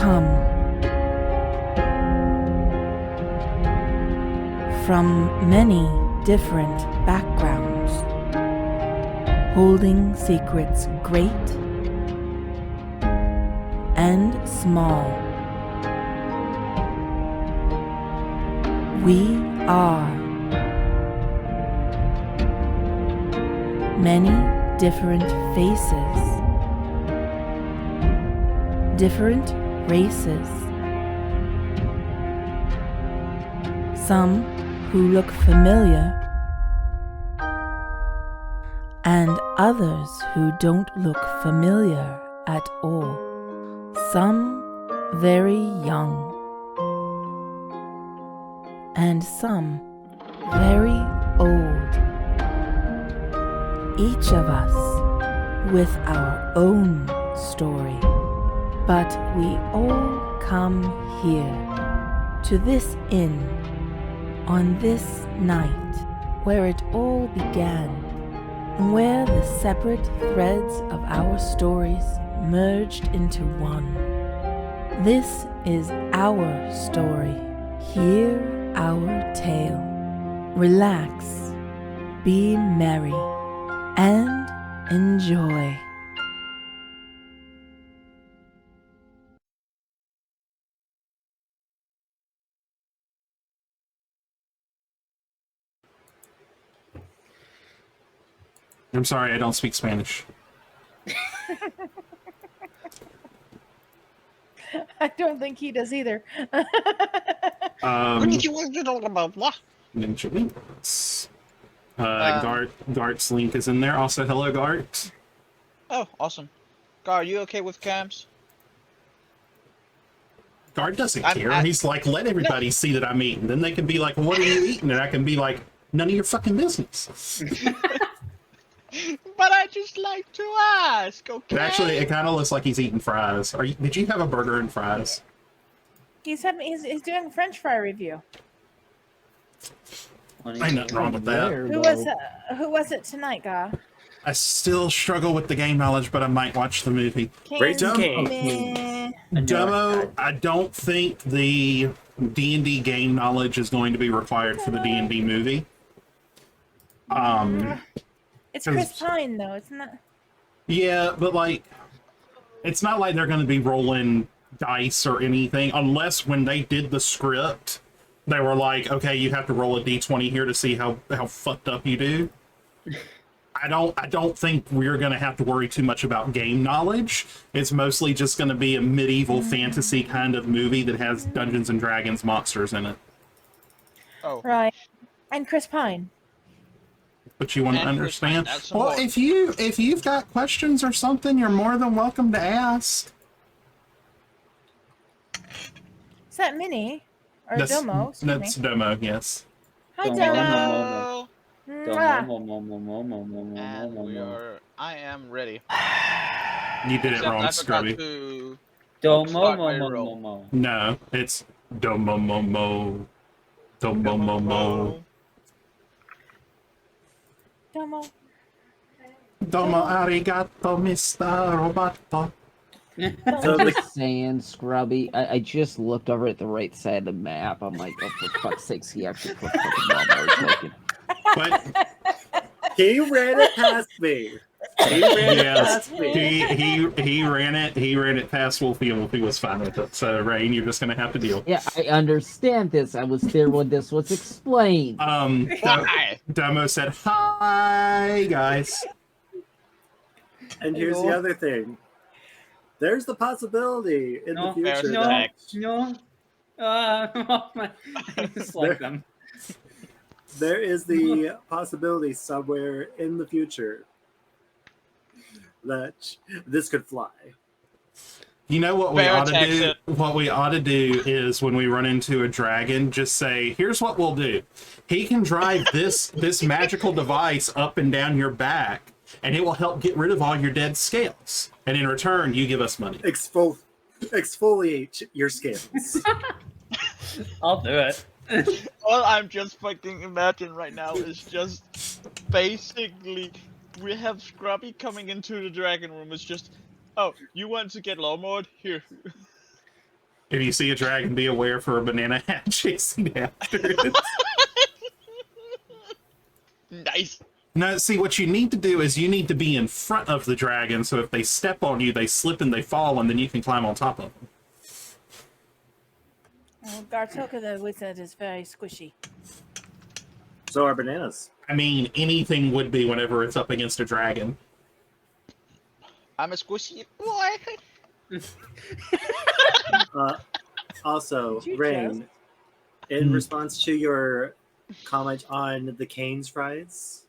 come from many different backgrounds, holding secrets great and small. We are many different faces, different races, some who look familiar and others who don't look familiar at all, some very young and some very old, each of us with our own story. But we all come here to this inn on this night where it all began, where the separate threads of our stories merged into one. This is our story. Hear our tale. Relax, be merry, and enjoy. I'm sorry, I don't speak Spanish. I don't think he does either. Ninja Links. Gart's link is in there. Also, hello, Gart. Oh, awesome. Gar, are you okay with cams? Gart doesn't care. He's like, let everybody see that I'm eating. Then they can be like, what are you eating? And I can be like, none of your fucking business. But I just like to ask, okay? But actually, it kind of looks like he's eating fries. Did you have a burger and fries? He's doing a French fry review. Ain't nothing wrong with that. Who was it tonight, Ga? I still struggle with the game knowledge, but I might watch the movie. Domo, I don't think the D&D game knowledge is going to be required for the D&D movie. It's Chris Pine, though. It's not. Yeah, but like, it's not like they're going to be rolling dice or anything, unless when they did the script, they were like, okay, you have to roll a d20 here to see how fucked up you do. I don't think we're going to have to worry too much about game knowledge. It's mostly just going to be a medieval fantasy kind of movie that has Dungeons and Dragons monsters in it. Oh. Right. And Chris Pine. But you want to understand? Well, if you've got questions or something, you're more than welcome to ask. Is that Minnie? Or Domo? That's Domo, yes. Hi, Domo. I am ready. You did it wrong, Scrubby. Domo. No, it's Domo. Domo. Domo. Domo arigato, Mr. Roboto. So I'm just saying, Scrubby, I just looked over at the right side of the map. I'm like, oh, for fuck's sakes, he actually put fucking Walmart. But he ran it past me. He ran it past Wolfie, and Wolfie was fine with it. So, Rain, you're just gonna have to deal. Yeah, I understand this. I was there when this was explained. Domo said, hi, guys. And here's the other thing. There's the possibility in the future. I just like them. There is the possibility somewhere in the future that this could fly. You know what we ought to do? What we ought to do is when we run into a dragon, just say, here's what we'll do. He can drive this magical device up and down your back, and it will help get rid of all your dead scales. And in return, you give us money. Exfoliate your scales. I'll do it. All I'm just fucking imagine right now is just basically we have Scrubby coming into the dragon room. It's just, oh, you want to get law mode? Here. If you see a dragon, be aware for a banana hat chasing after it. Nice. Now, see, what you need to do is you need to be in front of the dragon, so if they step on you, they slip and they fall, and then you can climb on top of them. Well, Gartoka the wizard is very squishy. So are bananas. I mean, anything would be whenever it's up against a dragon. I'm a squishy boy. Also, Did you Rain, in response to your comment on the Cane's fries,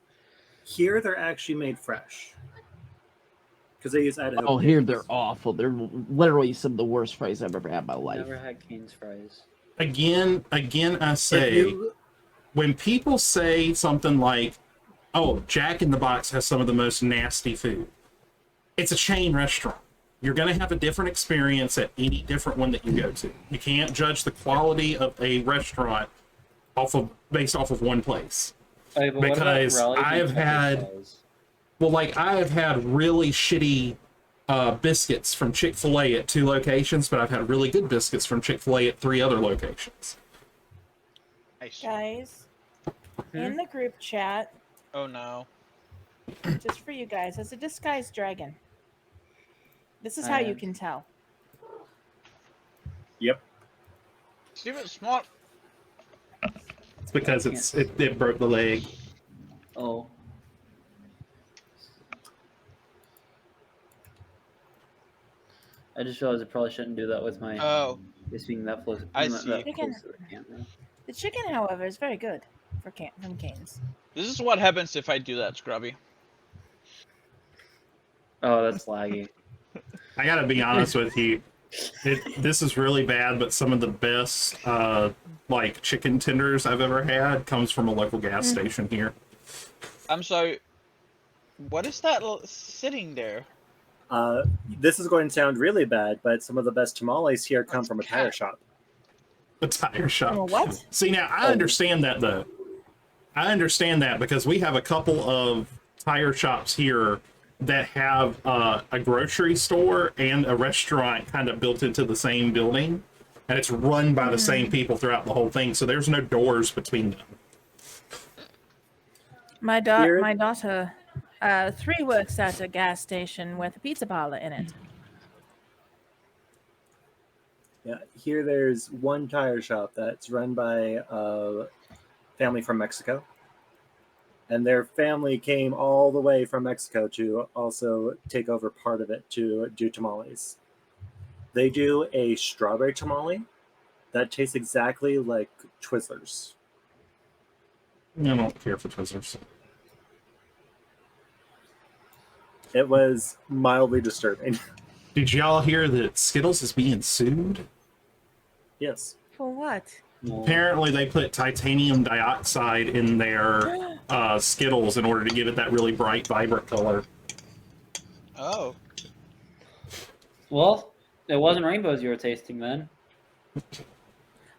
here they're actually made fresh. Because they use Idaho. Oh, here they're awful. They're literally some of the worst fries I've ever had in my life. Never had Cane's fries. Again, I say, when people say something like, oh, Jack in the Box has some of the most nasty food, it's a chain restaurant. You're going to have a different experience at any different one that you go to. You can't judge the quality of a restaurant based off of one place. Okay, but Because I have had, I have had really shitty biscuits from Chick-fil-A at 2 locations, but I've had really good biscuits from Chick-fil-A at 3 other locations. Nice. Guys, in the group chat, Oh no. just for you guys, as a disguised dragon. This is how you can tell. Yep. Steven Smart. It's because it broke the leg. Oh. I just realized I probably shouldn't do that with my. Oh. This being that close. I that see. close Chicken. to the camera. The chicken, however, is very good from Cane's. This is what happens if I do that, Scrubby. Oh, that's laggy. I gotta be honest with you. This is really bad, but some of the best chicken tenders I've ever had comes from a local gas station here. I'm sorry. What is that sitting there? This is going to sound really bad, but some of the best tamales here come from a tire shop. A tire shop. Oh, what? See, now I understand that though. I understand that because we have a couple of tire shops here that have a grocery store and a restaurant kind of built into the same building, and it's run by the same people throughout the whole thing, so there's no doors between them. My daughter 3 works at a gas station with a pizza parlor in it. Yeah, here there's one tire shop that's run by a family from Mexico. And their family came all the way from Mexico to also take over part of it to do tamales. They do a strawberry tamale that tastes exactly like Twizzlers. I don't care for Twizzlers. It was mildly disturbing. Did y'all hear that Skittles is being sued? Yes. For what? Apparently they put titanium dioxide in their Skittles in order to give it that really bright, vibrant color. Oh. Well, it wasn't rainbows you were tasting then.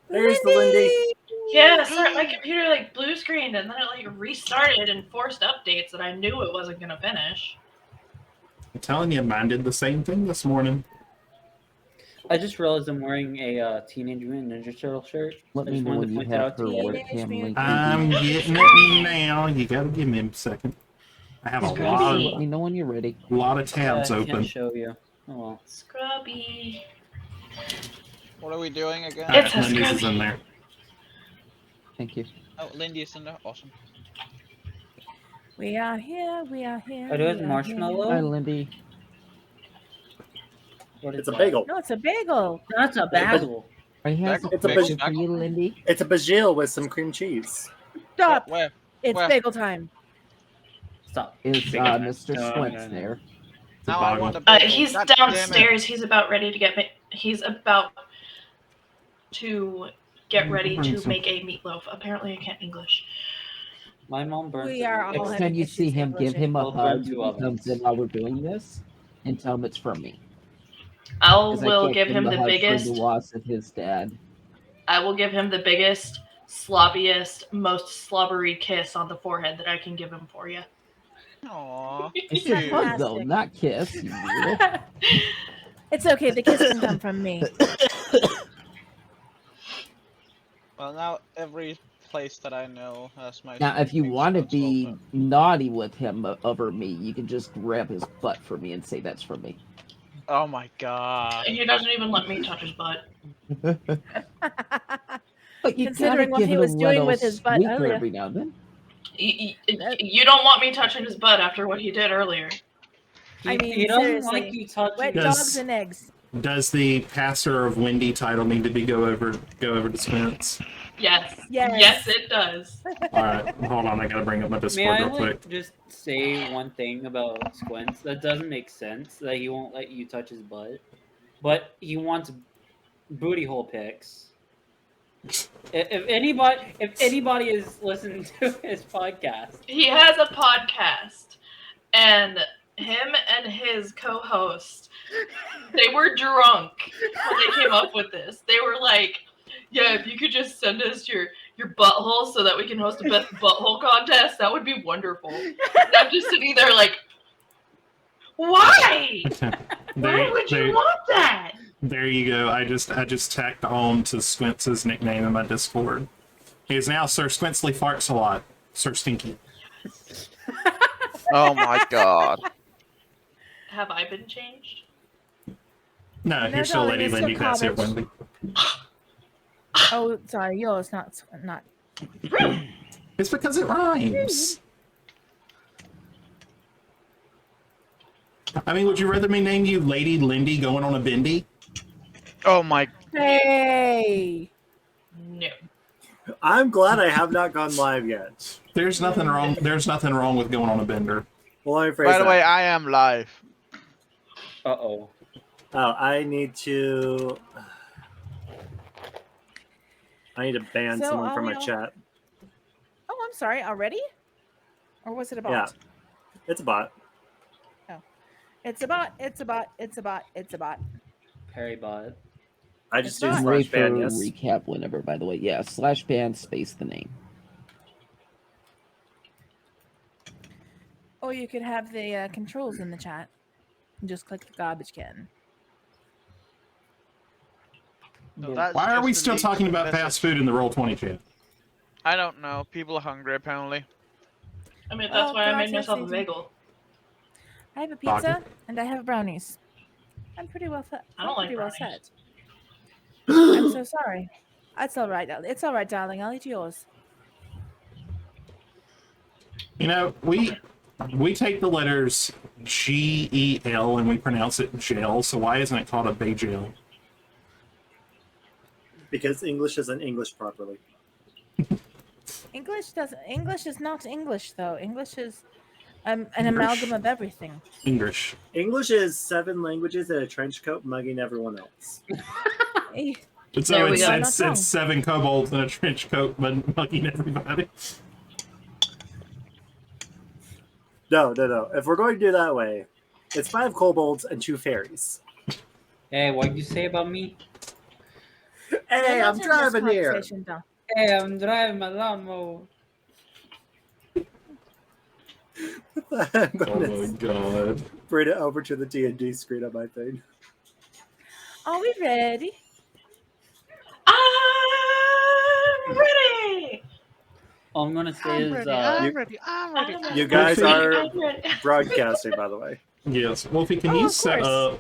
There's the Lindy. Yeah, sorry, my computer blue screened and then it restarted and forced updates that I knew it wasn't gonna finish. I'm telling you, mine did the same thing this morning. I just realized I'm wearing a Teenage Mutant Ninja Turtle shirt. Let I me just know wanted when to you point that have out to her you. webcam link. I'm getting it now. You gotta give me a second. I have a Let me know when you're ready. lot of tabs I open. can't show you. Oh well. Scrubby. What are we doing again? All right, It's a Lindy's is scrubby. in there. Thank you. Oh, Lindy is in there. Awesome. We are here. We are here. Oh, do it we are marshmallow? Hi, Lindy. What is It's a that? bagel. here. No, it's a bagel. That's a bagel. I have It's a a question for you, Lindy. It's a bajil with some cream cheese. Stop. Where? It's Where? bagel time. Stop. Is Bagel. Mr. No, Swintz no, no. there? It's a Now I boggle. want a bagel. He's God damn it. downstairs. He's about ready to get. He's about to get ready to make a meatloaf. Apparently, I can't English. My mom burnt We it. are all Next having time you issues see him, give him a We'll hug burn two when he comes ovens. in while we're doing this, and tell him it's from me. I 'Cause I will can't give him the hug biggest. from the loss of his dad. I will give him the biggest, sloppiest, most slobbery kiss on the forehead that I can give him for you. Aww. It's a hug, Fantastic. though, not kiss. You weirdo. It's okay. The kiss can come from me. Well, now every place that I know has my. Now, if you sleeping want to spots be open. naughty with him over me, you can just grab his butt for me and say that's for me. Oh my god. He doesn't even let me touch his butt. But you Considering gotta what give he it a was doing little with his butt squeaker earlier. every now and then. You don't want me touching his butt after what he did earlier. I mean, he doesn't seriously. like you touching. Wet Does- dogs and eggs. Does the pastor of Wendy title need to be go over to Spence? Yes. Yes. Yes, it does. All right, hold on. I gotta bring up my May Discord I real quick. like just say one thing about Squints? That doesn't make sense. That he won't let you touch his butt, but he wants booty hole pics. If anybody is listening to his podcast, He has a podcast, and him and his co-host, they were drunk when they came up with this. They were like, "Yeah, if you could just send us your butthole so that we can host a best butthole contest, that would be wonderful." And I'm just sitting there like, why? Why would you want that? There you go. I just tacked on to Squints' nickname in my Discord. He is now Sir Squintley Farts a Lot. Sir Stinky. Oh my god. Have I been changed? No, No, you're still darling, Lady it's Lindy still Bassett Cobbage. Wendy. Oh, sorry, yours, not. It's because it rhymes. I mean, would you rather me name you Lady Lindy going on a bendy? Oh my. Hey. No. I'm glad I have not gone live yet. There's nothing wrong. There's nothing wrong with going on a bender. Well, let me phrase By the that. way, I am live. oh, I need to ban So, someone are from we my all- chat. Oh, I'm sorry. Already? Or was it a bot? Yeah. It's a bot. It's a bot. It's a bot. It's a bot. It's a bot. Perry bot. I just It's do not. Ready slash for ban, yes. recap whenever, by the way. Yeah, /ban space the name. Or you could have the controls in the chat. And just click the garbage can. So that's Why are just we the still lead talking to the about fast message. food in the Roll20 chat? I don't know. People are hungry apparently. I mean, Well, that's why I made Dorothy, myself a thank you. bagel. I have a pizza Doggy. and I have brownies. I'm pretty well set. I don't like pretty well brownies. set. I'm so sorry. It's all right. It's all right, darling. I'll eat yours. You know, we take the letters G-E-L and we pronounce it gel. So why isn't it called a bagel? Because English isn't English properly. English is not English though. English is an amalgam of everything. English. English is 7 languages in a trench coat mugging everyone else. Eh, And There so we it's, go. it's, Not wrong. it's 7 kobolds in a trench coat mugging everybody. No. If we're going to do it that way, it's 5 kobolds and 2 fairies. Hey, what'd you say about me? Hey, we're not I'm in this driving here. conversation, though. Hey, I'm driving my lawnmower. I'm Oh going my to god. bring it over to the D&D screen on my thing. Are we ready? I'm ready. All I'm gonna say I'm is, ready. I'm ready. I'm ready. I'm ready. You guys Okay. are I'm ready. broadcasting, by the way. Yes. Wolfie, can Oh, you of set course.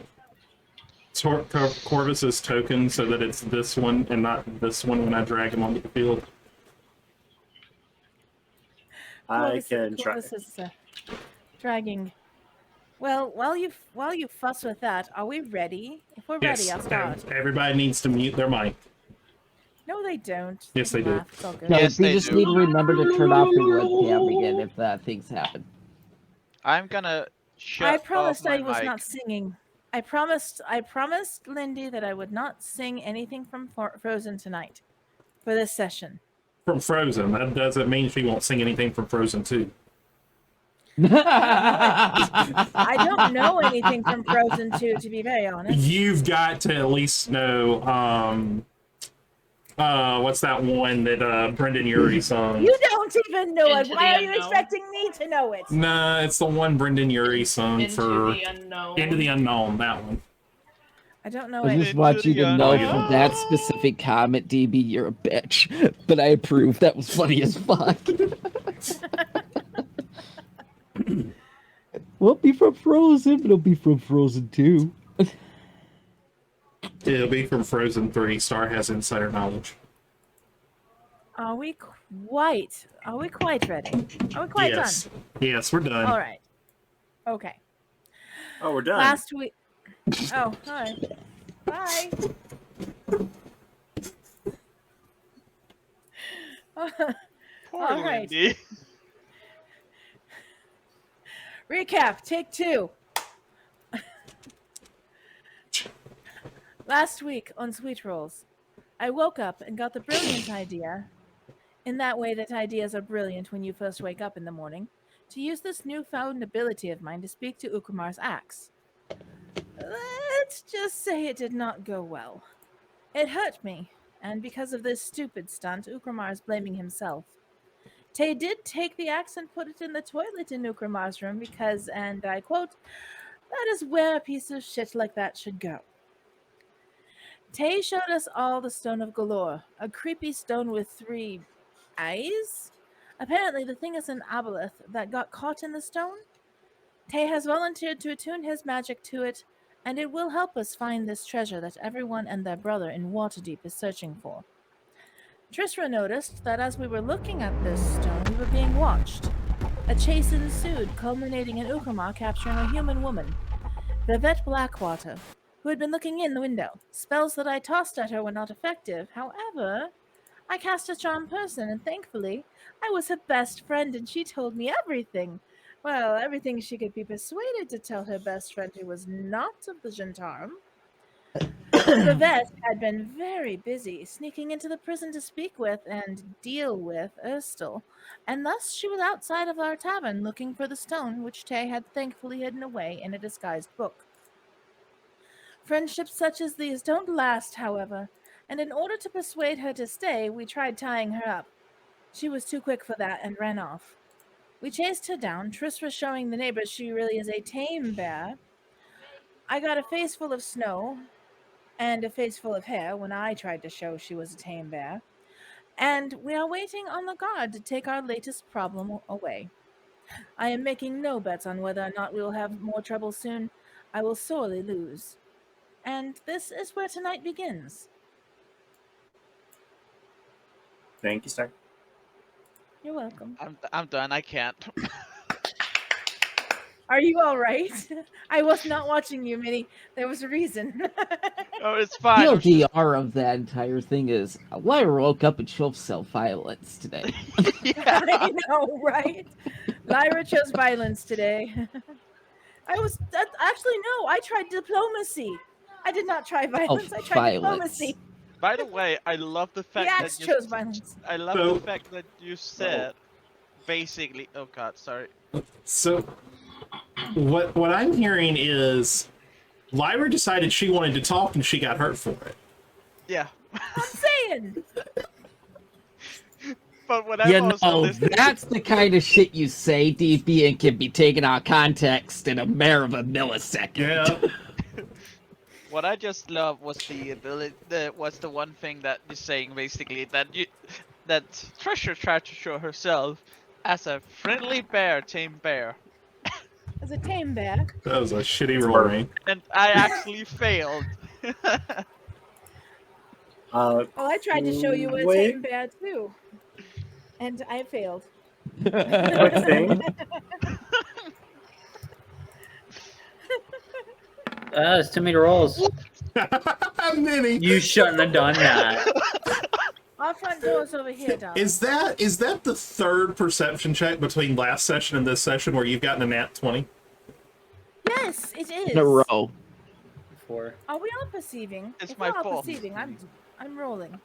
up Corvus's token so that it's this one and not this one when I drag him onto the field? I can try. Clovis is dragging. Well, while you fuss with that, are we ready? If we're ready, I'll start. Everybody needs to mute their mic. No, they don't. Yes, can they do. laugh. It's all good. No, Yes, we they just do. need to remember to turn off the webcam again if things happen. I'm gonna shut I promised off my I was mic. not singing. I promised Lindy that I would not sing anything from Frozen tonight for this session. From Frozen. That doesn't mean she won't sing anything from Frozen 2. I don't know anything from Frozen 2, to be very honest. You've got to at least know, what's that one that Brendan Urie sung? You don't even know it. Into Why the are you unknown. expecting me to know it? Nah, it's the one Brendan Urie sung Into for the unknown. Into the Unknown, that one. I don't know I it. just want you to Julia. know Oh, yeah. from that specific comment, DB, you're a bitch. But I approve. That was funny as fuck. Won't be from Frozen, but it'll be from Frozen 2. It'll be from Frozen 3. Star has insider knowledge. Are we quite ready? Are we quite Yes. Yes, we're done. done? All right. Okay. Oh, we're done. Last week. Oh, hi. Bye. Poor All right. Lindy. Recap, take 2. Last week on Sweet Rolls, I woke up and got the brilliant idea, in that way that ideas are brilliant when you first wake up in the morning, to use this newfound ability of mine to speak to Ukumar's axe. Let's just say it did not go well. It hurt me, and because of this stupid stunt, Ukumar is blaming himself. Tay did take the axe and put it in the toilet in Ukumar's room because, and I quote, "that is where a piece of shit like that should go." Tay showed us all the Stone of Galore, a creepy stone with 3 eyes? Apparently the thing is an aboleth that got caught in the stone. Tay has volunteered to attune his magic to it, and it will help us find this treasure that everyone and their brother in Waterdeep is searching for. Trisra noticed that as we were looking at this stone, we were being watched. A chase ensued, culminating in Ukumar capturing a human woman, Vivette Blackwater, who had been looking in the window. Spells that I tossed at her were not effective. However, I cast a charm person, and thankfully, I was her best friend, and she told me everything. Well, everything she could be persuaded to tell her best friend who was not of the Gentarm. Vivette had been very busy sneaking into the prison to speak with and deal with Erstil, and thus she was outside of our tavern looking for the stone, which Tay had thankfully hidden away in a disguised book. Friendships such as these don't last, however, and in order to persuade her to stay, we tried tying her up. She was too quick for that and ran off. We chased her down, Trisra showing the neighbors she really is a tame bear. I got a face full of snow and a face full of hair when I tried to show she was a tame bear. And we are waiting on the guard to take our latest problem away. I am making no bets on whether or not we will have more trouble soon. I will sorely lose. And this is where tonight begins. Thank you, Star. You're welcome. I'm done. I can't. Are you all right? I was not watching you, Minnie. There was a reason. Oh, it's fine. I'm TLDR of that entire thing is Lyra woke up and chose self-violence today. yeah. I know, right? Lyra chose violence today. Actually, no, I tried diplomacy. I did not try violence. I tried Violence. diplomacy. By the way, I love the The fact axe that you. chose violence. I love So- the fact that you said, basically. Oh God, sorry. So, what I'm hearing is Lyra decided she wanted to talk and she got hurt for it. Yeah. I'm saying. But what I'm also listening. That's the kind of shit you say, DP, and can be taken out of context in a matter of a millisecond. Yeah. What I just love was the ability. Was the one thing that you're saying basically that Treasure tried to show herself as a friendly bear, tame bear, As a tame bear. That was a shitty It's roll, work. man. and I actually failed. Well, I tried to show you a Wait. tame bear too. And I failed. Quick thing. It's too many rolls. Minnie, You shouldn't have done that. Our front door's over here, darling. is that the third perception check between last session and this session where you've gotten a nat 20? Yes, it is. In a row. 4. Are we all perceiving? It's if my we're all fault. perceiving, I'm rolling.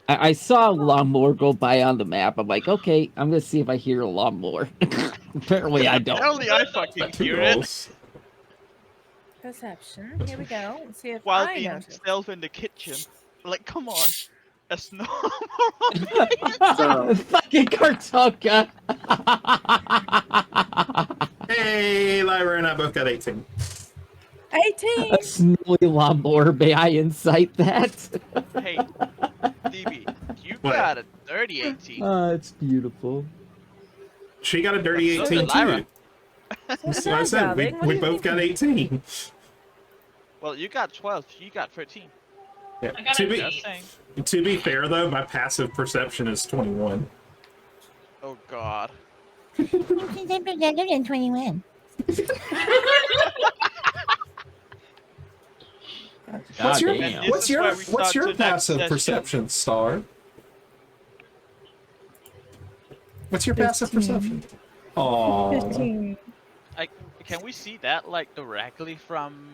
I saw a lawnmower go by on the map. I'm like, okay, I'm gonna see if I hear a lawnmower. Apparently, I don't. Only I fucking Two hear it. rolls. Perception. Here we go. Let's see if While I being notice. stealth in the kitchen. Like, come on. That's no. So, Fucking Kartoka. Hey, Lyra and I both got 18. 18. A snowy lawnmower, may I incite that? Hey, DB, you What? got a dirty 18. It's beautiful. She got a dirty So 18 did Lyra. too. So So I now, said darling, what we do you both got think? 18. Well, you got 12. You got 13. Yeah. I got To a be Just saying. to be fair though, my passive perception is 21. Oh God. 21. What's your And this what's is your where we what's start your to next passive session. perception, Star? What's your passive 15. perception? Oh, 15. Can we see that like directly from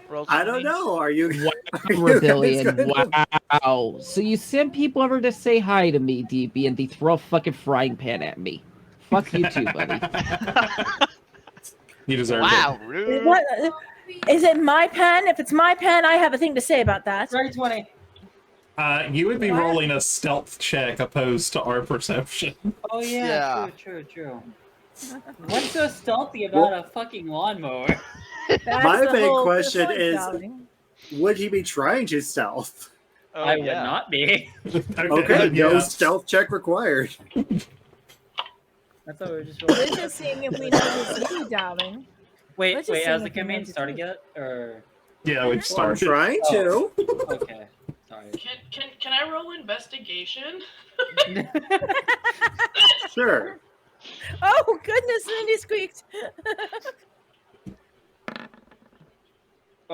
Roll I don't 20? know. Are you? Wow, are you Rebellion. guys gonna- Wow. So you send people over to say hi to me, DB, and they throw a fucking frying pan at me. Fuck you too, buddy. you deserve Wow, it. rude. What? Is it my pen? If it's my pen, I have a thing to say about that. Dirty 20. You would be What? rolling a stealth check opposed to our perception. Oh yeah, Yeah. true. What's so stealthy about a fucking lawnmower? That's My the big whole question point, is- darling. Would he be trying to stealth? Oh, I would yeah. not be. Okay, no yeah. stealth check required. I thought we were just We're rolling. just seeing if we notice you, darling. Wait, Let's just wait, see has if the we can campaign notice started you. yet? Or Yeah, we've I'm started. trying to. okay. Sorry. Can I roll investigation? Sure. Oh goodness, Mindy squeaked.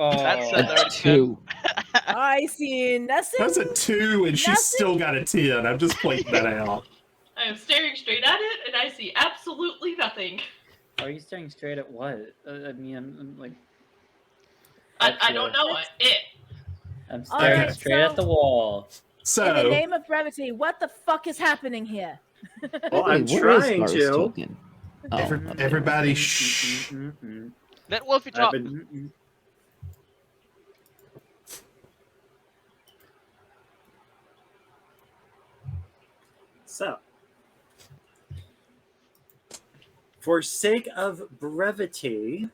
Oh, That's A a 2. I see nothing. That's a 2, and she's Nothing. still got a 10. I'm just pointing that out. I am staring straight at it, and I see absolutely nothing. are you staring straight at what? I mean, I'm like, I don't know it. I'm All staring right, straight at so- the wall. In the So, name of brevity, what the fuck is happening here? Well, Wait, I'm where is trying Gar's to. token? Oh, okay. everybody, shh. Let Wolfie I've talk. been- So, for sake of brevity,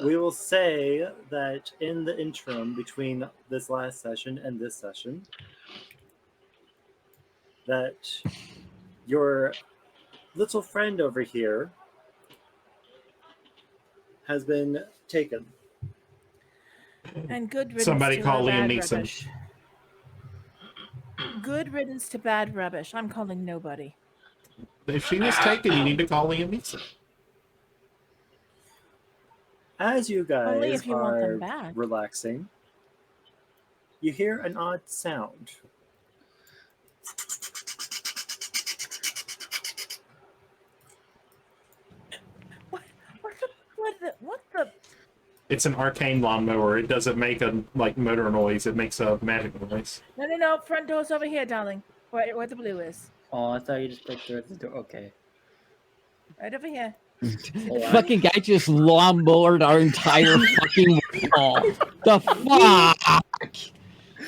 we will say that in the interim between this last session and this session, that your little friend over here has been taken. And good riddance Somebody to call her Liam bad Neeson. rubbish. Good riddance to bad rubbish. I'm calling nobody. If she was taken, you need to call Liam Neeson. As you Only guys if you want them are back. relaxing, you hear an odd sound. What the? It's an arcane lawnmower. It doesn't make a motor noise. It makes a magic noise. No. Front door's over here, darling. Where the blue is. Oh, I thought you just put through the door. Okay. Right over here. Fucking guy just lawnmowered our entire fucking wall. The fuck?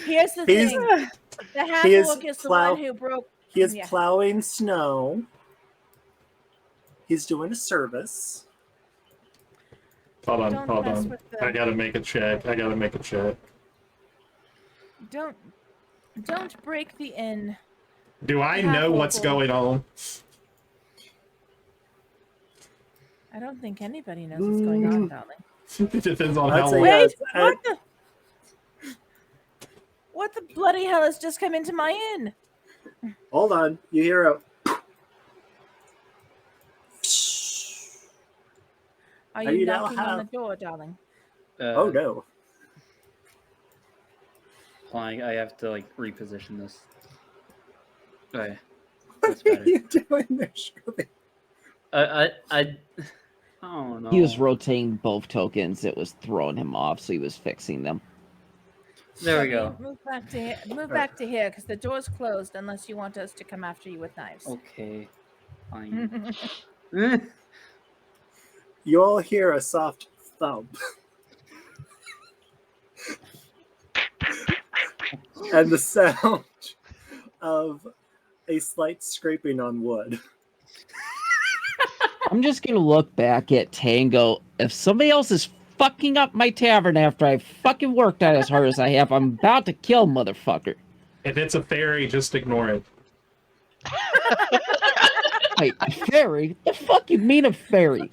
Here's the He's- thing. The half he is orc is the plow- one who broke. He is Yeah. plowing snow. He's doing a service. Hold on, Don't hold mess on. with the- I gotta make a check. Don't break the inn. Do I Half know what's orc. going on? I don't think anybody knows what's going on, darling. It depends on I'd how say long. yes. Wait, what the bloody hell has just come into my inn? Hold on. You hear a. Are You you now knocking on the have- door, darling? Oh no. I have to like reposition this. Okay. What That's are better. you doing there, Shirley? I don't know. He was rotating both tokens. It was throwing him off, so he was fixing them. There we Shall go. Move back to here, because the door's closed unless you want us to come after you with knives. Okay. Fine. You all hear a soft thump. And the sound of a slight scraping on wood. I'm just gonna look back at Tay and go, if somebody else is fucking up my tavern after I fucking worked out as hard as I have, I'm about to kill motherfucker. If it's a fairy, just ignore it. Wait, a fairy? The fuck you mean a fairy?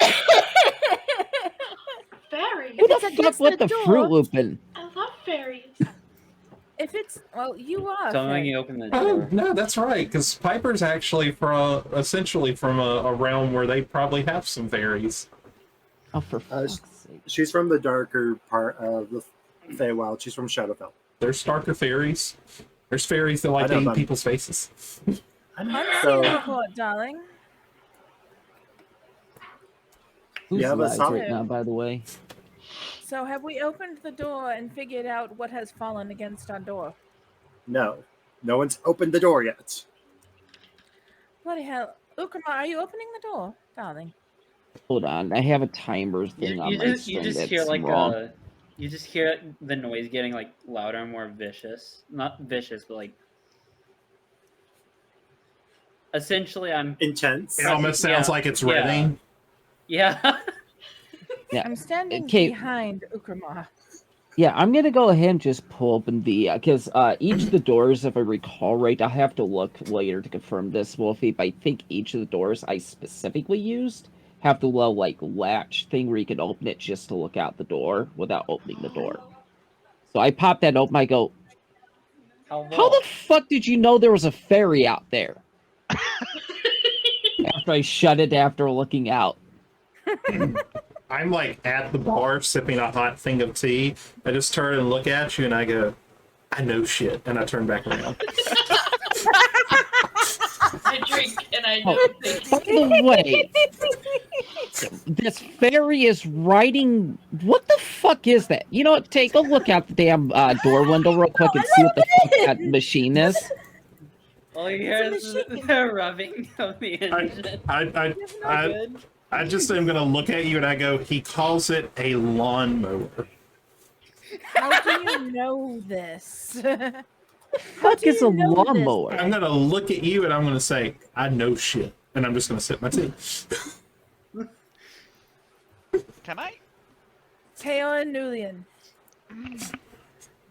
Fairy. Who the it's fuck against let the the Fruit door. Loop in? I love fairies. If it's well, you are. Tell me when Fairy. you open the Oh, door. no, that's right, because Piper's actually essentially from a realm where they probably have some fairies. Oh, for fuck's sake. She's from the darker part of the Feywild. She's from Shadowfell. There's darker fairies. There's fairies that like to eat people's faces. So, Report, darling. Who's You have a lives solid- right now, by the way? So have we opened the door and figured out what has fallen against our door? no. No one's opened the door yet. Bloody hell. Ukrama, are you opening the door, darling? Hold on, I have a timer thing on my You screen just that's hear like wrong. you just hear the noise getting like louder and more vicious. Not vicious, but like essentially I'm Intense. It almost sounds like it's yeah. revving. yeah. Yeah. I'm standing Okay. behind Ukrama. Yeah, I'm gonna go ahead and just pull open the because each of the doors, if I recall right, I'll have to look later to confirm this, Wolfie. But I think each of the doors I specifically used have the little like latch thing where you can open it just to look out the door without opening the door. So I pop that open. I go, How how the fuck did you know there was a fairy out there? After I shut it after looking out. I'm like at the bar sipping a hot thing of tea. I just turn and look at you and I go, I know shit. And I turn back around. I drink and I Oh, don't think. by the way, this fairy is riding. What the fuck is that? You know what? Take a look out the damn door window real quick and see what the fuck that machine is. All you hear is the rubbing of the engine. I just am gonna look at you and I go, he calls it a lawnmower. How do you know this? Fuck do is a you know this, lawnmower? I'm gonna look at you and I'm gonna say, I know shit. And I'm just gonna sip my tea. Can I? Teo and Nulian.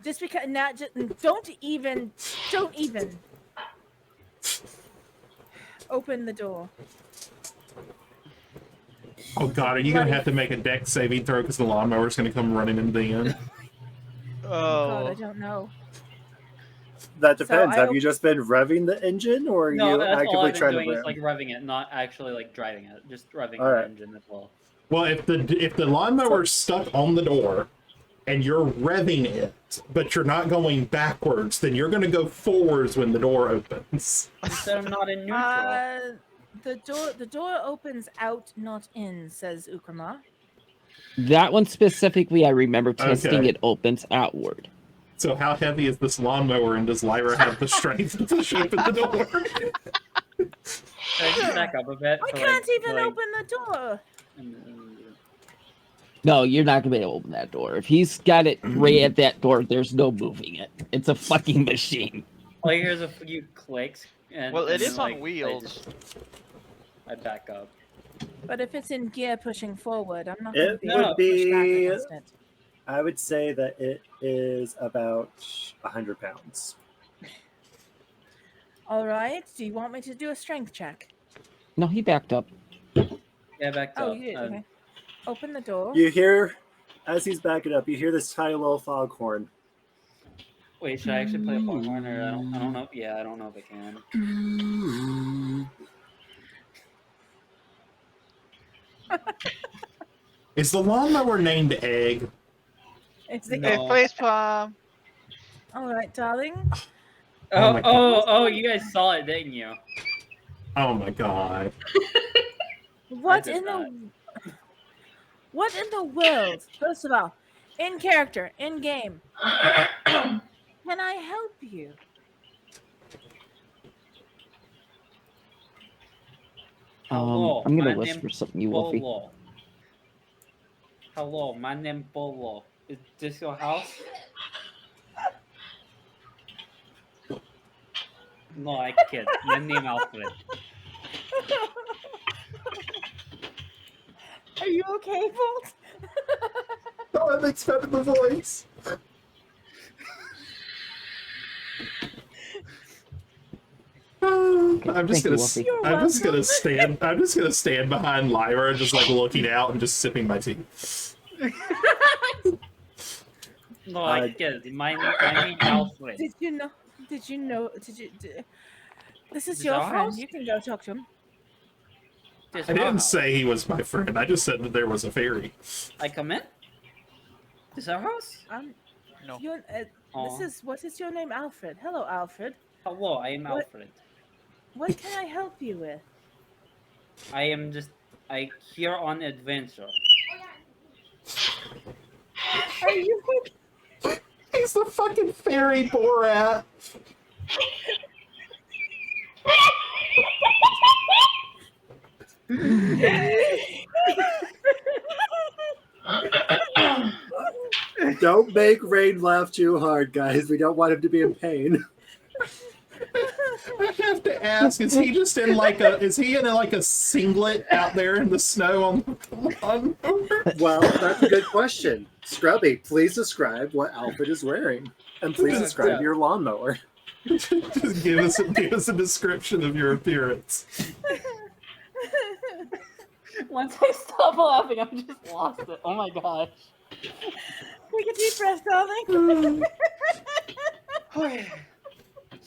Just because not just don't even open the door. Oh god, are you gonna have to make a deck saving throw because the lawnmower's gonna come running into the end? God, I Oh. don't know. That depends. I Have you just been revving the engine, or are No, you that's all actively I've been trying to doing is ram? like revving it, not actually like driving it. Just revving All the right. engine as well. Well, if the lawnmower's stuck on the door and you're revving it, but you're not going backwards, then you're gonna go forwards when the door opens. Instead I'm not in neutral. The door opens out, not in, says Ukrama. That one specifically, I remember testing. Okay. It opens outward. So how heavy is this lawnmower, and does Lyra have the strength to open the door? Can I just back up a bit? I for, can't like, even like- open the door. No, you're not gonna be able to open that door. If he's got it right at that door, there's no moving it. It's a fucking machine. All you hear is a few clicks. And, Well, it and is then, on like, wheels. I back up. But if it's in gear pushing forward, I'm not It going to be would able to push back be- against it. I would say that it is about 100 pounds. All right. Do you want me to do a strength check? No, he backed up. Yeah, back up. Oh, you did. Okay. Open the door. You hear, as he's backing up, you hear this tiny little foghorn. Wait, should I actually play a foghorn or I don't know. Yeah, I don't know if I can. Is the lawnmower named Egg? Is it- No. Hey, facepalm. All right, darling. Oh my Oh, you guys saw it, didn't you? Oh my god. What did in the world? First of all, in character, in game. Can I help you? Hello, I'm gonna my whisper name something, you Wolfie. Polo. Hello, my name Polo. Is this your house? No, I kid. My name Alfred. Are you okay, Bolt? Oh, I expected the voice. I'm just Thank you, gonna. Wolfie. You're I'm just gonna welcome. stand. I'm just gonna stand behind Lyra, just like looking out and just sipping my tea. No, I get it. My name Alfred. Did you know? Did you know? This is This your our friend. house? You can go talk to him. This I our didn't house. say he was my friend. I just said that there was a fairy. I come in? This our house? No. Your, Aw. what is your name, Alfred? Hello, Alfred. Hello, I am What- Alfred. What can I help you with? I here on adventure. Are you? He's the fucking fairy Borat. Don't make Rain laugh too hard, guys. We don't want him to be in pain. I have to ask: is he just in like a? Is he in like a singlet out there in the snow on the lawn? Well, that's a good question. Scrubby, please describe what Alfred is wearing, and please describe your lawnmower. Just give us a description of your appearance. Once I stop laughing, I'm just lost it. Oh my gosh. Take a deep breath, darling.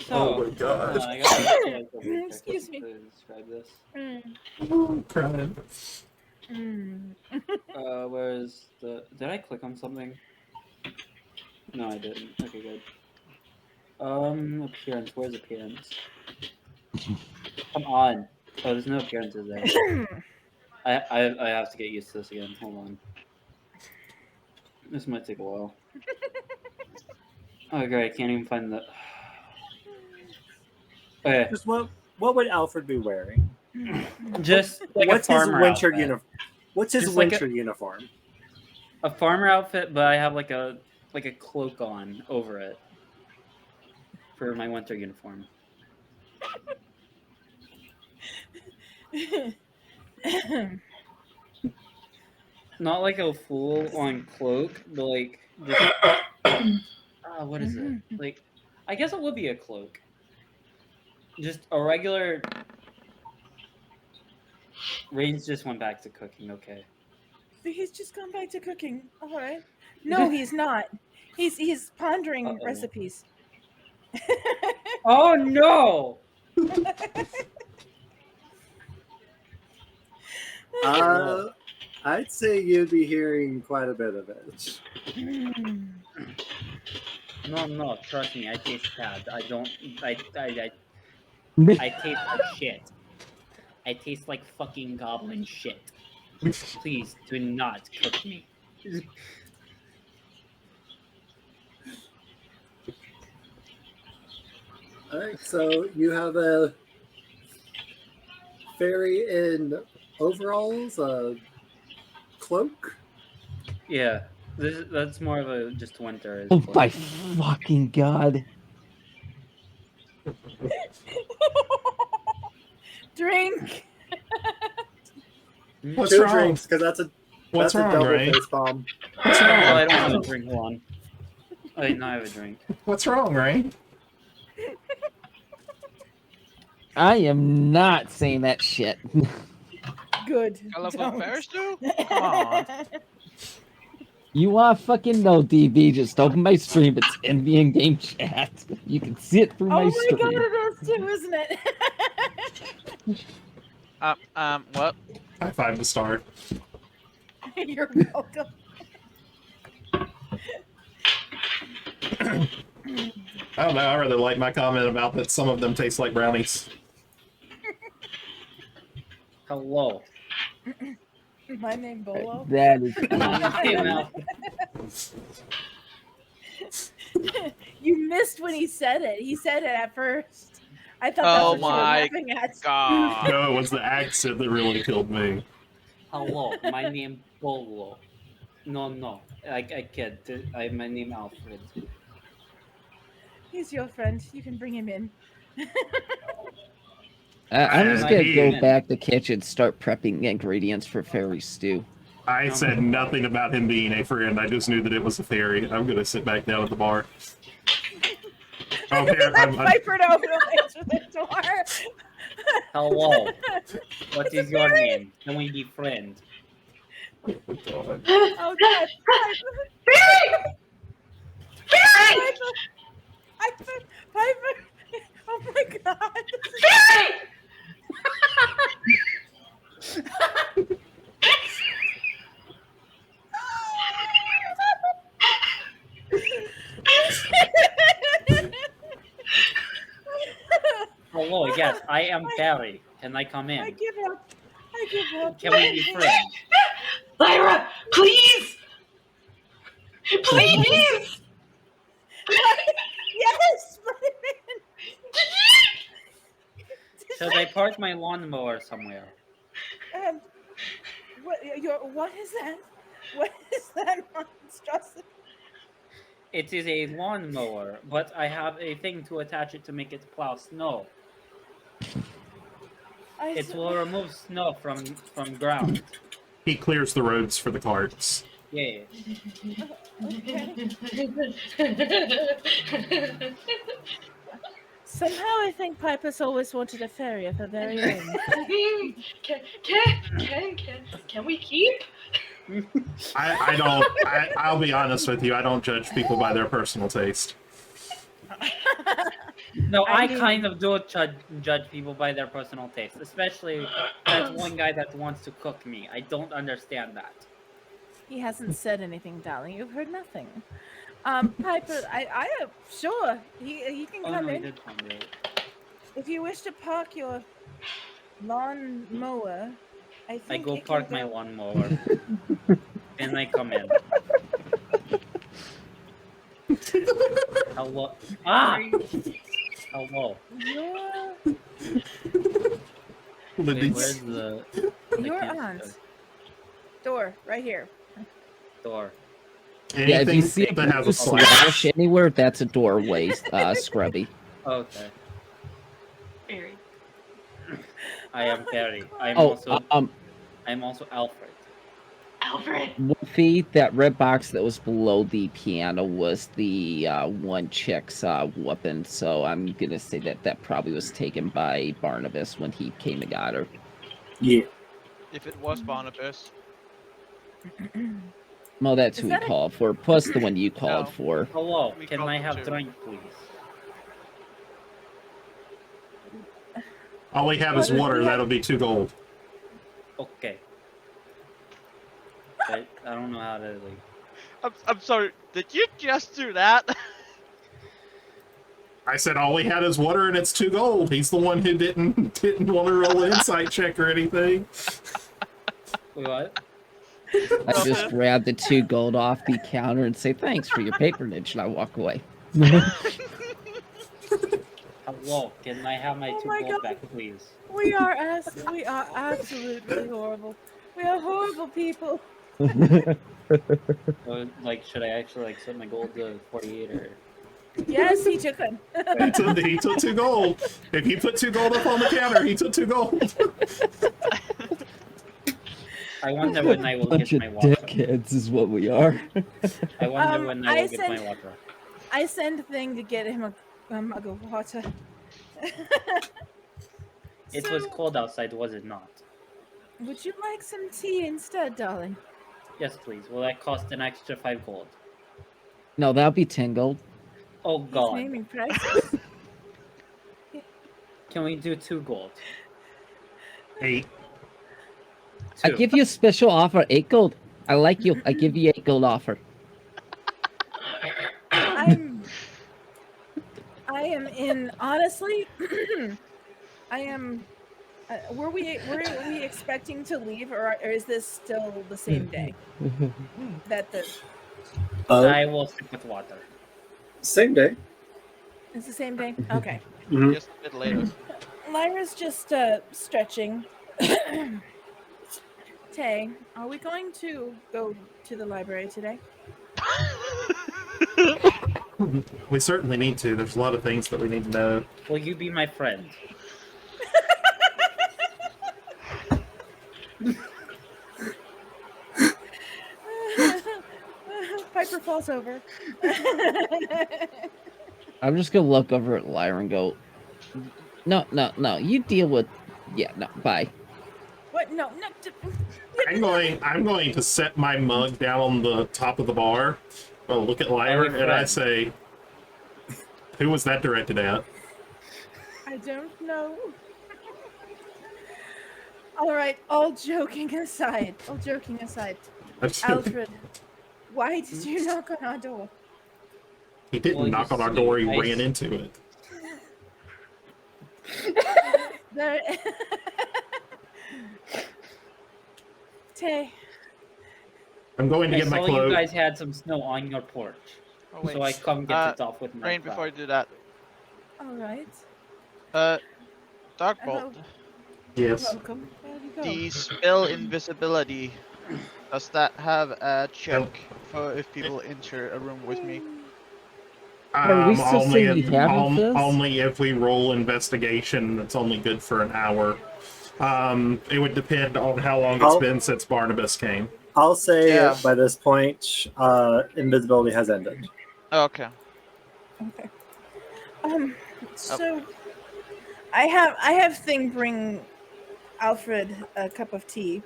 So, Oh my gosh. I gotta Excuse me. to describe this. I'm crying. Where's the? Did I click on something? No, I didn't. Okay, good. Appearance. Where's appearance? Come on. Oh, there's no appearances there. I have to get used to this again. Hold on. This might take a while. Oh, great. I can't even find the. Okay. Just what would Alfred be wearing? Just like What's a his farmer winter outfit. uniform? What's his Just like winter uniform? A farmer outfit, but I have like a cloak on over it for my winter uniform. Not like a full on cloak, but like just, what is it? Like I guess it would be a cloak. Just a regular. Rain's just went back to cooking. Okay. He's just gone back to cooking. All right. No, he's not. He's pondering Uh-oh. recipes. Oh no! I'd say you'd be hearing quite a bit of it. No, trust me, I taste bad. I taste like shit. I taste like fucking goblin shit. Please do not cook me. All right, so you have a fairy in overalls, a cloak. Yeah, that's more of a just winter. Oh my fucking god. Drink. What's Two wrong? drinks, because that's a What's that's wrong, a double Ray? face bomb. What's Oh, I wrong? don't have a drink. Hold on. Oh, wait, no, I have a drink. What's wrong, Ray? I am not saying that shit. Good. I love Don't. what bears do? Come on. You want fucking know, DB? Just open my stream. It's in the in-game chat. You can see it through Oh my my stream. god, it is too, isn't it? What? High five the star. You're welcome. I don't know. I really like my comment about that some of them taste like brownies. Hello. My name Bolo. That is. Hey, Mel. You missed when he said it. He said it at first. I thought Oh that's what you were my laughing at. God. No, it was the accent that really killed me. Hello, my name Bolo. No, I kid. My name Alfred. He's your friend. You can bring him in. I'm just gonna Hey. go back to the kitchen, start prepping ingredients for fairy stew. I said nothing about him being a friend. I just knew that it was a fairy. I'm gonna sit back down at the bar. Oh, here, Piper to answer the door. Hello. What is your name? Can we be friends? Oh God! Fairy! Fairy! Piper! Oh my God! Fairy! Hello, yes, I am Barry. Can I come in? I give up. I give up. Can we be friends? Lyra, please! Please! Yes, Should I park my lawnmower somewhere? what is that? What is that monstrosity? It is a lawnmower, but I have a thing to attach it to make it plow snow. It will remove snow from ground. he clears the roads for the carts. Yeah. Somehow I think Piper's always wanted a fairy of her very own. Can we keep? I don't. I'll be honest with you. I don't judge people by their personal taste. No, I I mean- kind of do judge people by their personal taste, especially that one guy that wants to cook me. I don't understand that. He hasn't said anything, darling. You've heard nothing. Piper, I am sure he can Oh come no, he in did come in. if you wish to park your lawn mower. I I think go it can park my go- lawnmower, and I come in. Hello. Ah! Hello. Your Wait, where's the your can't aunt. Door right here. door? Yeah, if you Anything see a that has blue a slash. slash anywhere, that's a doorway, Scrubby. Okay. Fairy. I am Barry. I'm Oh, also Alfred. Alfred. Wolfie, that red box that was below the piano was the one chick's weapon, so I'm gonna say that probably was taken by Barnabas when he came and got her. Yeah. If it was Barnabas. Well, that's Is who we that a- called for, plus the one you called No. for. Hello. We Can called I them have too. drink, please? All we have is water. That'll be 2 gold. Okay. I don't know how to like. I'm sorry. Did you just do that? I said all we had is water, and it's 2 gold. He's the one who didn't want to roll an insight check or anything. Wait, what? I just grab the 2 gold off the counter and say thanks for your patronage, and I walk away. Hello. Can I have my Oh 2 my gold God. back, please? We are absolutely horrible. We are horrible people. Or, like, should I actually like set my gold to 48 or? Yes, he took them. He took 2 gold. If you put 2 gold up on the counter, he took 2 gold. I wonder when I will Bunch get of my water. dickheads is what we are. I wonder when I I will get my sent- water. I send a thing to get him a mug of water. It was cold outside, was it not? Would you like some tea instead, darling? Yes, please. Will that cost an extra 5 gold? No, that'll be 10 gold. Oh He's God! naming prices. Can we do 2 gold? 8. 2. I give you a special offer, 8 gold. I like you. I give you 8 gold offer. I am in. Honestly, I am. Were we expecting to leave, or is this still the same day? That the I will stick with water. Same day. it's the same day. Okay. Mhm. Just a bit later. Lyra's just stretching. Tay, are we going to go to the library today? We certainly need to. There's a lot of things that we need to know. Will you be my friend? Harper falls over. I'm just gonna look over at Lyra and go, no, you deal with, yeah, no, bye. What? No, no. I'm going to set my mug down on the top of the bar. Well, look at Lyra, Hey, and I friend. say, "Who was that directed at?" I don't know. All right, all joking aside, Alfred, why did you knock on our door? He didn't Well, knock you on our see, door. He I ran s- into it. There... Tay, I'm going to I get my saw you cloak. guys had some snow on your porch, Oh wait. so I come get it off with my Rain, before you cloud. do that. all right. Darkbolt. Hello. Yes. Welcome. Where do you go? The spell invisibility. Does that have a check for if people enter a room with me? Are we still Only saying we haven't this? only if we roll investigation. It's only good for an hour. It would depend on how long it's been since Barnabas came. I'll say Yeah. by this point, invisibility has ended. Okay. Okay. So I have Thing bring Alfred a cup of tea.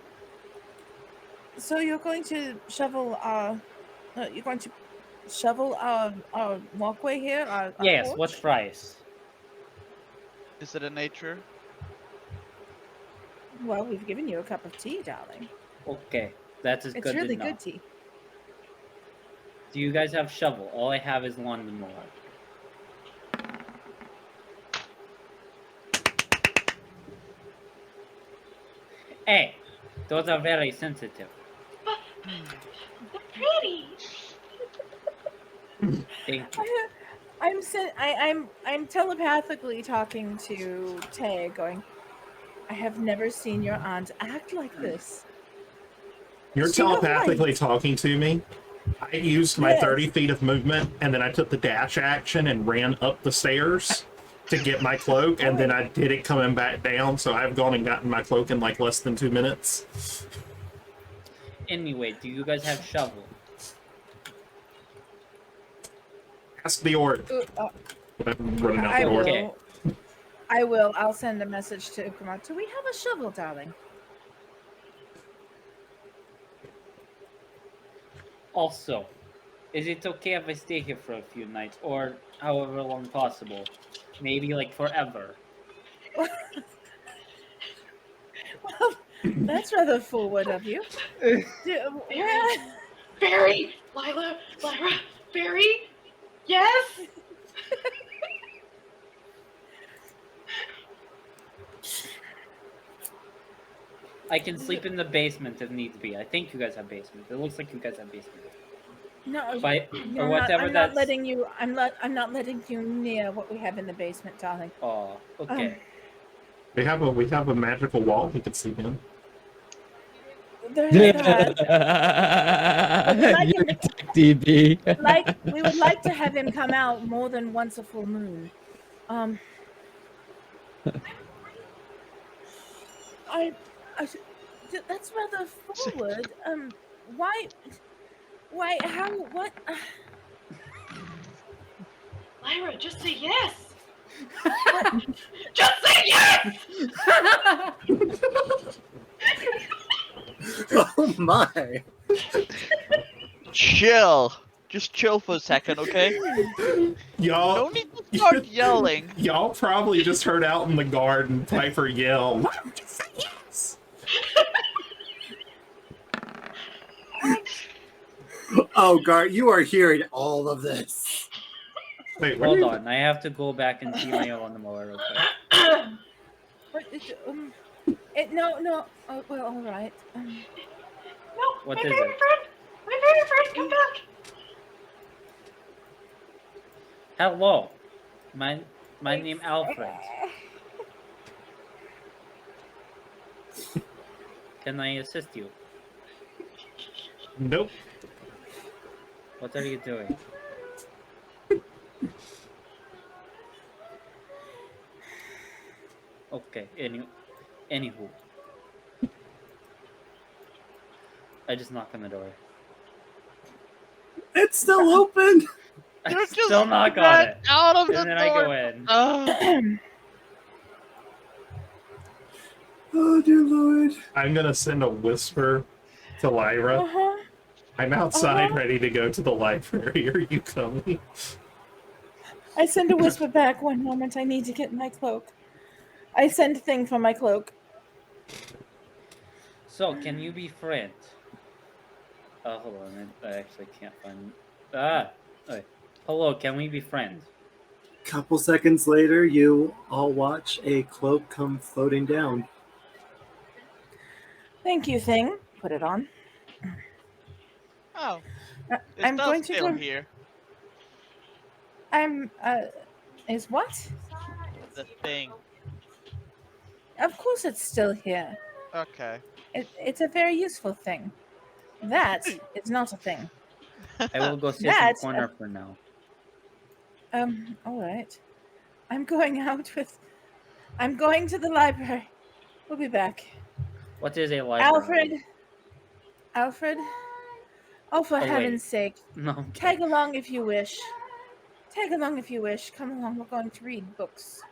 So you're going to shovel our walkway here? Our Yes, porch? what price? Is it a nature? Well, we've given you a cup of tea, darling. Okay, that is It's good really to know. good tea. Do you guys have shovel? All I have is lawnmower. Hey, those are very sensitive. They're pretty. Thank you. I'm telepathically talking to Tay, going, I have never seen your aunt act like this. You're Is she all telepathically right? talking to me. I used my Yes. 30 feet of movement, and then I took the dash action and ran up the stairs to get my cloak, and then I did it coming back down, so I've gone and gotten my cloak in like less than 2 minutes. Anyway, do you guys have shovel? Ask the orc. I'm running out I the will. door. Okay. I will. I'll send a message to Ukuma. Do we have a shovel, darling? Also, is it okay if I stay here for a few nights, or however long possible? Maybe like forever. Well, that's rather forward of you. Where? Barry, Lyra, Barry. Yes. I can sleep in the basement if needs be. I think you guys have basement. It looks like you guys have basement. No, But no, or whatever I'm that's. not letting you. I'm not letting you near what we have in the basement, darling. Oh, okay. We have a magical wall we could sleep in. There's that. You're tech DB. We would like to have him come out more than once a full moon. That's rather forward. Why? How? What? Lyra, just say yes. Just say yes. Oh my! Chill. Just chill for a second, okay? Y'all, No need to start yelling. y'all probably just heard out in the garden Piper yell, "Why don't you say yes?" Oh, Gart, you are hearing all of this. Wait, what Hold are you- on, I have to go back and see my own mower real quick. No. Oh, well, all right. No, What my is baby it? friend. My baby friend, come back. Hello, my name Alfred. Can I assist you? Nope. What are you doing? Okay, anywho. I just knock on the door. It's still open. I You still just knock on ran it. out of And the then door. I go in. Ugh. Oh dear Lord. I'm gonna send a whisper to Lyra. Uh-huh. I'm outside, Uh-huh. ready to go to the library. Are you coming? I send a whisper back. One moment, I need to get my cloak. I send thing for my cloak. So, can you be friends? Hold on. I actually can't find. Okay. Hello, can we be friends? Couple seconds later, you all watch a cloak come floating down. Thank you, thing. Put it on. Oh, Uh, it's I'm going to still go. here. Is what? The thing. Of course it's still here. Okay. It's a very useful thing. That is not a thing. I will go sit in the That- corner for now. All right. I'm going to the library. We'll be back. What is a library? Alfred. Oh, for Oh, heaven's wait. sake. No. Tag along if you wish. Tag along if you wish. Come along. We're going to read books.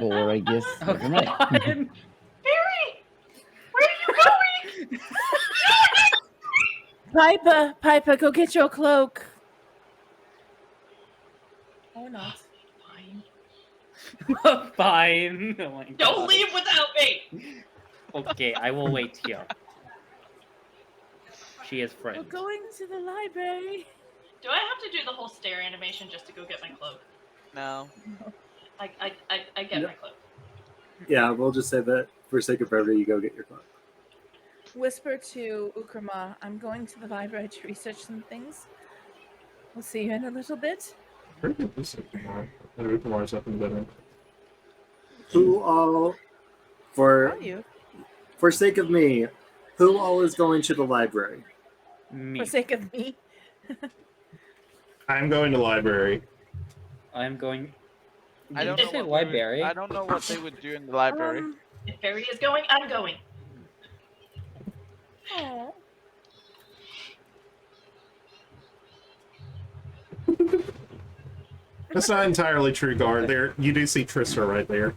Or I guess. Never mind. Barry, where are you going? Piper, go get your cloak. Or not. Fine. Fine. Oh my Don't God. leave without me. Okay, I will wait here. She is We're friends. going to the library. Do I have to do the whole stare animation just to go get my cloak? No. I get Yep. my cloak. Yeah, we'll just say that for sake of brevity, you go get your cloak. Whisper to Ukrama, I'm going to the library to research some things. We'll see you in a little bit. Where did this Ukamar's up in the bedroom. Who all, Are you? for sake of me, who all is going to the library? Me. For sake of me. I'm going to the library. I'm going. I don't Did know you say what they would- library? I don't know what they would do in the library. If Barry is going, I'm going. Aw. That's not entirely true, Guard. There, you do see Trista right there.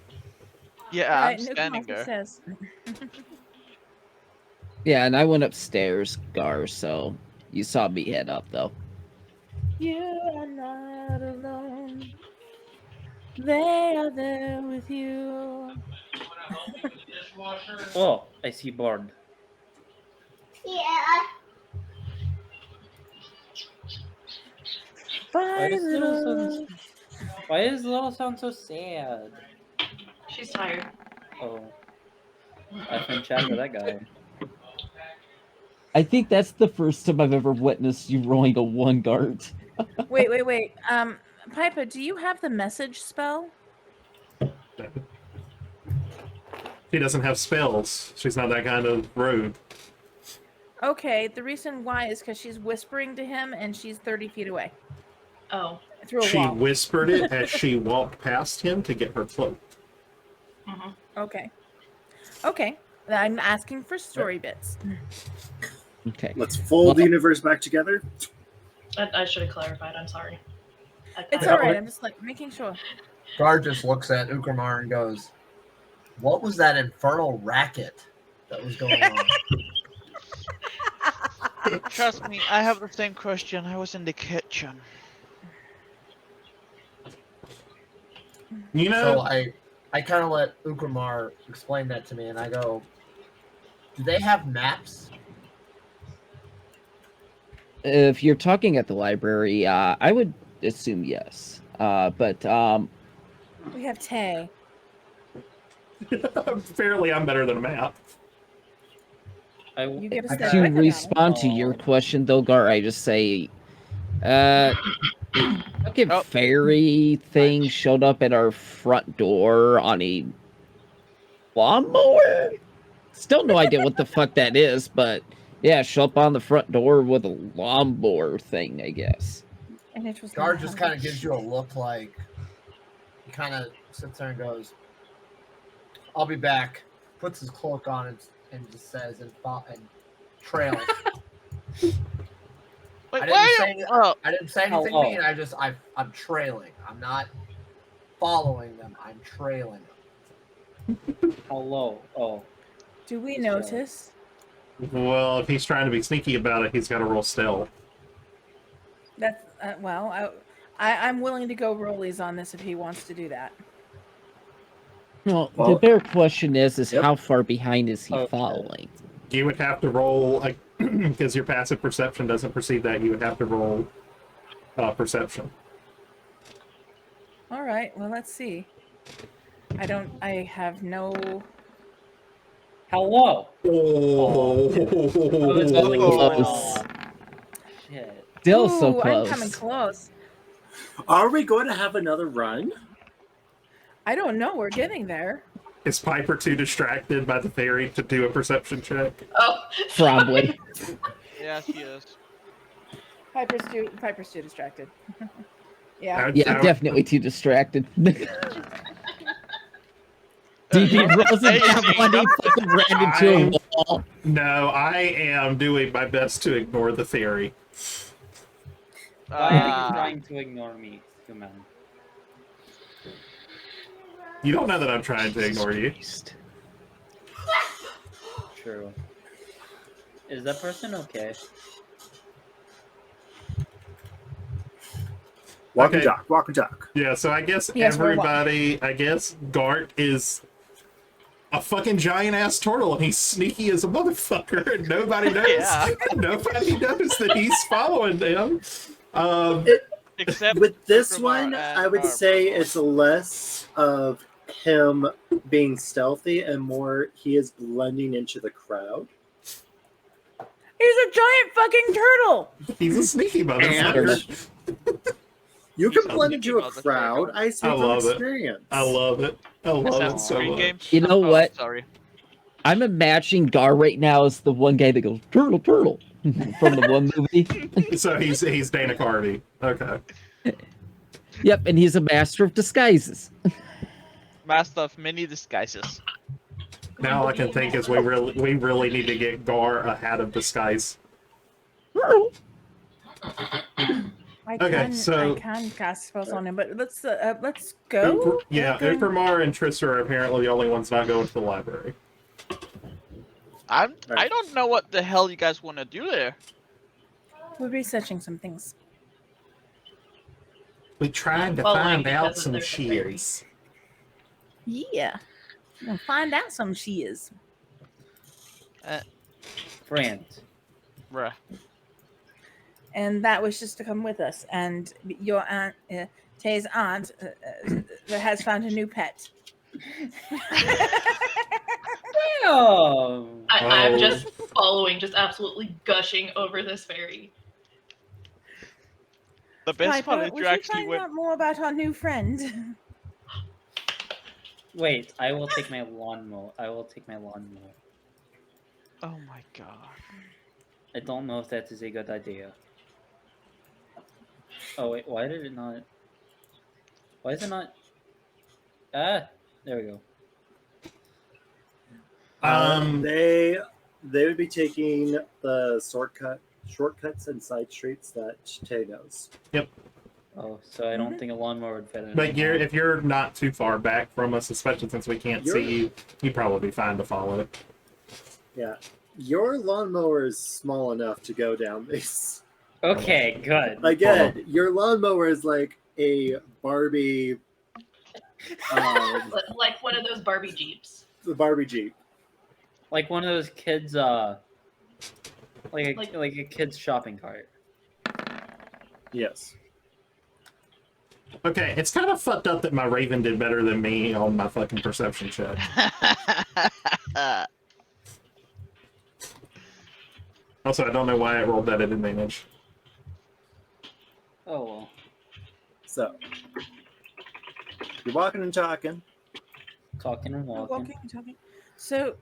Yeah, I'm Nuke standing also there. says. Yeah, and I went upstairs, Gar, so you saw me head up, though. You are not alone. They are there with you. Oh, I see board. Why Bye, does little. Little sound so sad? She's tired. Oh, I've been chatting with that guy. I think that's the first time I've ever witnessed you rolling a 1 guard. Wait. Piper, do you have the message spell? She doesn't have spells. She's not that kind of rogue. Okay, the reason why is because she's whispering to him and she's 30 feet away. Oh. Through a She wall. whispered it as she walked past him to get her cloak. Mm-hmm. Okay. I'm asking for story bits. Okay. Let's fold the universe back together. I should have clarified. I'm sorry. It's alright, I'm just like making sure. Gar just looks at Ukrmar and goes, "What was that infernal racket that was going on?" Trust me, I have the same question. I was in the kitchen. You know, So I kind of let Ukrmar explain that to me, and I go, "Do they have maps?" If you're talking at the library, I would assume yes. But We have Tay. apparently I'm better than a map. You get a step to quicker now. respond to your question, though, Gar, I just say, fucking Oh. fairy thing showed up at our front door on a lawnmower. Still no idea what the fuck that is, but yeah, show up on the front door with a lawnmower thing, I guess. And it was Gar not just how- kind of gives you a look like he kind of sits there and goes, "I'll be back." puts his cloak on and just says and trails. Wait, I why didn't are say you? Oh, I didn't say anything Hello. mean. I'm trailing. I'm not following them. I'm trailing them. Hello. Oh, Do we He's jealous. notice? Well, if he's trying to be sneaky about it, he's got to roll stealth. That's well. I'm willing to go rollies on this if he wants to do that. Well, Well- the better question is Yep. how far behind is he Okay. following? You would have to roll, because your passive perception doesn't perceive that, you would have to roll perception. All right. Well, let's see. I have no. hello. Oh, Close. Shit. Still so Ooh, close. I'm coming close. Are we going to have another run? I don't know. We're getting there. Is Piper too distracted by the fairy to do a perception check? Oh, Probably. yeah, she is. Piper's too distracted. Yeah. Yeah, definitely too distracted. DP rolls it down one, he fucking ran into a wall. No, I am doing my best to ignore the fairy. Why are you Uh, trying to ignore me, human? You don't know that I'm trying to ignore you. True. Is that person okay? Walk and Okay. talk, walk and talk. Yeah, so I guess Yes, we're I guess Gart is a fucking giant ass turtle and he's sneaky as a motherfucker and nobody knows Yeah. nobody knows that he's following them. except With this Ukrumar one, and I would Barb, say probably. it's less of him being stealthy and more he is blending into the crowd. He's a giant fucking turtle. He's a sneaky motherfucker. You can He's a blend sneaky into a motherfucker. crowd. I speak I from love it. experience. I love it. I love Except it so Screen much. Games. You know Oh, what? Sorry. I'm imagining Gar right now as the one guy that goes, turtle, turtle, from the one movie. So he's Dana Carvey. Okay. Yep, and he's a master of disguises. Master of many disguises. Now all I can think is we really need to get Gar a hat of disguise. I so- can cast spells on him, but let's go. Yeah, Okay. Ukrumar and Trista are apparently the only ones not going to the library. I Right. don't know what the hell you guys want to do there. We're researching some things. We tried to Following find out because of some their fairy. shears. Yeah. We'll find out some she is. Friend. Bruh. And that was just to come with us. And your aunt, Tay's aunt, has found a new pet. Damn. I'm Oh. just following, just absolutely gushing over this fairy. The best part Piper, is would you you actually find went. out more about our new friend? Wait, I will take my lawnmower. Oh my god. I don't know if that is a good idea. Oh wait, why did it not? Why is it not? Ah, there we go. They would be taking the shortcuts and side streets that Tay knows. Oh, so I don't think a lawnmower would fit in. But if you're not too far back from us, especially since we can't see you, you'd probably be fine to follow it. Yeah, your lawnmower is small enough to go down these. Okay, good. Again, your lawnmower is like a Barbie, Like one of those Barbie Jeeps. the Barbie Jeep. Like one of those kids, like a kid's shopping cart. Yes. Okay, it's kind of fucked up that my Raven did better than me on my fucking perception check. Also, I don't know why I rolled that at advantage. Oh well. So you're walking and talking. Talking and walking. Talking. So,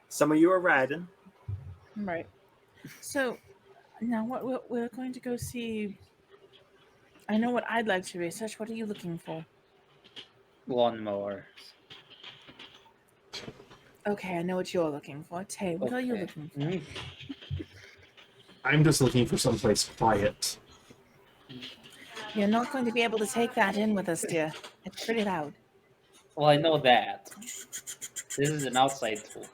Some of you are riding. right. So, now what we're going to go see. I know what I'd like to research. What are you looking for? Lawnmower. Okay, I know what you're looking for. Tay, what are you Okay. looking for? Mm. I'm just looking for someplace quiet. You're not going to be able to take that in with us, dear. It's pretty loud. Well, I know that. This is an outside tool.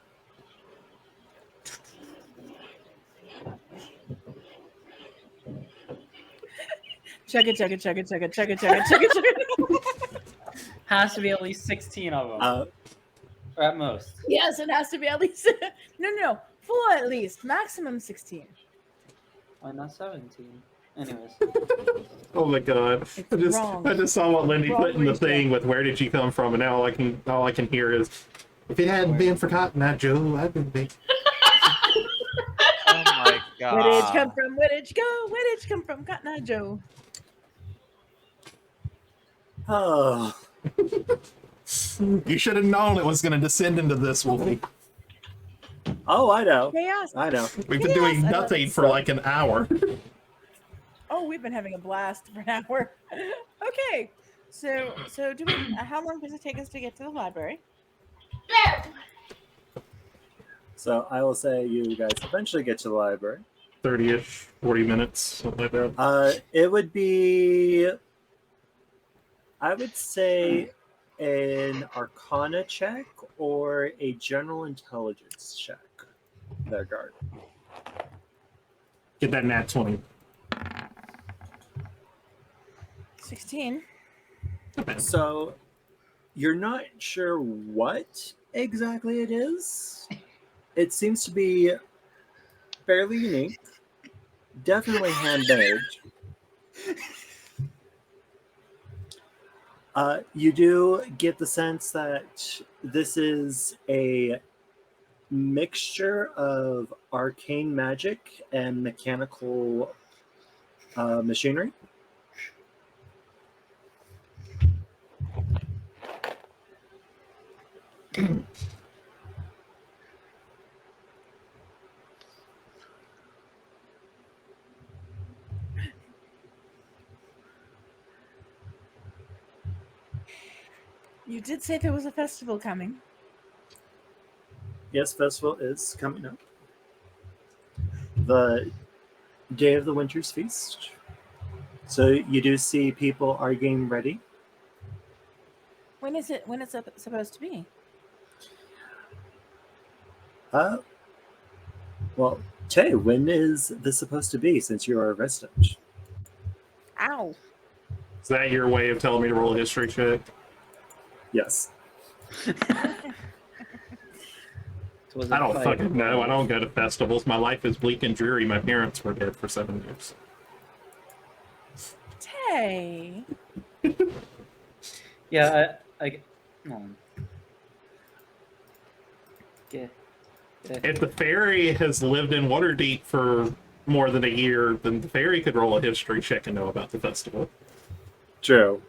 Chug it, chug it, chug it, chug it, chug it, chug it, chug it, chug it. Has to be at least 16 of them, or at most. Yes, it has to be at least. No. 4 at least. Maximum 16. Why not 17? Anyways. Oh my god! It's wrong. I just saw what Lindy Wrong put in the reason. thing with "Where did you come from?" and now all I can hear is, "If it hadn't been for Cotton Eye Joe, I'd been big." Oh my god. Where did it come from? Where did you go? Where did you come from, Cotton Eye Joe? Oh, You should have known it was going to descend into this, Wolfie. oh, I know. Chaos. I know. We've been Yes, doing I love nothing it. for like an hour. Oh, we've been having a blast for an hour. Okay. So do we? How long does it take us to get to the library? So I will say you guys eventually get to the library. 30-ish, 40 minutes, something like that. It would be, I would say, an Arcana check or a General Intelligence check. There, guard. Get that nat 20. 16. So you're not sure what exactly it is. It seems to be fairly unique. Definitely handmade. You do get the sense that this is a mixture of arcane magic and mechanical machinery. You did say there was a festival coming. Yes, festival is coming up. The day of the Winter's Feast. So you do see people are getting ready. When is it? When it's supposed to be? Well, Tay, when is this supposed to be since you're a resident? Ow. Is that your way of telling me to roll a history check? Yes. Was I it don't five? fucking know. I don't go to festivals. My life is bleak and dreary. My parents were dead for 7 years. Tay. Yeah, I no. Yeah. If the fairy has lived in Waterdeep for more than a year, then the fairy could roll a history check and know about the festival. True.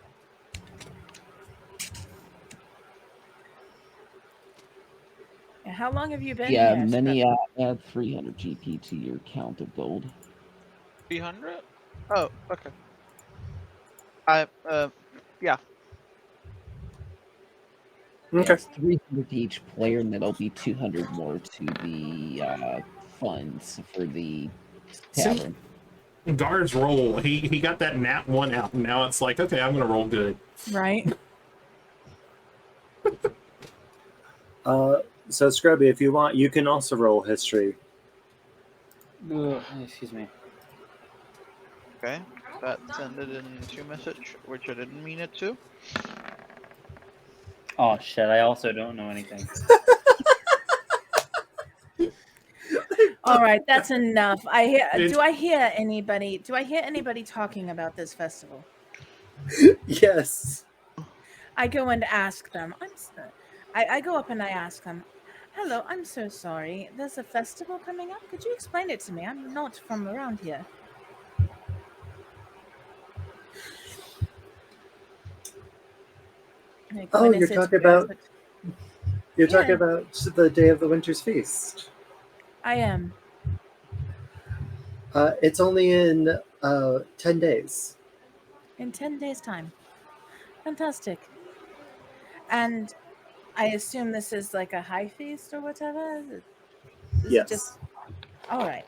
How long have you been Yeah, here? many add 300 GP to your count of gold. 300? Oh, okay. Yeah. Okay. It's 300 to each player, and that'll be 200 more to the funds for the tavern. Guard's roll. He got that nat 1 out, and now it's like, okay, I'm gonna roll good. Right. So Scrubby, if you want, you can also roll history. Excuse me. Okay. That ended in 2 message, which I didn't mean it to. Oh shit! I also don't know anything. All right, that's enough. Do I hear anybody talking about this festival? Yes. I go and ask them. I go up and I ask them, "Hello, I'm so sorry. There's a festival coming up. Could you explain it to me? I'm not from around here." Like, Oh, when you're is it? talking Where is about it? you're Yeah. talking about the day of the Winter's Feast. I am. It's only in 10 days. In 10 days' time. Fantastic. And I assume this is like a high feast or whatever. Is it Yes. just all right?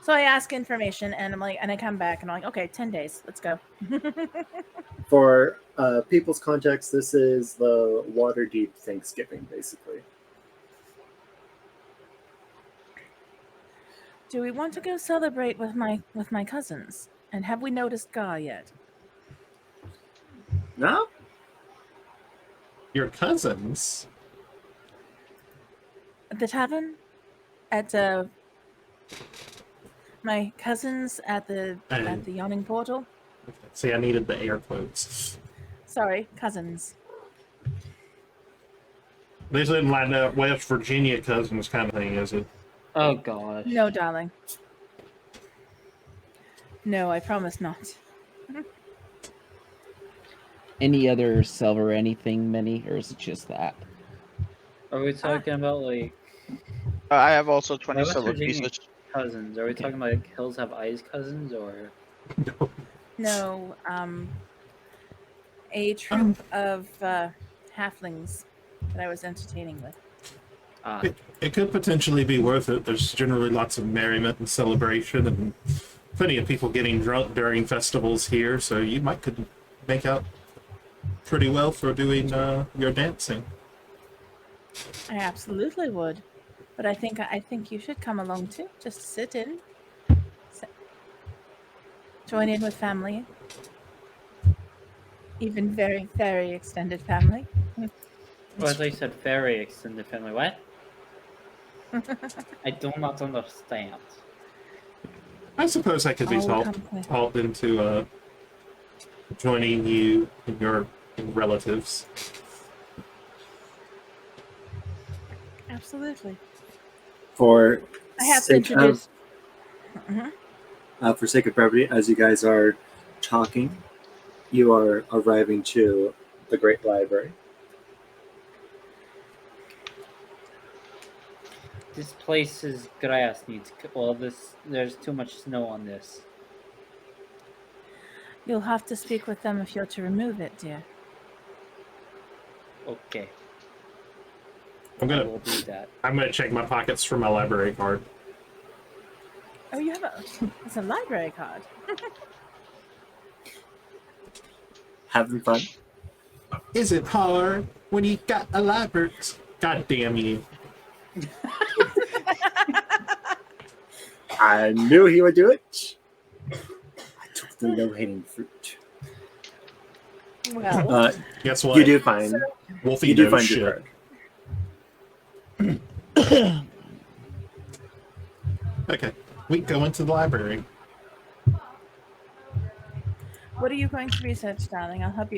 So I ask information, and I'm like, and I come back, and I'm like, okay, 10 days, let's go. For people's context, this is the Waterdeep Thanksgiving, basically. Do we want to go celebrate with my cousins? And have we noticed Gar yet? No? Your cousins? At the tavern? At my cousins at the yawning portal? See, I needed the air quotes. Sorry, cousins. This isn't like that West Virginia cousins kind of thing, is it? Oh gosh. No, darling. No, I promise not. Any other silver anything, Minnie, or is it just that? Are we talking about like I have also 20 West silver Virginia pieces. cousins? Are we talking about like Hills Have Eyes cousins or? No, a troop of halflings that I was entertaining with. Ah, It could potentially be worth it. There's generally lots of merriment and celebration, and plenty of people getting drunk during festivals here, so you could make out pretty well for doing your dancing. I absolutely would, but I think you should come along too. Just sit in, join in with family, even very very extended family. well, I thought you said very extended family. What? I do not understand. I suppose I could be Oh, come quick. talked into joining you and your relatives. Absolutely. For I have to sake introduce. for sake of brevity, as you guys are talking, you are arriving to the Great Library. This place grass needs. Well, there's too much snow on this. You'll have to speak with them if you're to remove it, dear. Okay, I'm I gonna will do that. I'm gonna check my pockets for my library card. Oh, you have it's a library card. Having fun? Is it hard when you got a library? God damn you! I knew he would do it. I took the low-hanging fruit. Well, Guess what? You do find Wolfie you do knows find shit. your card. Okay, we go into the library. what are you going to research, darling? I'll help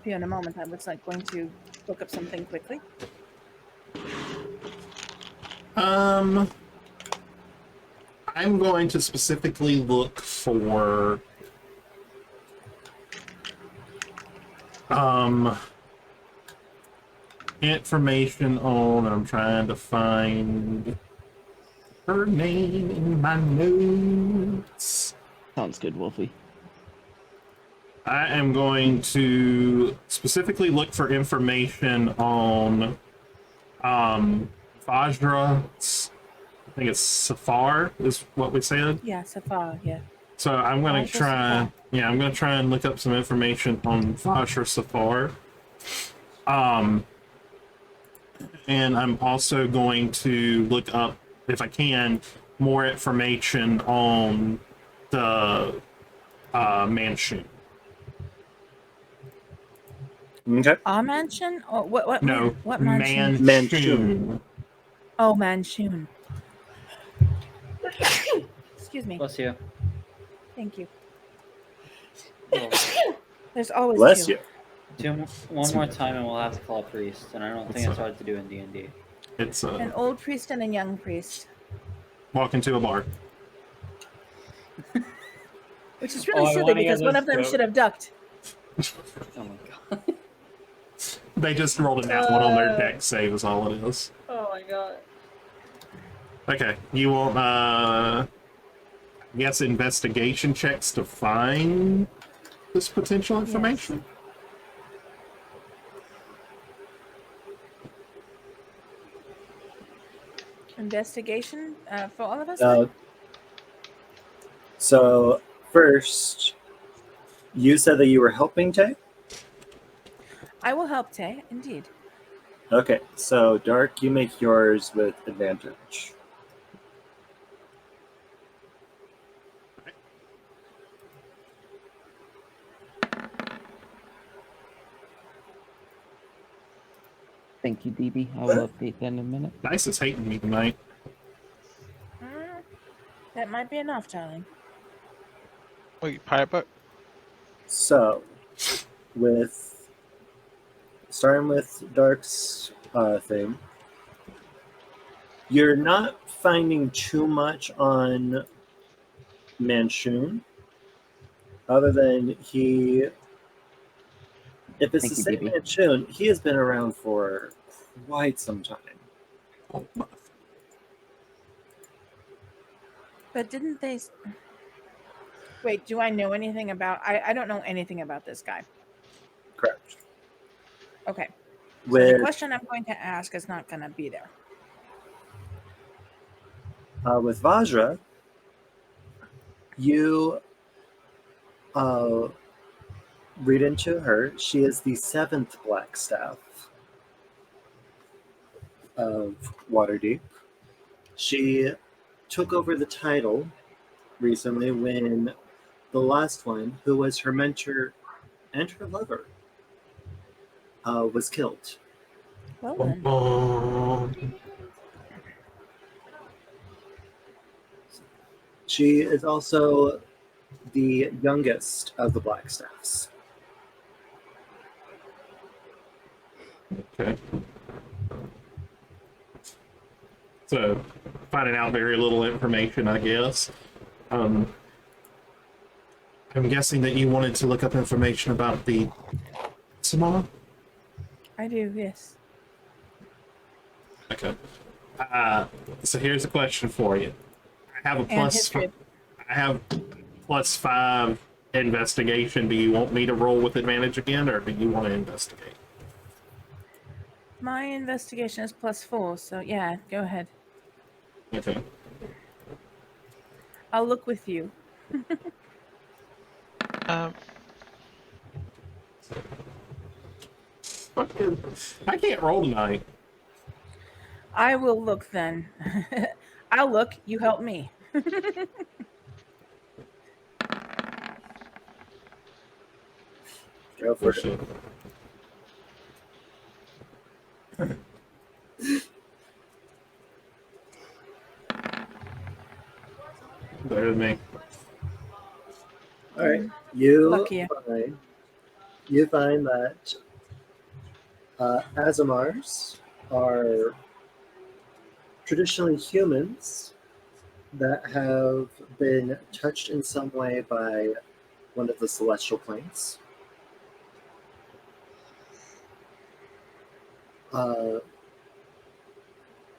you in a moment. I was going to look up something quickly. I'm going to specifically look for information on. I'm trying to find her name in my notes. Sounds good, Wolfie. I am going to specifically look for information on Vajra. I think it's Safar is what we said. Yeah, Safar. Yeah. So I'm gonna Vajra try. Safar. Yeah, I'm gonna try and look up some information on Vajra Safar. And I'm also going to look up, if I can, more information on the mansion. Okay. Our mansion? Or what? No, What mansion? Manchun. Oh, Manchun. Excuse me. Bless you. Thank you. Oh, There's always Bless two. you. one more time, and we'll have to call a priest. And I don't think it's hard to do in D&D. It's An old priest and a young priest, walk into a bar. which is Oh, really I silly wanna because hear one this of them joke. should have ducked. Oh my god. They just rolled a nat one on their deck save is all it is. Oh my god. Okay, you want I guess investigation checks to find this potential information? investigation for all of us? Uh, so first, you said that you were helping Tay. I will help Tay, indeed. Okay, so Dark, you make yours with advantage. Thank you, DB. I will update that in a minute. Nice is hating me tonight. That might be enough, darling. Wait, Piper? So, with starting with Dark's thing, you're not finding too much on Manchun, other than if it's Thank the you, same DB. Manchun, he has been around for quite some time. But didn't they... Wait, do I know anything about... I don't know anything about this guy. Correct. Okay. So With the question I'm going to ask is not going to be there. with Vajra, you read into her. She is the 7th Black Staff of Waterdeep. She took over the title recently when the last one, who was her mentor and her lover, was killed. Well then. She is also the youngest of the Black Staffs. Okay. So, finding out very little information, I guess. I'm guessing that you wanted to look up information about the Samara? I do, yes. Okay. So here's a question for you. I have a And plus. history. I have +5 investigation. Do you want me to roll with advantage again, or do you want to investigate? My investigation is +4, so yeah, go ahead. Okay. I'll look with you. I can't roll tonight. I will look then. I'll look, you help me. Go for it. Better than me. All right, you Lucky. find that Azamars are traditionally humans that have been touched in some way by one of the celestial planes.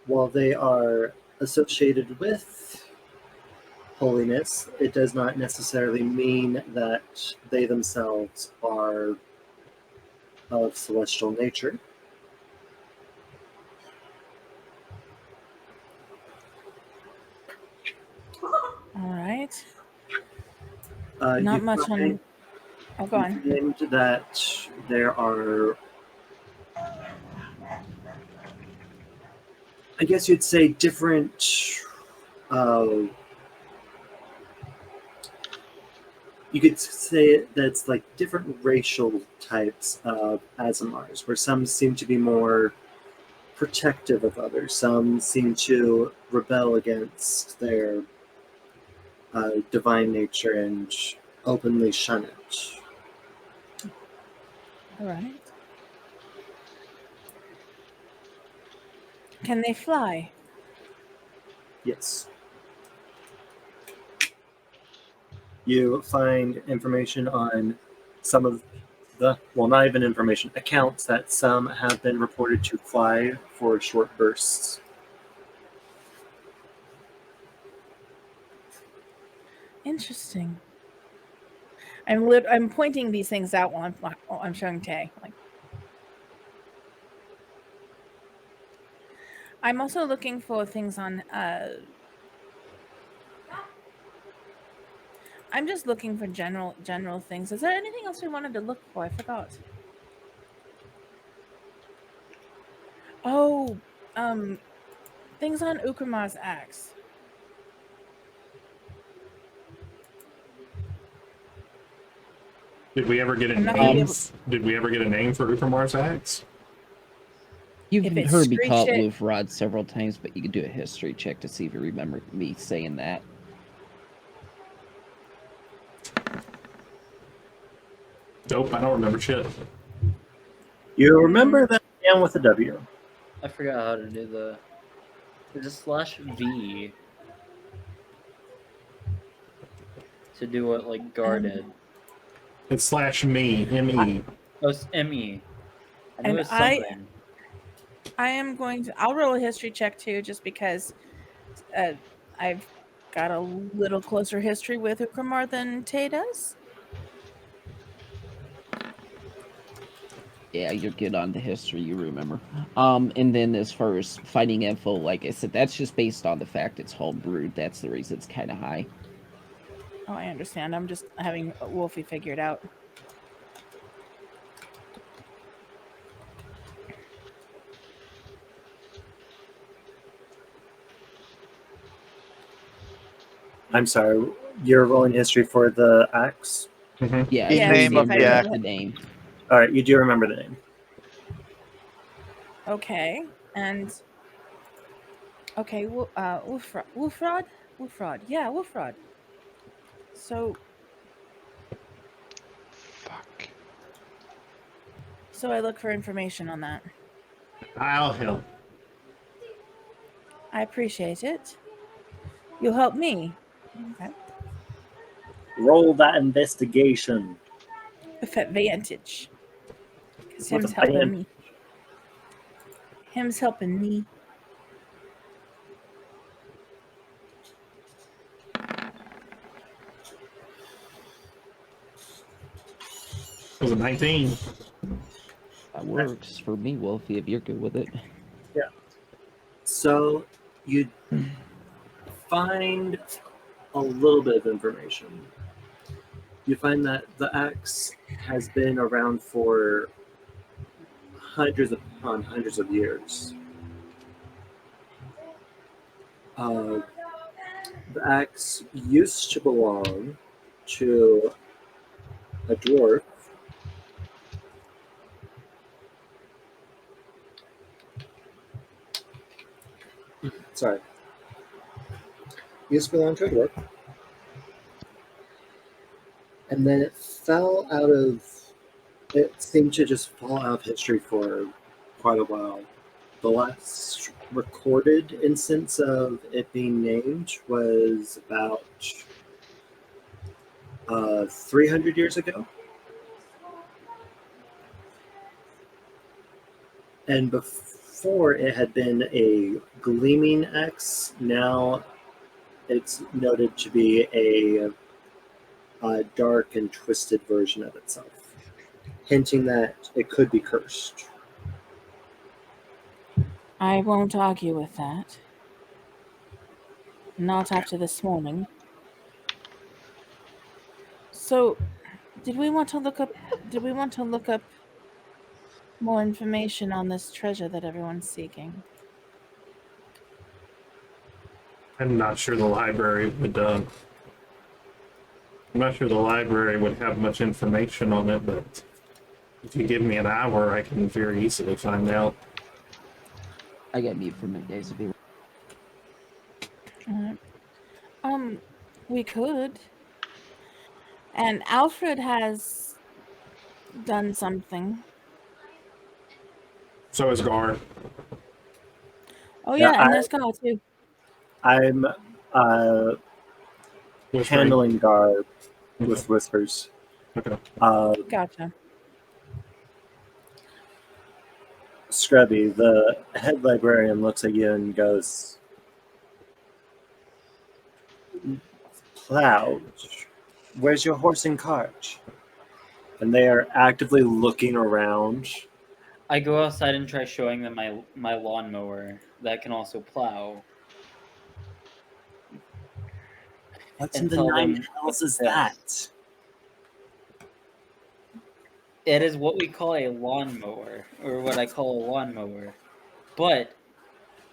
While they are associated with holiness, it does not necessarily mean that they themselves are of celestial nature. All right. You Not much on... Oh, go on. find that there are, I guess you'd say, different. You could say that's like different racial types of Azamars, where some seem to be more protective of others, some seem to rebel against their divine nature and openly shun it. All right. Can they fly? Yes. You find information on some of the, well, not even information, accounts that some have been reported to fly for short bursts. Interesting. I'm pointing these things out while I'm showing Tay. Like, I'm also looking for things on. I'm just looking for general things. Is there anything else we wanted to look for? I forgot. Oh, things on Ukrumar's axe. Did we ever get a I'm not gonna be name? able- Did we ever get a name for Upramar's axe? You've If it heard me call it screeched Wolf several times, but you can do a history check to see if you remember me saying that. Dope. I don't remember shit. You remember that man with a W? I forgot how to do the. Is it /V to do what like guarded? It's /me, M-E. Oh, it's ME. I knew And it was something. I am going to. I'll roll a history check too, just because I've got a little closer history with Ukrumar than Tay does. Yeah, you're good on the history, you remember. And then as far as fighting info, like I said, that's just based on the fact it's homebrewed. That's the reason it's kind of high. Oh, I understand. I'm just having Wolfie figured out. I'm sorry, you're rolling history for the axe? Yeah, The Yeah, name see of if I the remember the it. name. Alright, you do remember the name. Okay, and okay, Wolfrod. Yeah, Wolfrod. So Fuck. I look for information on that. I'll help. I appreciate it. You'll help me. Okay. Roll that investigation. With advantage. Because With him's a helping band. me. Him's helping me. It was a 19. That works for me, Wolfie, if you're good with it. Yeah. So you find a little bit of information. You find that the axe has been around for hundreds upon hundreds of years. The axe used to belong to a dwarf sorry. Used to belong to a dwarf. And then it seemed to just fall out of history for quite a while. The last recorded instance of it being named was about 300 years ago. And before it had been a gleaming axe, now it's noted to be a dark and twisted version of itself, hinting that it could be cursed. I won't argue with that. Not after this morning. So, did we want to look up more information on this treasure that everyone's seeking? I'm not sure the library would. I'm not sure the library would have much information on it, but if you give me an hour, I can very easily find out. I got need for middays if you. We could. And Alfred has done something. So is Gar. Oh Yeah, yeah, and there's God too. I'm Whispering. handling Gar with whispers. Okay. Gotcha. Scrubby, the head librarian, looks at you and goes, Cloud, where's your horse and cart? And they are actively looking around I go outside and try showing them my lawnmower that can also plow. What And in the tell nine them hells is this. that? It is what we call a lawnmower, or what I call a lawnmower. But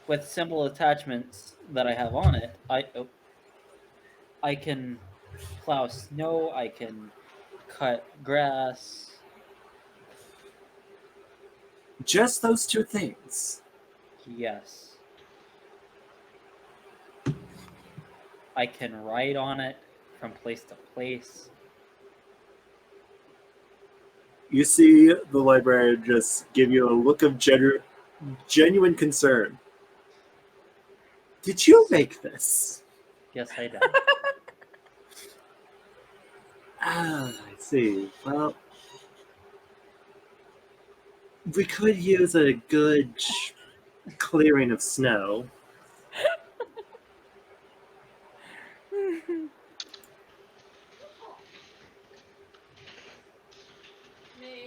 with simple attachments that I have on it, I can plow snow, I can cut grass. Just those two things. Yes. I can ride on it from place to place. You see the librarian just give you a look of genuine concern. Did you make this? Yes, I did. I see. Well, we could use a good clearing of snow.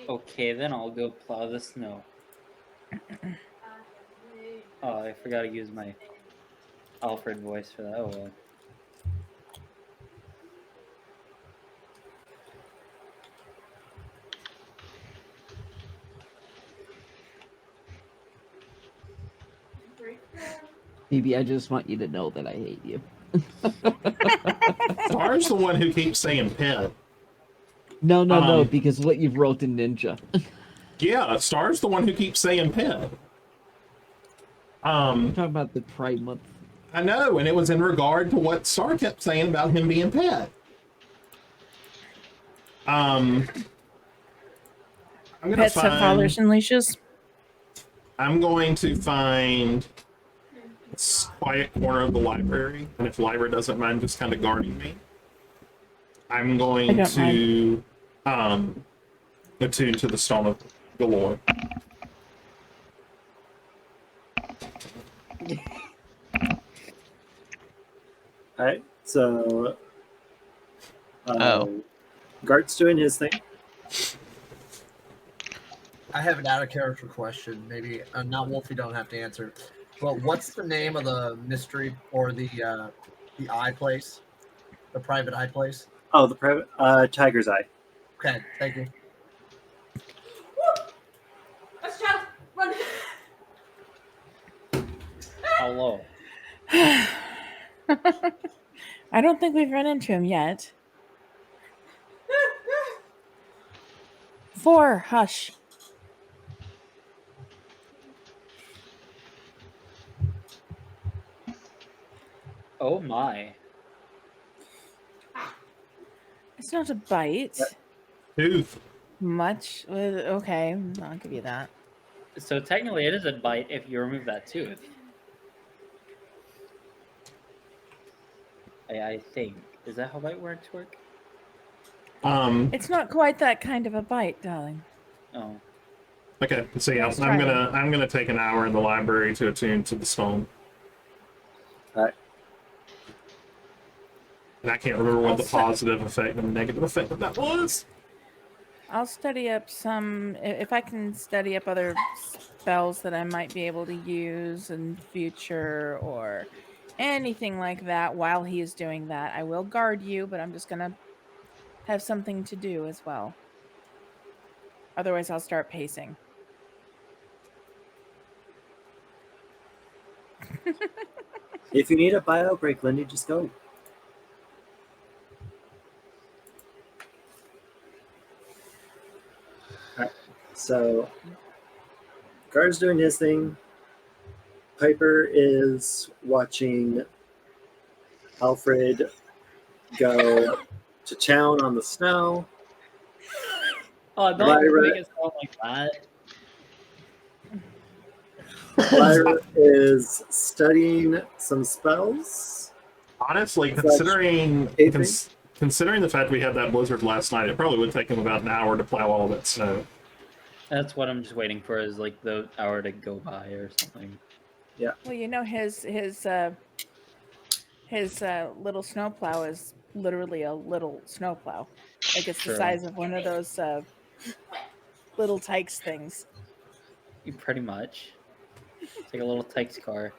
Okay, then I'll go plow the snow. Oh, I forgot to use my Alfred voice for that. Oh well. Maybe I just want you to know that I hate you. Star's the one who keeps saying pet. No, because what you've wrote in Ninja. Yeah, Star's the one who keeps saying pet. I'm talking about the Pride Month. I know, and it was in regard to what Star kept saying about him being pet. I'm gonna Pets have collars and leashes. I'm going to find a quiet corner of the library, and if Lyra doesn't mind just kind of guarding me, I'm going to attune to the Stone of Galore. Alright, so Oh. Gart's doing his thing. I have an out of character question. Maybe not Wolf. You don't have to answer. But what's the name of the mystery or the eye place, the private eye place? Oh, the private Tiger's Eye. Okay, thank you. Let's child, run. How low? I don't think we've run into him yet. 4, hush. Oh my. It's not a bite. Tooth. Much. Okay, I'll give you that. So technically, it is a bite if you remove that tooth. I think. Is that how bite words work? It's not quite that kind of a bite, darling. Oh. Okay, so yeah, Let's try it. I'm gonna take an hour in the library to attune to the stone. Alright. And I can't remember what the Also- positive effect and the negative effect of that was. I'll study up some. If I can study up other spells that I might be able to use in future or anything like that while he is doing that, I will guard you, but I'm just going to have something to do as well. Otherwise, I'll start pacing. If you need a bio break, Lindy, just go. Alright, so Guard's doing his thing. Piper is watching Alfred go to town on the snow. Oh, don't Lyra- make it sound like that. Lyra is studying some spells. Honestly, Is that considering pacing? considering the fact we had that blizzard last night, it probably would take him about an hour to plow all that snow. That's what I'm just waiting for, is like the hour to go by or something. Well, you know, his little snowplow is literally a little snowplow. Like it's the True. size of one of those little tykes things. Pretty much. It's like a little Tykes car.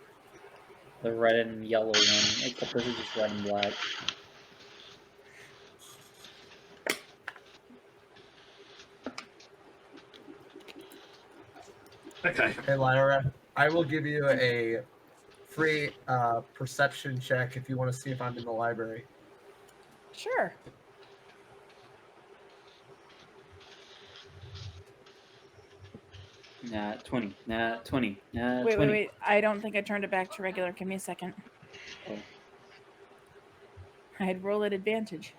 The red and yellow one, except this is just red and black. Okay. Hey, Lyra, I will give you a free perception check if you want to see if I'm in the library. Sure. Nah, 20. Nah, 20. Nah, Wait, 20. wait. I don't think I turned it back to regular. Give me a second. Oh. I'd roll at advantage.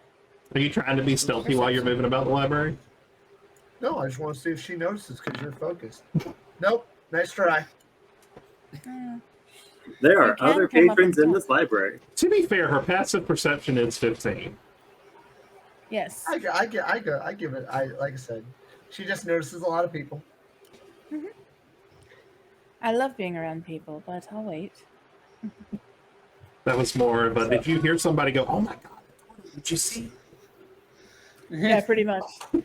Are you trying to be stealthy while you're moving about the library? No, I just want to see if she notices because you're focused. Nope. Nice try. There You are can other come up patrons and in talk. this library. To be fair, her passive perception is 15. Yes. I give it. Like I said, she just notices a lot of people. I love being around people, but I'll wait. That was more, but if you hear somebody go, "Oh my god, did you see?" Yeah, pretty much. No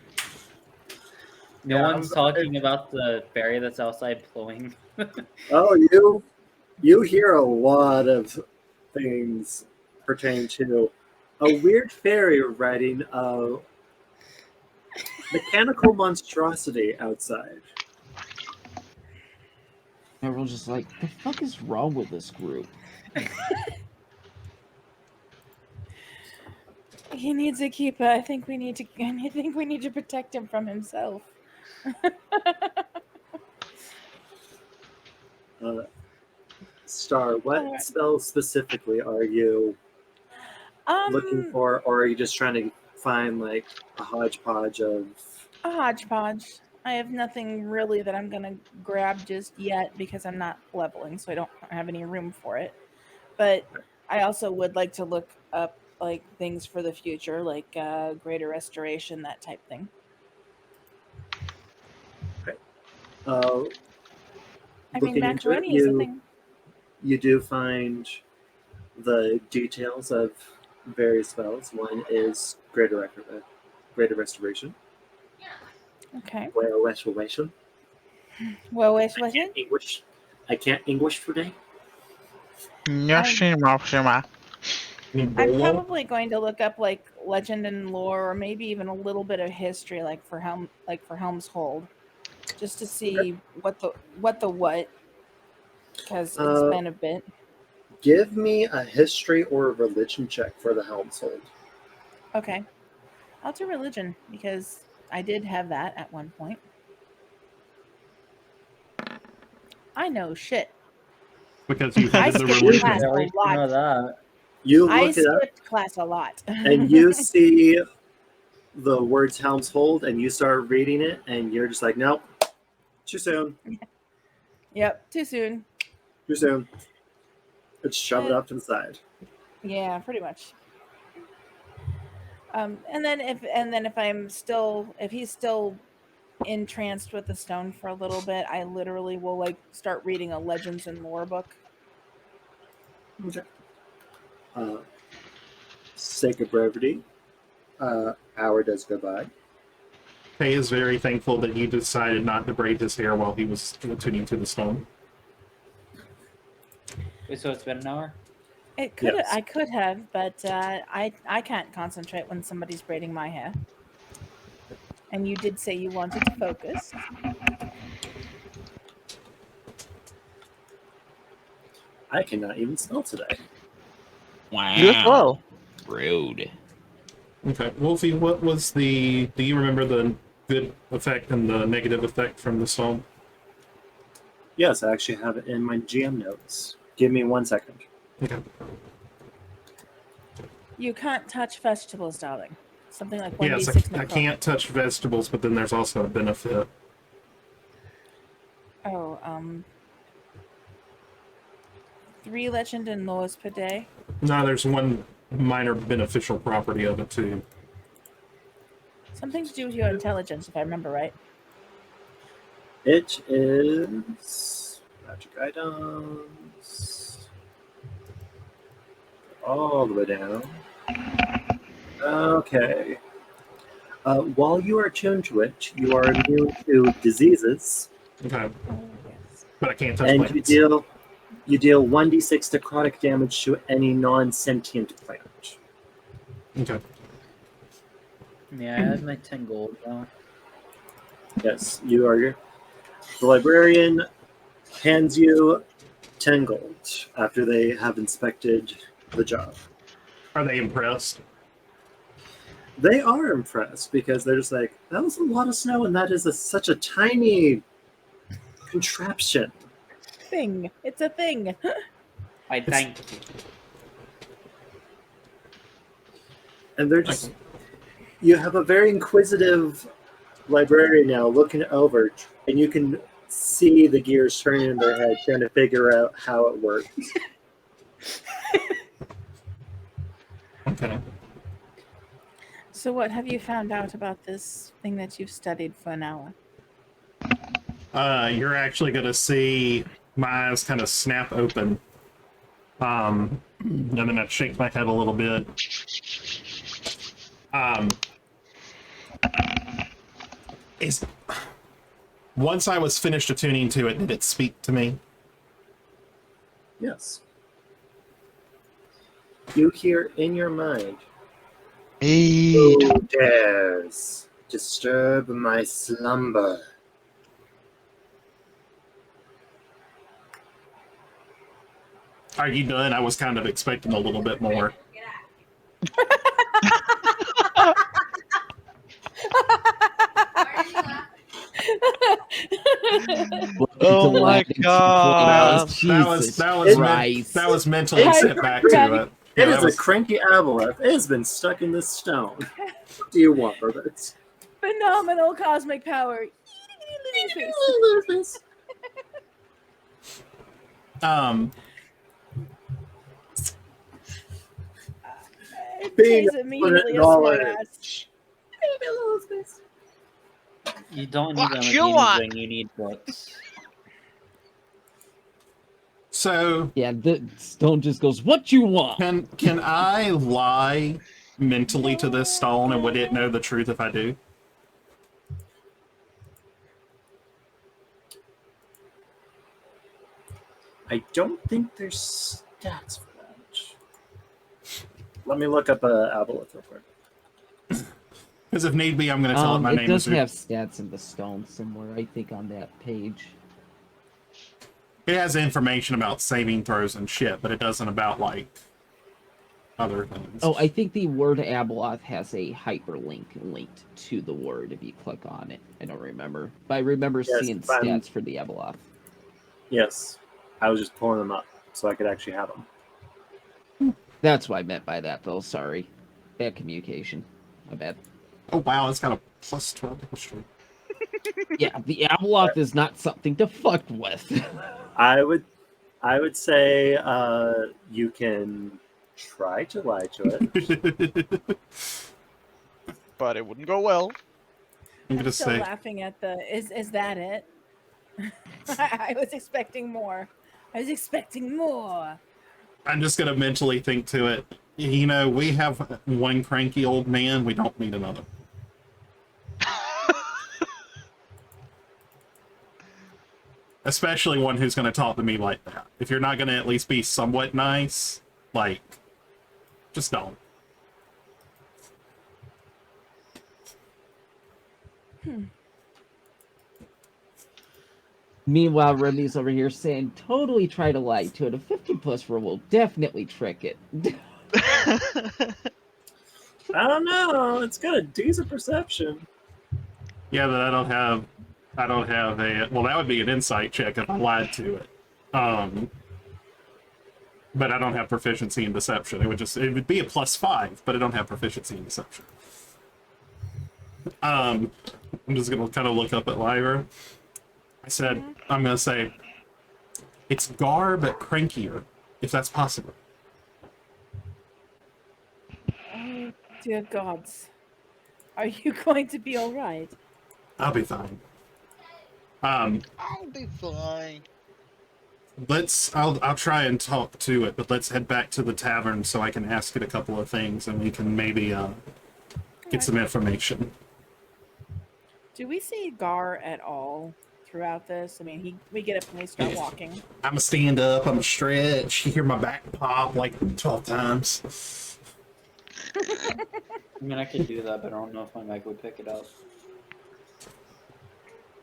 Yeah, one's talking about the fairy that's outside blowing. Oh, you hear a lot of things pertaining to a weird fairy riding a mechanical monstrosity outside. Everyone's just like, the fuck is wrong with this group? He needs to keep. I think we need to protect him from himself. Star, what Alright. spell specifically are you looking for, or are you just trying to find like a hodgepodge of? A hodgepodge. I have nothing really that I'm gonna grab just yet because I'm not leveling, so I don't have any room for it. But I also would like to look up like things for the future, like greater restoration, that type thing. I mean, Looking into it, macaroni is a thing. you do find the details of various spells. One is greater restoration. Okay. Greater restoration. Well, wait, I can't English. I can't English today. I'm probably going to look up like legend and lore, or maybe even a little bit of history, like for Helm's Hold, just to see what, because it's been a bit. Give me a history or a religion check for the Helmshold. Okay, I'll do religion because I did have that at one point. I know shit. Because you I hated the skipped religion. class At a least you know lot. that. You I look it up, skipped class a lot. and you see the words Helmshold, and you start reading it, and you're just like, nope, too soon, Yep, too soon. too soon. Let's shove it up to the side. Yeah, pretty much. And then if he's still entranced with the stone for a little bit, I literally will like start reading a legends and lore book. Okay. Sake of brevity, hour does go by. Kay is very thankful that you decided not to braid his hair while he was tuning to the stone. Wait, so it's been an hour? It could Yes. I could have, but I can't concentrate when somebody's braiding my hair. And you did say you wanted to focus. I cannot even spell today. Wow. You as well. Rude. Okay, Wolfie, what was do you remember the good effect and the negative effect from the stone? Yes, I actually have it in my GM notes. Give me 1 second. Okay. You can't touch vegetables, darling. Something like 1d6 Yes, I necrotic. can't touch vegetables, but then there's also a benefit. Oh, 3 legend and laws per day. No, there's one minor beneficial property of it too. Something to do with your intelligence, if I remember right. It is magic items. All the way down. Okay. While you are attuned to it, you are immune to diseases, Okay. but I can't touch And plants. you deal 1d6 necrotic damage to any non-sentient plant. Okay. Yeah, I have my 10 gold now. Yes, you are. The librarian hands you 10 gold after they have inspected the job. Are they impressed? They are impressed because they're just like, that was a lot of snow, and that is such a tiny contraption. Thing. It's a thing. I thank you. And they're just, you have a very inquisitive librarian now looking over, and you can see the gears turning in their head, trying to figure out how it works. Okay. So what have you found out about this thing that you've studied for an hour? You're actually going to see my eyes kind of snap open. And then I shake my head a little bit. Once I was finished attuning to it, did it speak to me? Yes. You hear in your mind, Hey. who dares disturb my slumber? Are you done? I was kind of expecting a little bit more. Oh my god. That was mentally set back to it. It Yeah, is a cranky aboleth. It has been stuck in this stone. What do you want, Burbits? Phenomenal cosmic power. Being Jay's immediately a knowledge. smartass. You don't need What a you want? ring, you need books. So Yeah, the stone just goes, "What you want?" can I lie mentally to this stone, and would it know the truth if I do? I don't think there's stats for that. Let me look up aboleth real quick. Because if need be, I'm going to tell it my It name does is. have stats in the stone somewhere, I think, on that page. It has information about saving throws and shit, but it doesn't about like other things. Oh, I think the word Abeloth has a hyperlink linked to the word if you click on it. I don't remember. But I remember seeing stats for the Abeloth. Yes. I was just pulling them up so I could actually have them. That's what I meant by that, though. Sorry. Bad communication. My bad. Oh, wow, it's got a plus 12 history. Yeah, the Abeloth is not something to fuck with. I would say you can try to lie to it. But it wouldn't go well. I'm going to Still say. laughing at the. Is that it? I was expecting more. I'm just going to mentally think to it. You know, we have one cranky old man. We don't need another. Especially one who's going to talk to me like that. If you're not going to at least be somewhat nice, like, just don't. Meanwhile, Remy's over here saying, totally try to lie to it. A 50+ roll will definitely trick it. I don't know. It's got a decent perception. Yeah, but I don't have a, well, that would be an insight check if I lied to it. But I don't have proficiency in deception. It would be a +5, but I don't have proficiency in deception. I'm just gonna kind of look up at Lyra. I said, I'm gonna say, it's Gar, but crankier, if that's possible. Oh, dear gods. Are you going to be alright? I'll be fine. I'll be fine. I'll try and talk to it, but let's head back to the tavern so I can ask it a couple of things and we can maybe get some information. Do we see Gar at all throughout this? I mean, we get up and we start walking. I'm gonna stand up. I'm gonna stretch. You hear my back pop like 12 times. I mean, I could do that, but I don't know if my mic would pick it up.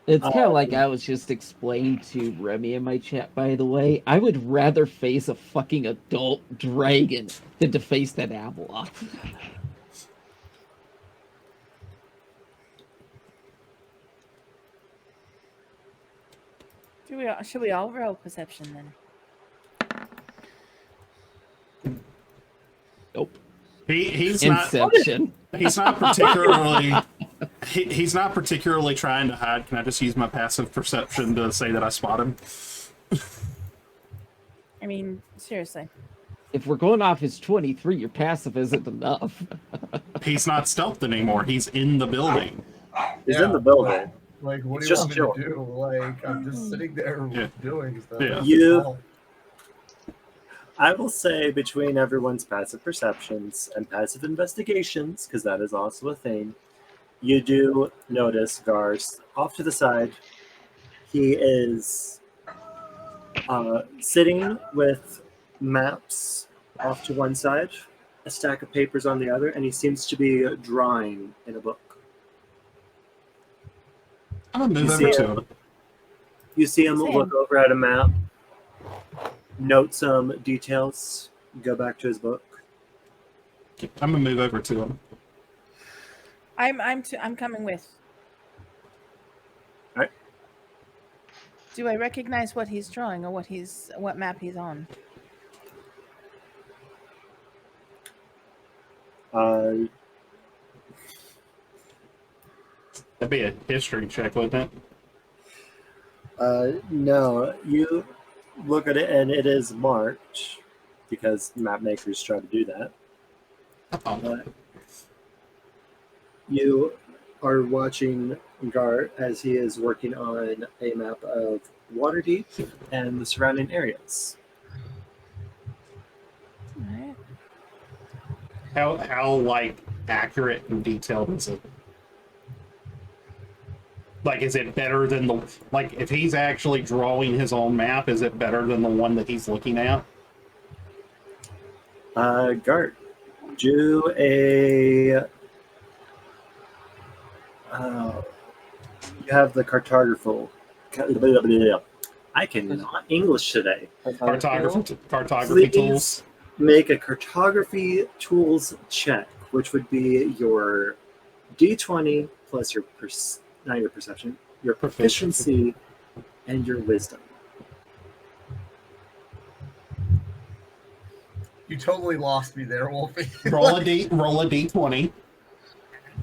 It's kind of like I was just explaining to Remy in my chat, by the way. I would rather face a fucking adult dragon than to face that Avalok. Should we all roll perception then? Nope. He's not. Inception. He's not particularly. He's not particularly trying to hide. Can I just use my passive perception to say that I spot him? I mean, seriously. If we're going off his 23, your passive isn't enough. He's not stealthed anymore. He's in the building. He's in the building. Like, what do It's you just want me to do? Like, I'm just sitting there doing stuff. Yeah. I will say between everyone's passive perceptions and passive investigations, because that is also a thing, you do notice Gar's off to the side. He is sitting with maps off to one side, a stack of papers on the other, and he seems to be drawing in a book. I'm gonna move over to him. You see him look over at a map, note some details, go back to his book. I'm gonna move over to him. I'm coming with. All right. Do I recognize what he's drawing or what map he's on? That'd be a history check, wouldn't it? No, you look at it and it is marked because map makers try to do that. You are watching Gar as he is working on a map of Waterdeep and the surrounding areas. All right. How like accurate and detailed is it? Like, is it better than if he's actually drawing his own map, is it better than the one that he's looking at? Gart, do a. You have the cartography. I cannot English today. Cartography tools. Make a cartography tools check, which would be your D20 plus your not your perception, your proficiency, and your wisdom. You totally lost me there, Wolfie. roll a D20,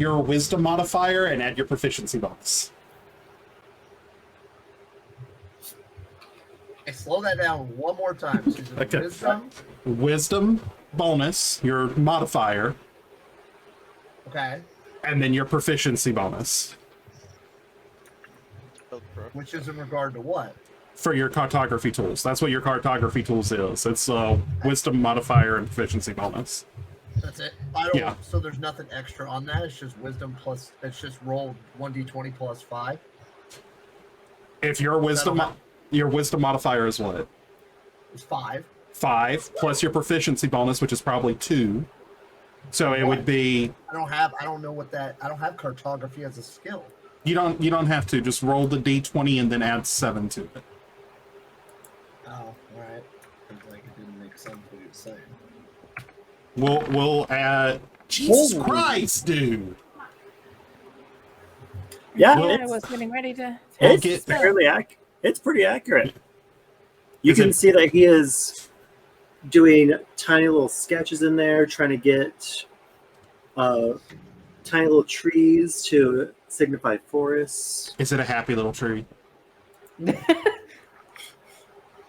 your wisdom modifier, and add your proficiency bonus. Okay, slow that down one more time. So Okay. Wisdom bonus, your modifier. Okay. And then your proficiency bonus. Which is in regard to what? For your cartography tools. That's what your cartography tools is. It's wisdom modifier and proficiency bonus. That's it. So there's nothing extra on that. It's just wisdom plus. It's just roll 1d20 plus 5. If your wisdom modifier is what? It's 5. 5 plus your proficiency bonus, which is probably 2. So it would be. I don't know what that. I don't have cartography as a skill. You don't have to. Just roll the d20 and then add 7 to it. Oh, all right. Like it didn't make sense what you were saying. We'll add. Jesus Christ, dude! Yeah, I was getting ready to. It's It's pretty accurate. You can see that he is doing tiny little sketches in there, trying to get tiny little trees to signify forests. Is it a happy little tree?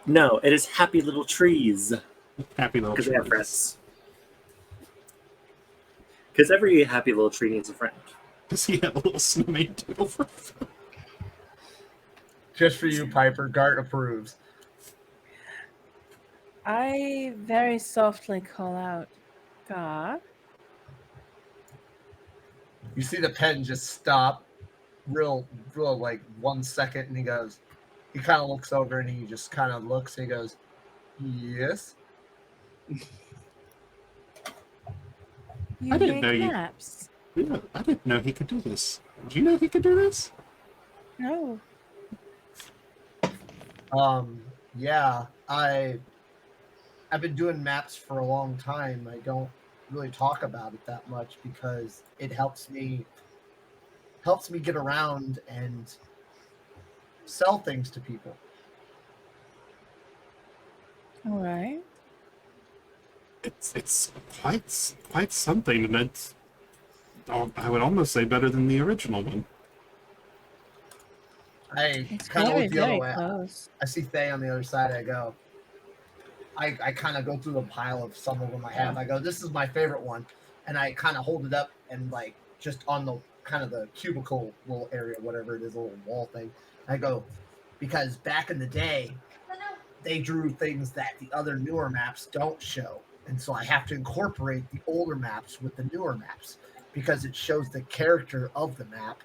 No, it is happy little trees. Happy little trees. Because they have friends. Because every happy little tree needs a friend. Does he have a little snowman doodle for Just for you, Piper. Gart approves. I very softly call out, Gar. You see the pen just stop, real like 1 second, and he kind of looks over and he just kind of looks and he goes, "Yes." You I didn't know make you. maps. Yeah, I didn't know he could do this. Did you know he could do this? No. Yeah, I've been doing maps for a long time. I don't really talk about it that much because it helps me get around and sell things to people. All right. It's quite something, and it's I would almost say better than the original one. I It's kind of very, look the other very way. close. I see Faye on the other side. I go. I kind of go through the pile of some of them I have. I go, this is my favorite one, and I kind of hold it up and like just on the kind of the cubicle little area, whatever it is, a little wall thing. I go, because back in the day, they drew things that the other newer maps don't show, and so I have to incorporate the older maps with the newer maps because it shows the character of the map.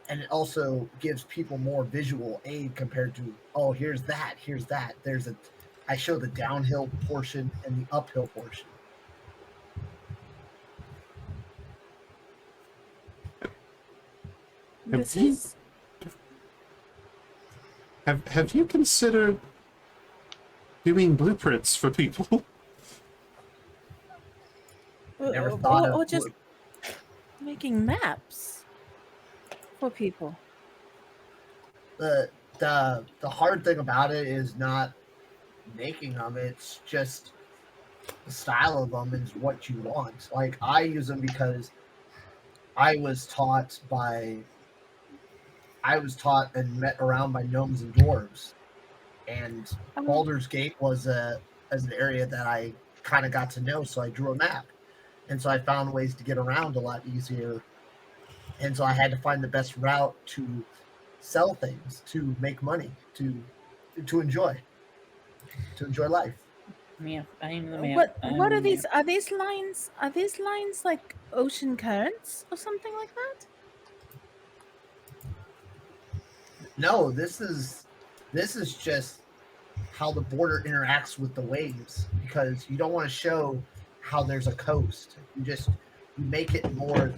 And it also gives people more visual aid compared to, oh, here's that. I show the downhill portion and the uphill portion. This you- is Have you considered doing blueprints for people? Never thought or of just making maps for people. the hard thing about it is not making them. It's just the style of them is what you want. Like I use them because I was taught and met around by gnomes and dwarves, and Baldur's Gate was an area that I kind of got to know, so I drew a map, and so I found ways to get around a lot easier, and so I had to find the best route to sell things, to make money, to enjoy life. Yeah, I'm the man. What are these? Are these lines? Are these lines like ocean currents or something like that? No, this is just how the border interacts with the waves, because you don't want to show how there's a coast. You make it more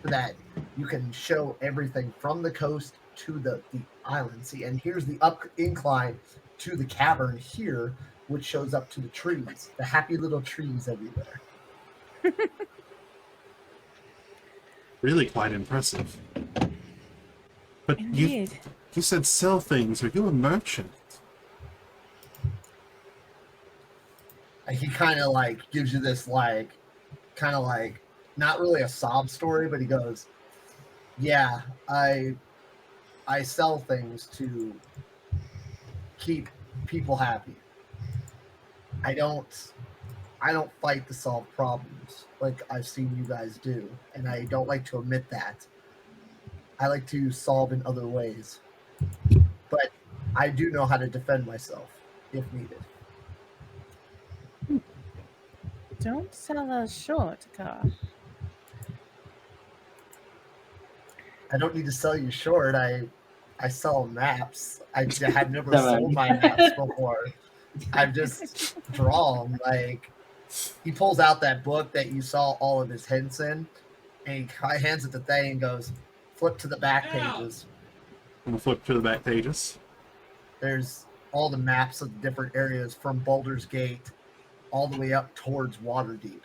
so that you can show everything from the coast to the island. See, and here's the up incline to the cavern here, which shows up to the trees, the happy little trees everywhere. Really quite impressive. But Indeed. you said sell things. Are you a merchant? He kind of like gives you this like, kind of like, not really a sob story, but he goes, "Yeah, I sell things to keep people happy. I don't fight to solve problems like I've seen you guys do, and I don't like to admit that. I like to solve in other ways, but I do know how to defend myself if needed." Don't sell us short, Carl. I don't need to sell you short. I sell maps. I have never sold my maps before. I just draw them. Like, he pulls out that book that you saw all of his hints in, and he hands it to Thay and goes, "Flip to the back pages." I'm gonna flip to the back pages. There's all the maps of the different areas from Baldur's Gate all the way up towards Waterdeep.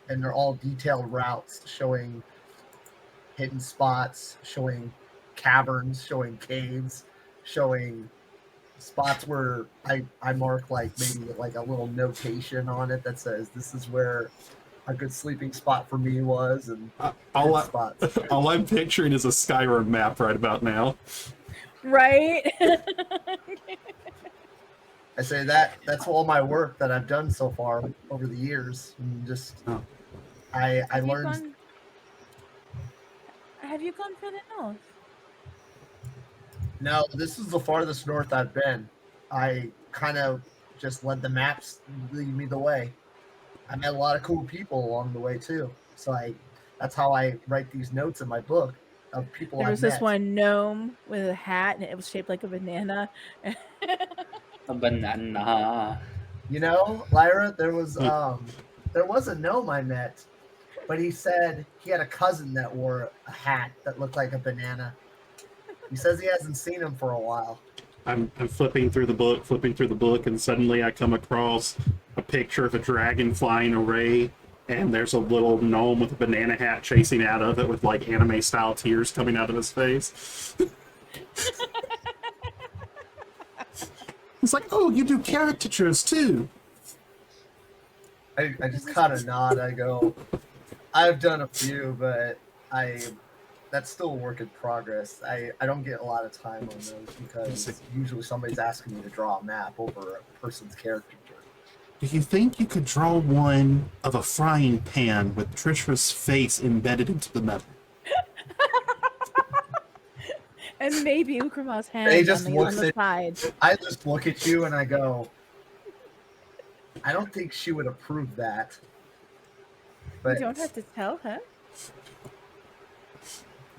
And they're all detailed routes showing hidden spots, showing caverns, showing caves, showing spots where I mark like maybe like a little notation on it that says this is where a good sleeping spot for me was, and spots. All I'm picturing is a Skyrim map right about now. Right? I say that's all my work that I've done so far over the years, and just I learned. Have you gone further north? No, this is the farthest north I've been. I kind of just let the maps lead me the way. I met a lot of cool people along the way too, so that's how I write these notes in my book. of people There I've was this met. one gnome with a hat, and it was shaped like a banana. A banana. You know, Lyra, there was a gnome I met, but he said he had a cousin that wore a hat that looked like a banana. He says he hasn't seen him for a while. I'm flipping through the book, and suddenly I come across a picture of a dragon flying away, and there's a little gnome with a banana hat chasing out of it with like anime style tears coming out of his face. It's like, oh, you do caricatures too. I just kind of nod. I go, I've done a few, but that's still a work in progress. I don't get a lot of time on those because usually somebody's asking me to draw a map over a person's caricature. Do you think you could draw one of a frying pan with Trishra's face embedded into the metal? And maybe Ukramaw's hand They on just the looks at side. I just look at you and I go, I don't think she would approve that. But You don't have to tell her.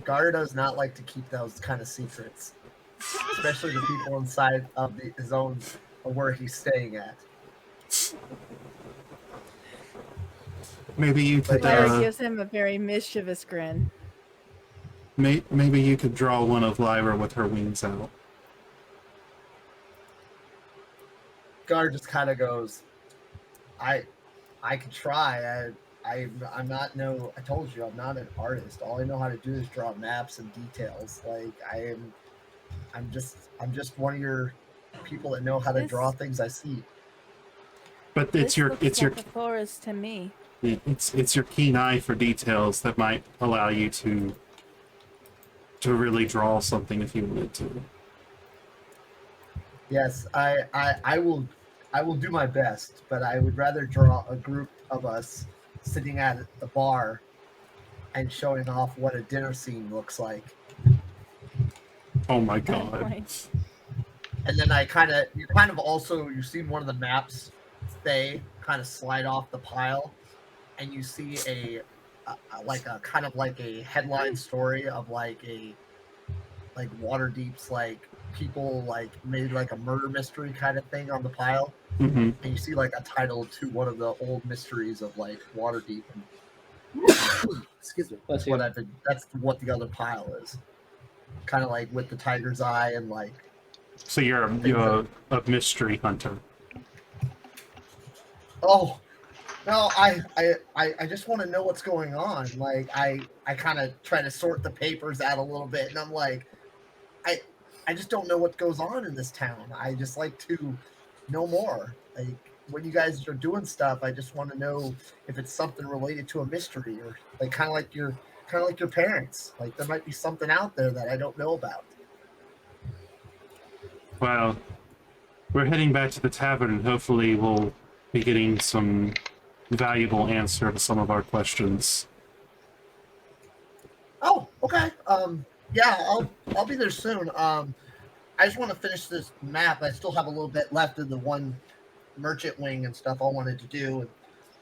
Gar does not like to keep those kind of secrets, especially the people inside of his own of where he's staying at. Maybe you could. Lyra gives him a very mischievous grin. Maybe you could draw one of Lyra with her wings out. Gar just kind of goes, I could try. I'm not I told you I'm not an artist. All I know how to do is draw maps and details. Like I'm just one of your people that know how to draw things I see. But it's your like a forest to me. It's your keen eye for details that might allow you to really draw something if you wanted to. Yes, I will do my best, but I would rather draw a group of us sitting at the bar and showing off what a dinner scene looks like. Oh my god. And then you've seen one of the maps they kind of slide off the pile and you see a kind of like a headline story of like Waterdeep's like people like made like a murder mystery kind of thing on the pile. Mm-hmm. And you see like a title to one of the old mysteries of like Waterdeep. Excuse me. That's what the other pile is. Kind of like with the tiger's eye and like. So you're a mystery hunter. Oh, no! I just want to know what's going on. Like I kind of try to sort the papers out a little bit, and I'm like, I just don't know what goes on in this town. I just like to know more. Like when you guys are doing stuff, I just want to know if it's something related to a mystery or like kind of like your parents. Like there might be something out there that I don't know about. Well, we're heading back to the tavern, and hopefully we'll be getting some valuable answer to some of our questions. Oh, okay. Yeah, I'll be there soon. I just want to finish this map. I still have a little bit left of the one merchant wing and stuff I wanted to do. And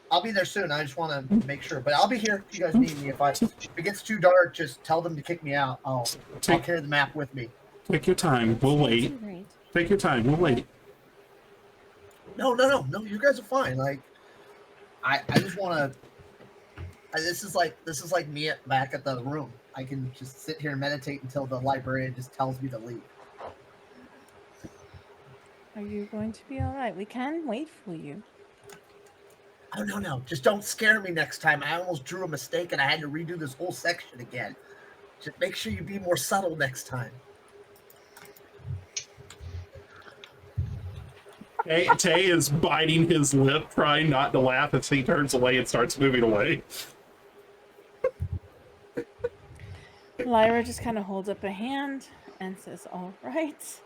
I'll be there soon. I just want to make sure. But I'll be here if you guys need me. If it gets too dark, just tell them to kick me out. I'll carry the map with me. Take your time. We'll wait. Take your time. We'll wait. No. You guys are fine. Like, I just want to. This is like me back at the room. I can just sit here and meditate until the librarian just tells me to leave. Are you going to be all right? We can wait for you. Oh, no. Just don't scare me next time. I almost drew a mistake and I had to redo this whole section again. Just make sure you be more subtle next time. Tay is biting his lip, trying not to laugh as he turns away and starts moving away. Lyra just kind of holds up a hand and says, all right,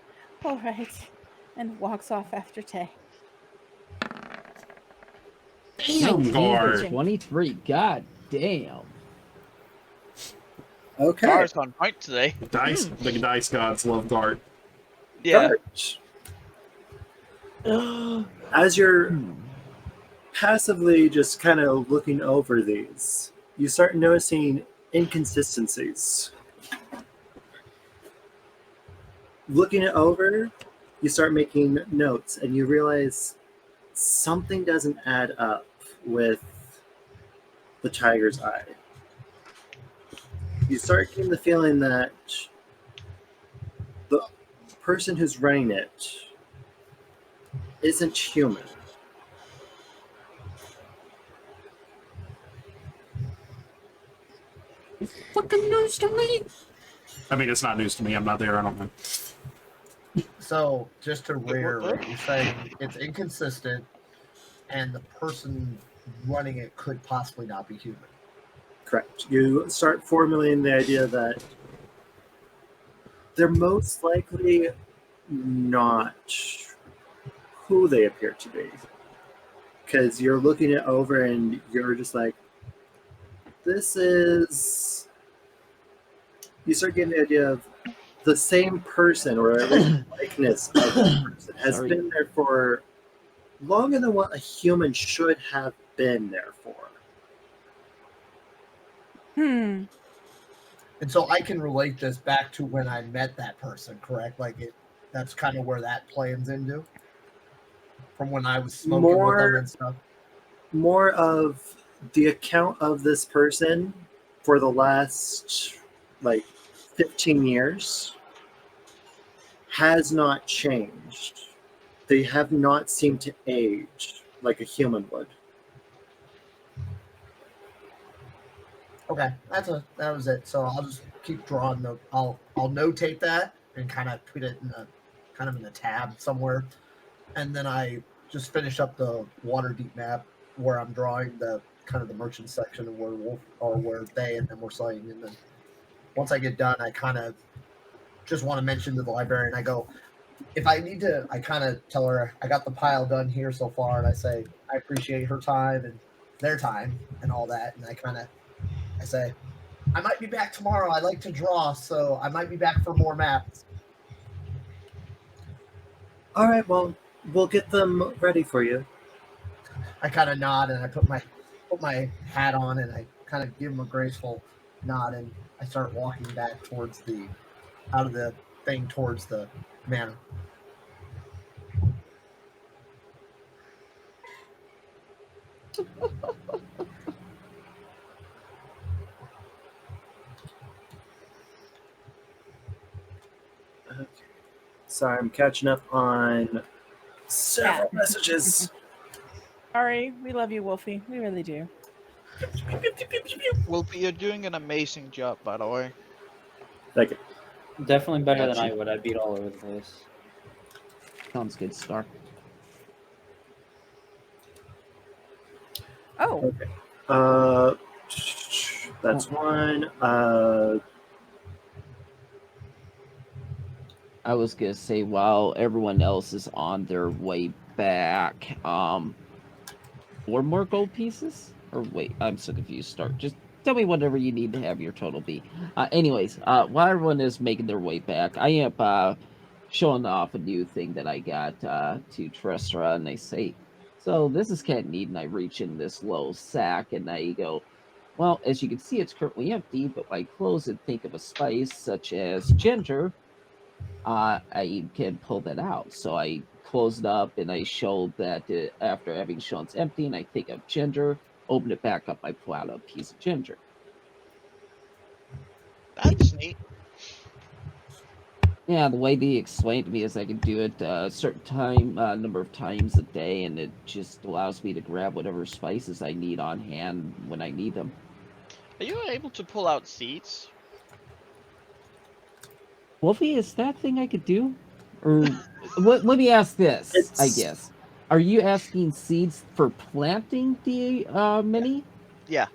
and walks off after Tay. Damn, guard. 23, god damn. Okay. Guard's on point today. The dice gods love guard. Yeah. As you're passively just kind of looking over these, you start noticing inconsistencies. Looking it over, you start making notes, and you realize something doesn't add up with the tiger's eye. You start getting the feeling that the person who's running it isn't human. Fucking news to me. I mean, it's not news to me. I'm not there. I don't know. So, just to Wait, what? reiterate, you're saying it's inconsistent, and the person running it could possibly not be human. Correct. You start formulating the idea that they're most likely not who they appear to be. Because you're looking it over and you're just like, this is. You start getting the idea of the same person, or at least likeness of the person, has Sorry. been there for longer than what a human should have been there for. Hmm. And so I can relate this back to when I met that person, correct? Like that's kind of where that plans into from when I was smoking with them and stuff. More of the account of this person for the last like 15 years has not changed. They have not seemed to age like a human would. Okay, that was it. So I'll just keep drawing the. I'll notate that and kind of put it in a tab somewhere, and then I just finish up the Waterdeep map where I'm drawing the kind of the merchant section of where Wolf or where they and then we're saying, and then once I get done, I kind of just want to mention to the librarian. I go, if I need to, I kind of tell her I got the pile done here so far, and I say I appreciate her time and their time and all that, and I say I might be back tomorrow. I like to draw, so I might be back for more maps. All right, well, we'll get them ready for you. I kind of nod and I put my hat on and I kind of give him a graceful nod and I start walking back towards the out of the thing towards the manor. Okay. Sorry, I'm catching up on several messages. Sorry, we love you, Wolfie. We really do. Wolfie, you're doing an amazing job, by the way. Thank you. Definitely better than Gotcha. I would. I beat all over the place. Sounds good, Star. Oh, Okay. That's one. I was gonna say while everyone else is on their way back, 4 more gold pieces? Or wait, I'm so confused. Start. Just tell me whatever you need to have your total be. Anyways, while everyone is making their way back, I am showing off a new thing that I got to Tressra, and I say, so this is kind of neat, and I reach in this little sack, and I go, well, as you can see, it's currently empty, but when I close it, think of a spice such as ginger, I can pull that out. So I close it up and I show that after having shown it's empty and I think of ginger, open it back up, I pull out a piece of ginger. That's neat. Yeah, the way they explained to me is I can do it a certain number of times a day, and it just allows me to grab whatever spices I need on hand when I need them. Are you able to pull out seeds? Wolfie, is that thing I could do? Or let me ask this, I It's guess. Are you asking seeds for planting the mini? Yeah.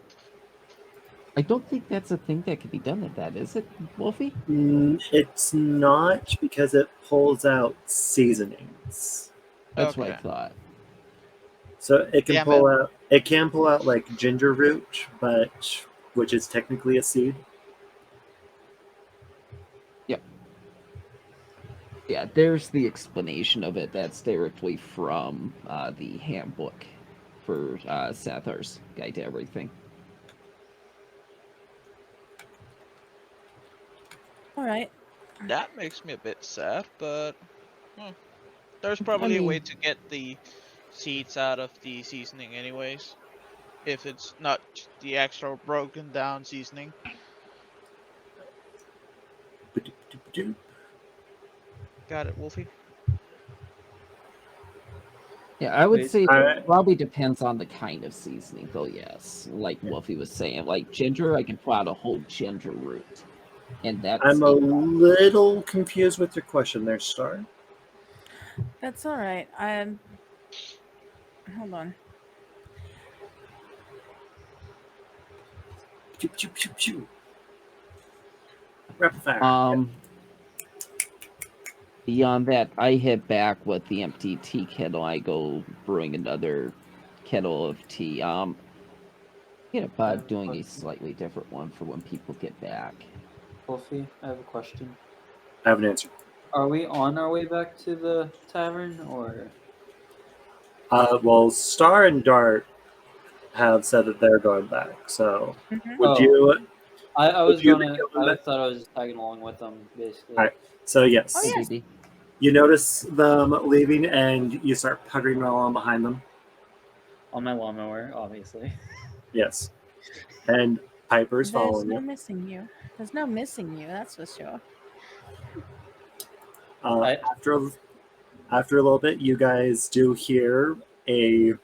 I don't think that's a thing that can be done at that, is it, Wolfie? it's not because it pulls out seasonings. That's what I Okay. thought. So it can Yeah, pull man. out. It can pull out like ginger root, but which is technically a seed. Yep. Yeah, there's the explanation of it. That's directly from the handbook for Sathar's Guide to Everything. all right. That makes me a bit sad, but there's probably a way mean- to get the seeds out of the seasoning anyways. If it's not the extra broken down seasoning. Got it, Wolfie? Yeah, I would Wait, say Alright. it probably depends on the kind of seasoning, though. Yes, like Wolfie was saying, like ginger, I can pull out a whole ginger root, and that's I'm a little confused with your question there, Star. That's all right. Hold on. Pew, pew, pew, pew. Rapid fire. Beyond that, I hit back with the empty tea kettle. I go brewing another kettle of tea. But doing a slightly different one for when people get back. Wolfie, I have a question. I have an answer. Are we on our way back to the tavern, or Well, Star and Dart have said that they're going back. So, Mhm. would Oh. you? I Would was you be gonna? coming I back? thought I was just tagging along with them, basically. Alright. So yes, Oh, yes. BB. you notice them leaving, and you start puttering along behind them. On my lawnmower, obviously. Yes, and Piper's There's following no you. missing you. There's no missing you. That's for sure. I- After a little bit, you guys do hear a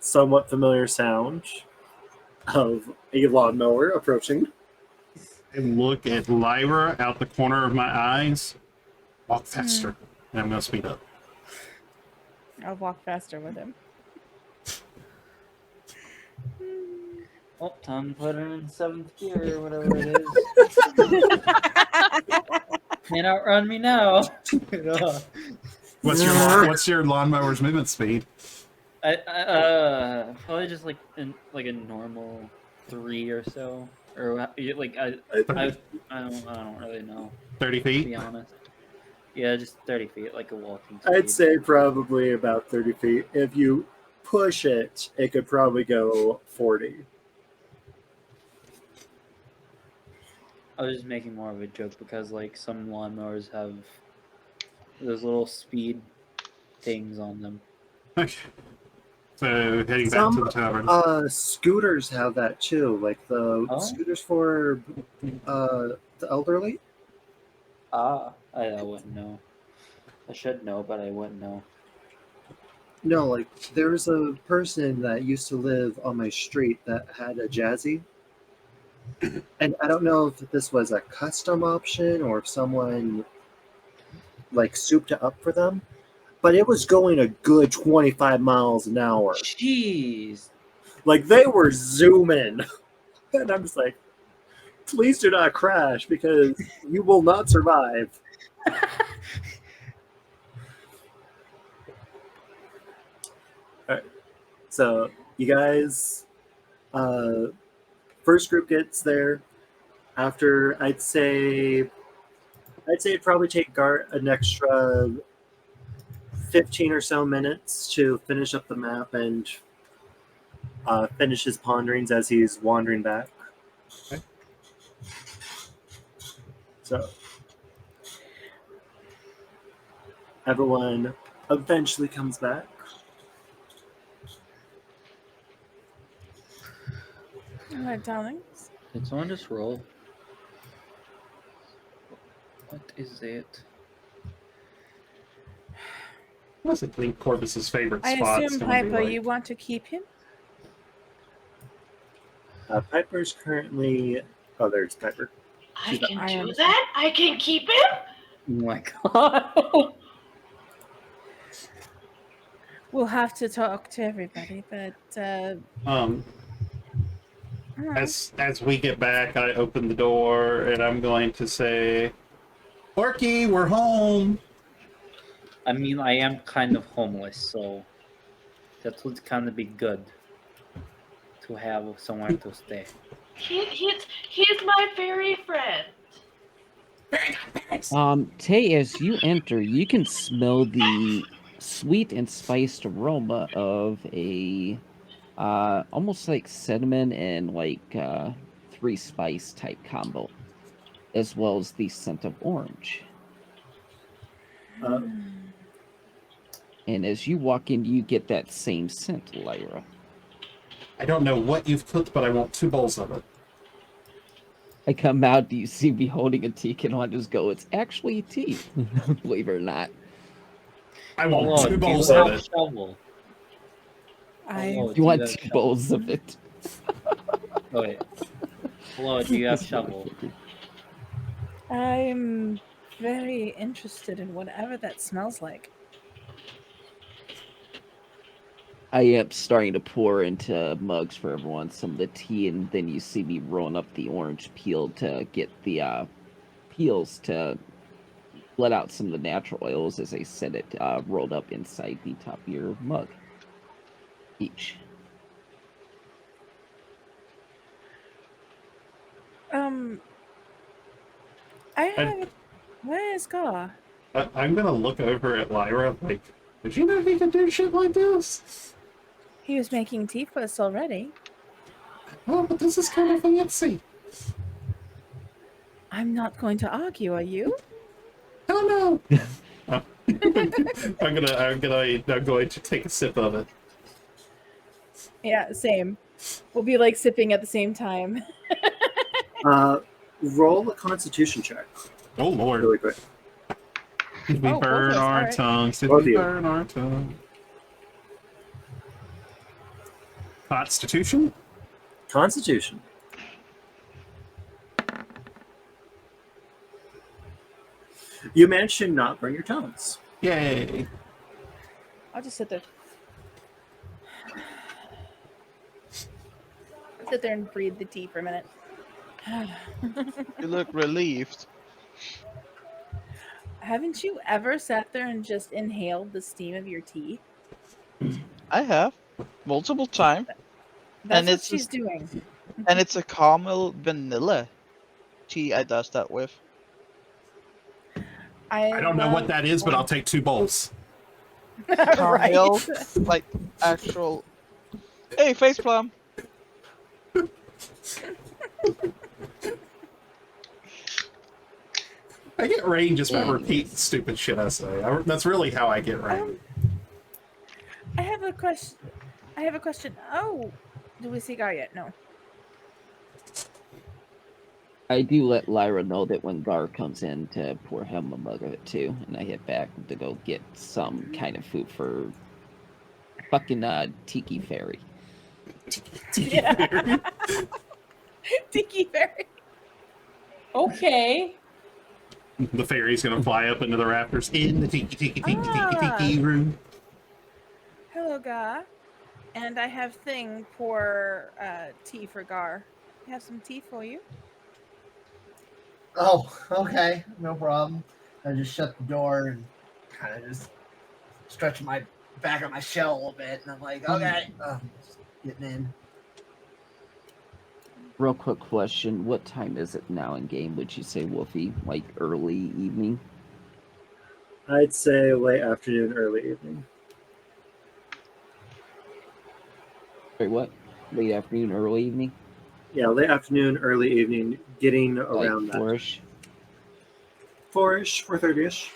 somewhat familiar sound of a lawnmower approaching. I look at Lyra out the corner of my eyes. Walk faster. And I'm going to speed up. I'll walk faster with him. Oh, time to put it in 7th gear or whatever it is. Can't outrun me now. What's your lawnmower's movement speed? Probably just like a normal 3 or so, or like I don't really know, 30 to feet? be honest. Yeah, just 30 feet, like a walking I'd speed. say probably about 30 feet. If you push it, it could probably go 40. I was just making more of a joke because like some lawnmowers have those little speed things on them. Okay. So heading back to the tavern. Scooters have that too, like the Oh? scooters for the elderly. I wouldn't know. I should know, but I wouldn't know. No, like there's a person that used to live on my street that had a Jazzy. And I don't know if this was a custom option or if someone like souped it up for them, but it was going a good 25 miles an hour. Jeez. Like they were zooming. And I'm just like, please do not crash because you will not survive. Alright. So you guys first group gets there. After I'd say it'd probably take Gart an extra 15 or so minutes to finish up the map and finish his ponderings as he's wandering back. Okay. So everyone eventually comes back. All right, darlings. Did someone just roll? What is it? I think Corvus's favorite I spot's assume, going to be Piper, like... you want to keep him? Piper's currently. Oh, there's Piper. I can I do understand. that? I can keep him? Oh my god. We'll have to talk to everybody, but all right. As we get back, I open the door and I'm going to say, Porky, we're home. I mean, I am kind of homeless, so that would kind of be good to have somewhere to stay. He's my fairy friend. Tay, as you enter, you can smell the sweet and spiced aroma of a almost like cinnamon and like 3 spice type combo. as well as the scent of orange. Uh, And as you walk in, you get that same scent, Lyra. I don't know what you've cooked, but I want 2 bowls of it. I come out, do you see me holding a tea kettle? I just go, it's actually tea, believe it or not. I want Hello, 2 do you bowls of have it. shovel? I Hello, You do you want have 2 shovel? bowls of it. Oh, wait. Hello, do you have This shovel? motherfucker. I'm very interested in whatever that smells like. I am starting to pour into mugs for everyone some of the tea, and then you see me rolling up the orange peel to get the peels to let out some of the natural oils, as I said it, rolled up inside the top of your mug. Each. I have. Where is Gar? I'm gonna look over at Lyra like, did you know he could do shit like this? He was making tea for us already. Oh, but this is kind of fancy. I'm not going to argue, are you? Oh no! Oh. I'm going to take a sip of it. Yeah, same. We'll be like sipping at the same time. Roll a Constitution check, Oh lord. really quick. Did we Oh, both of burn us, our alright. tongues? Did Both we of you. burn our tongue? Constitution? Constitution. You managed to not burn your tongues. Yay! I'll just sit there. Sit there and breathe the tea for a minute. You look relieved. Haven't you ever sat there and just inhaled the steam of your tea? I have multiple times, That's And what it's she's just- doing. and it's a caramel vanilla tea I does that with. I don't know what that is, but I'll take 2 bowls. Caramel, Right. like actual. Hey, facepalm. I get rain just by repeating stupid shit I say. That's really how I get rain. I have a question. Oh, do we see Gar yet? No. I do let Lyra know that when Gar comes in to pour him a mug of it too, and I head back to go get some kind of food for fucking Tiki Fairy. Yeah. Tiki Fairy. Okay. The fairy's gonna fly up into the rafters in the tiki room. Hello, Gar. And I have thing for tea for Gar. I have some tea for you. Oh, okay, no problem. I just shut the door and kind of just stretch my back on my shell a little bit, and I'm like, okay, just getting in. Real quick question: what time is it now in game? Would you say, Wolfie? Like early evening? I'd say late afternoon, early evening. Wait, what? Late afternoon, early evening? Yeah, late afternoon, early evening, getting Like around that. 4-ish? 4-ish, 4:30ish.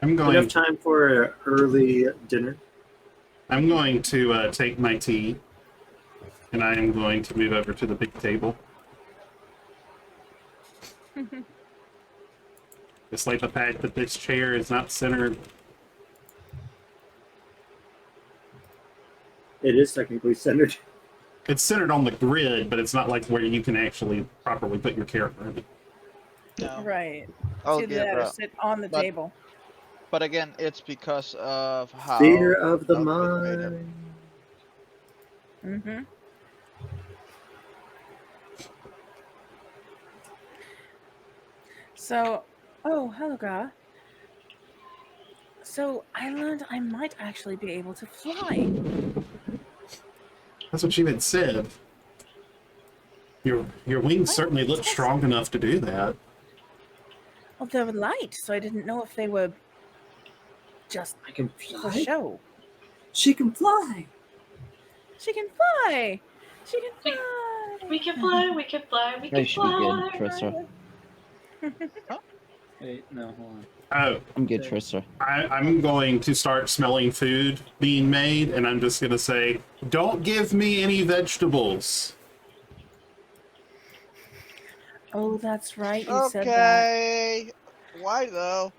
I'm Enough going. time for an early dinner. I'm going to take my tea, and I am going to move over to the big table. Despite the fact that this chair is not centered. It is technically centered. It's centered on the grid, but it's not like where you can actually properly put your character in it. No. Right. I'll Either give that or up. sit on the But- table. But again, it's because of how. Theater of the how they made it. mind. Mm-hmm. So, oh, hello, Gar. So, I learned I might actually be able to fly. That's what you had said. Your wings certainly look strong enough to do that. Well, they were light, so I didn't know if they were just I can for fly. show. She can fly. She can fly. She can fly. We can fly, we can fly, we I can should be good, fly. Trista. Wait, no, hold on. Oh, I'm good, Trista. I'm going to start smelling food being made, and I'm just going to say, don't give me any vegetables. Oh, that's right. You said that. Okay. Why though?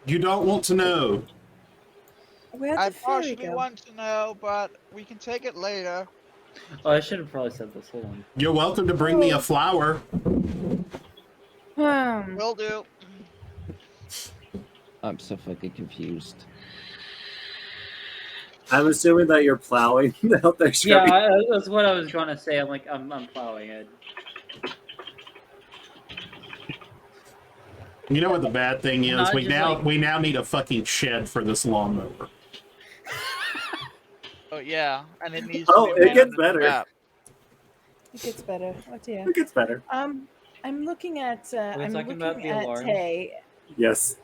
You don't want to know. Where'd I the fairy partially go? want to know, but we can take it later. Oh, I should have probably said this. Hold on. You're welcome to bring me a flower. Will do. I'm so fucking confused. I'm assuming that you're plowing out there, Yeah, scrubbing. that's what I was gonna say. I'm like, I'm plowing it. You know what the bad thing is? Not We just now like- we now need a fucking shed for this lawnmower. Oh yeah, and it needs Oh, to be it made gets on the better. map. It gets better. Oh dear. It gets better. I'm looking at Are we talking about the alarm? Tay. Yes.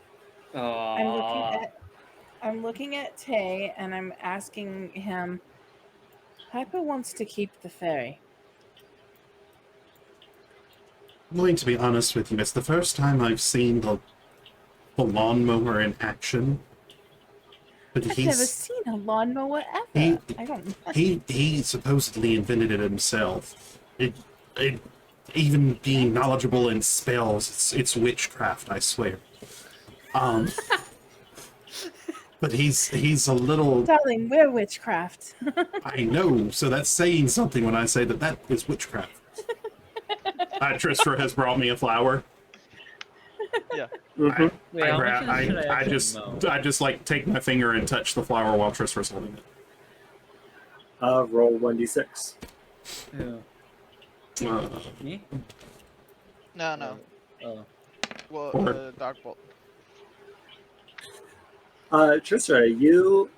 I'm looking at Tay, and I'm asking him. Hyper wants to keep the fairy. I'm going to be honest with you. It's the first time I've seen the lawnmower in action. But I've never seen a lawnmower ever. I don't know. he supposedly invented it himself. It even being knowledgeable in spells, it's witchcraft, I swear. But he's a little. Darling, we're witchcraft. I know, so that's saying something when I say that is witchcraft. Tristra has brought me a flower. Yeah. Mm-hmm. Wait, how much of this should I actually mow? I just like take my finger and touch the flower while Tristra's holding it. Roll 1d6. Yeah. Me? No. Oh. Well, Or- Dark Bolt. Tristra, you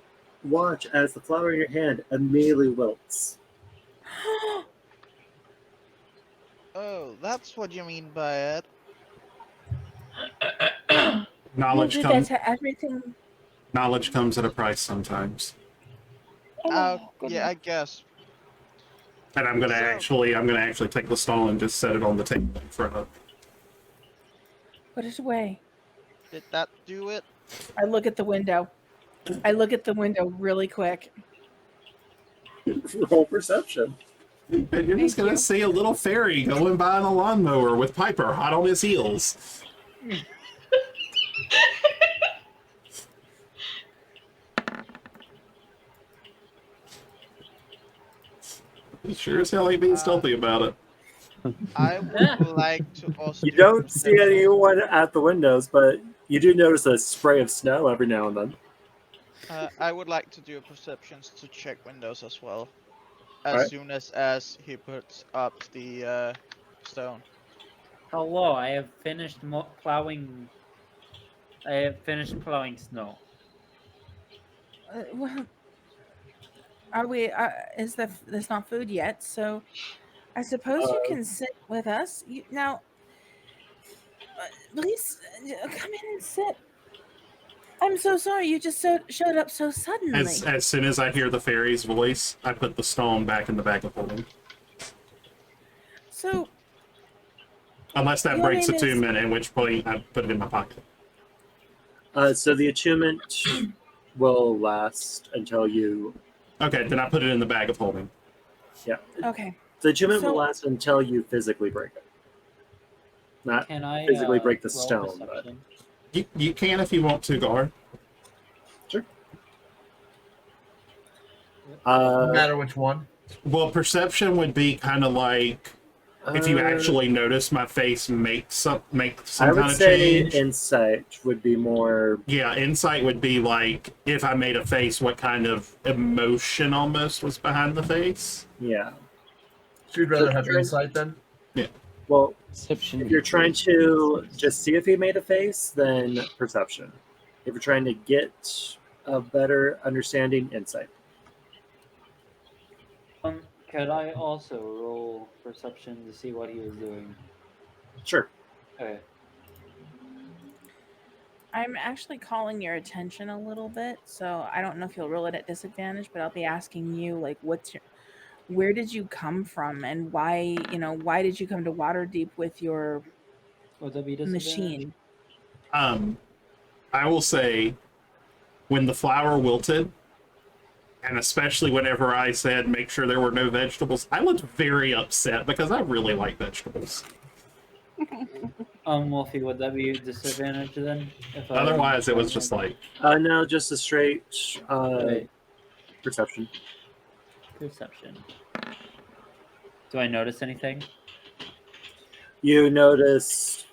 watch as the flower in your hand immediately wilts. Oh, that's what you mean by it. We'll Knowledge do that comes. to everything. Knowledge comes at a price sometimes. Oh, Yeah, I guess. And I'm gonna So- actually take the stone and just set it on the table in front of. Put it away. Did that do it? I look at the window. I look at the window really quick. Roll perception. And you're just Thank gonna you. see a little fairy going by on a lawnmower with Piper hot on his heels. He sure as hell ain't being stealthy about it. I would like to also. You do don't see perception. anyone at the windows, but you do notice a spray of snow every now and then. I would like to do perceptions to check windows as well. As Alright. soon as he puts up the stone. Hello, I have finished plowing. I have finished plowing snow. Well, are we? Is there's not food yet? So, I suppose you can sit with us. Now, please come in and sit. I'm so sorry. You just showed up so suddenly. As soon as I hear the fairy's voice, I put the stone back in the bag of holding. So, Unless that Your breaks name is- attunement, in which point I put it in my pocket. So the attunement will last until you. Okay, then I put it in the bag of holding. Yeah. okay. The attunement So- will last until you physically break it. Not Can I physically break the roll stone, but perception? You can if you want to, Gar. No matter which one. Well, perception would be kind of like if you uh, actually notice my face make some I kind would of say change. insight would be more. Yeah, insight would be like if I made a face, what kind of emotion almost was behind the face. Yeah. So you'd rather have insight then? Well, Perception. if you're trying to just see if he made a face, then perception. If you're trying to get a better understanding, insight. Could I also roll perception to see what he was doing? Sure. Okay. I'm actually calling your attention a little bit, so I don't know if you'll roll it at disadvantage, but I'll be asking you like, where did you come from, and why did you come to Waterdeep with your Would that be disadvantage? machine? I will say, when the flower wilted, and especially whenever I said make sure there were no vegetables, I looked very upset because I really like vegetables. Wolfie, would that be disadvantage then? If I Otherwise, it was just like, No, just a straight Right. perception. Perception. Do I notice anything? You notice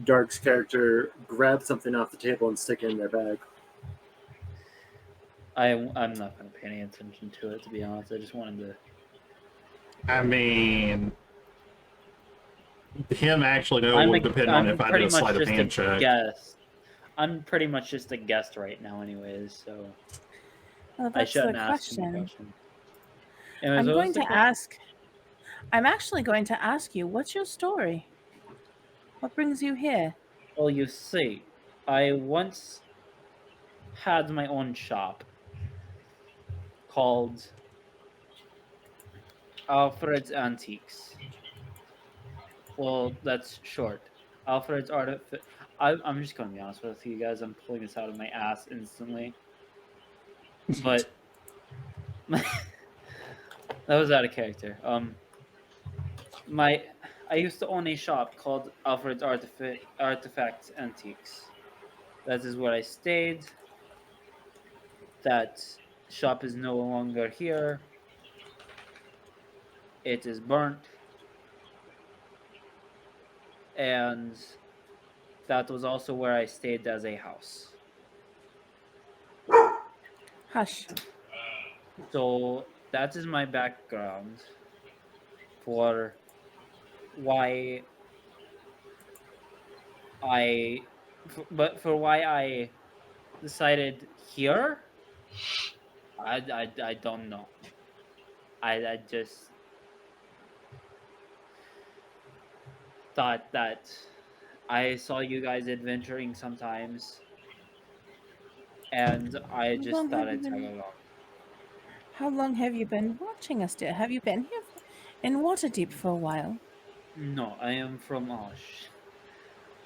Dark's character grab something off the table and stick it in their bag. I'm not going to pay any attention to it, to be honest. I just wanted to. I mean, him actually know would depend on if I did a sleight of hand check. Guest. I'm pretty much just a guest right now, anyways. So Well, I that's the shouldn't ask any question. question. Anyways, I'm what was going the to question? ask. I'm actually going to ask you, what's your story? What brings you here? Well, you see, I once had my own shop called Alfred's Antiques. Well, that's short. Alfred's Artific. I'm just going to be honest with you guys. I'm pulling this out of my ass instantly. But that was out of character. I used to own a shop called Alfred's Artifacts Antiques. That is where I stayed. That shop is no longer here. It is burnt. And that was also where I stayed as a house. Hush. So that is my background for why for why I decided here. I don't know. I just thought that I saw you guys adventuring sometimes, and I just thought I'd tag along. How long have you been watching us, dear? Have you been here in Waterdeep for a while? No, I am from Osh.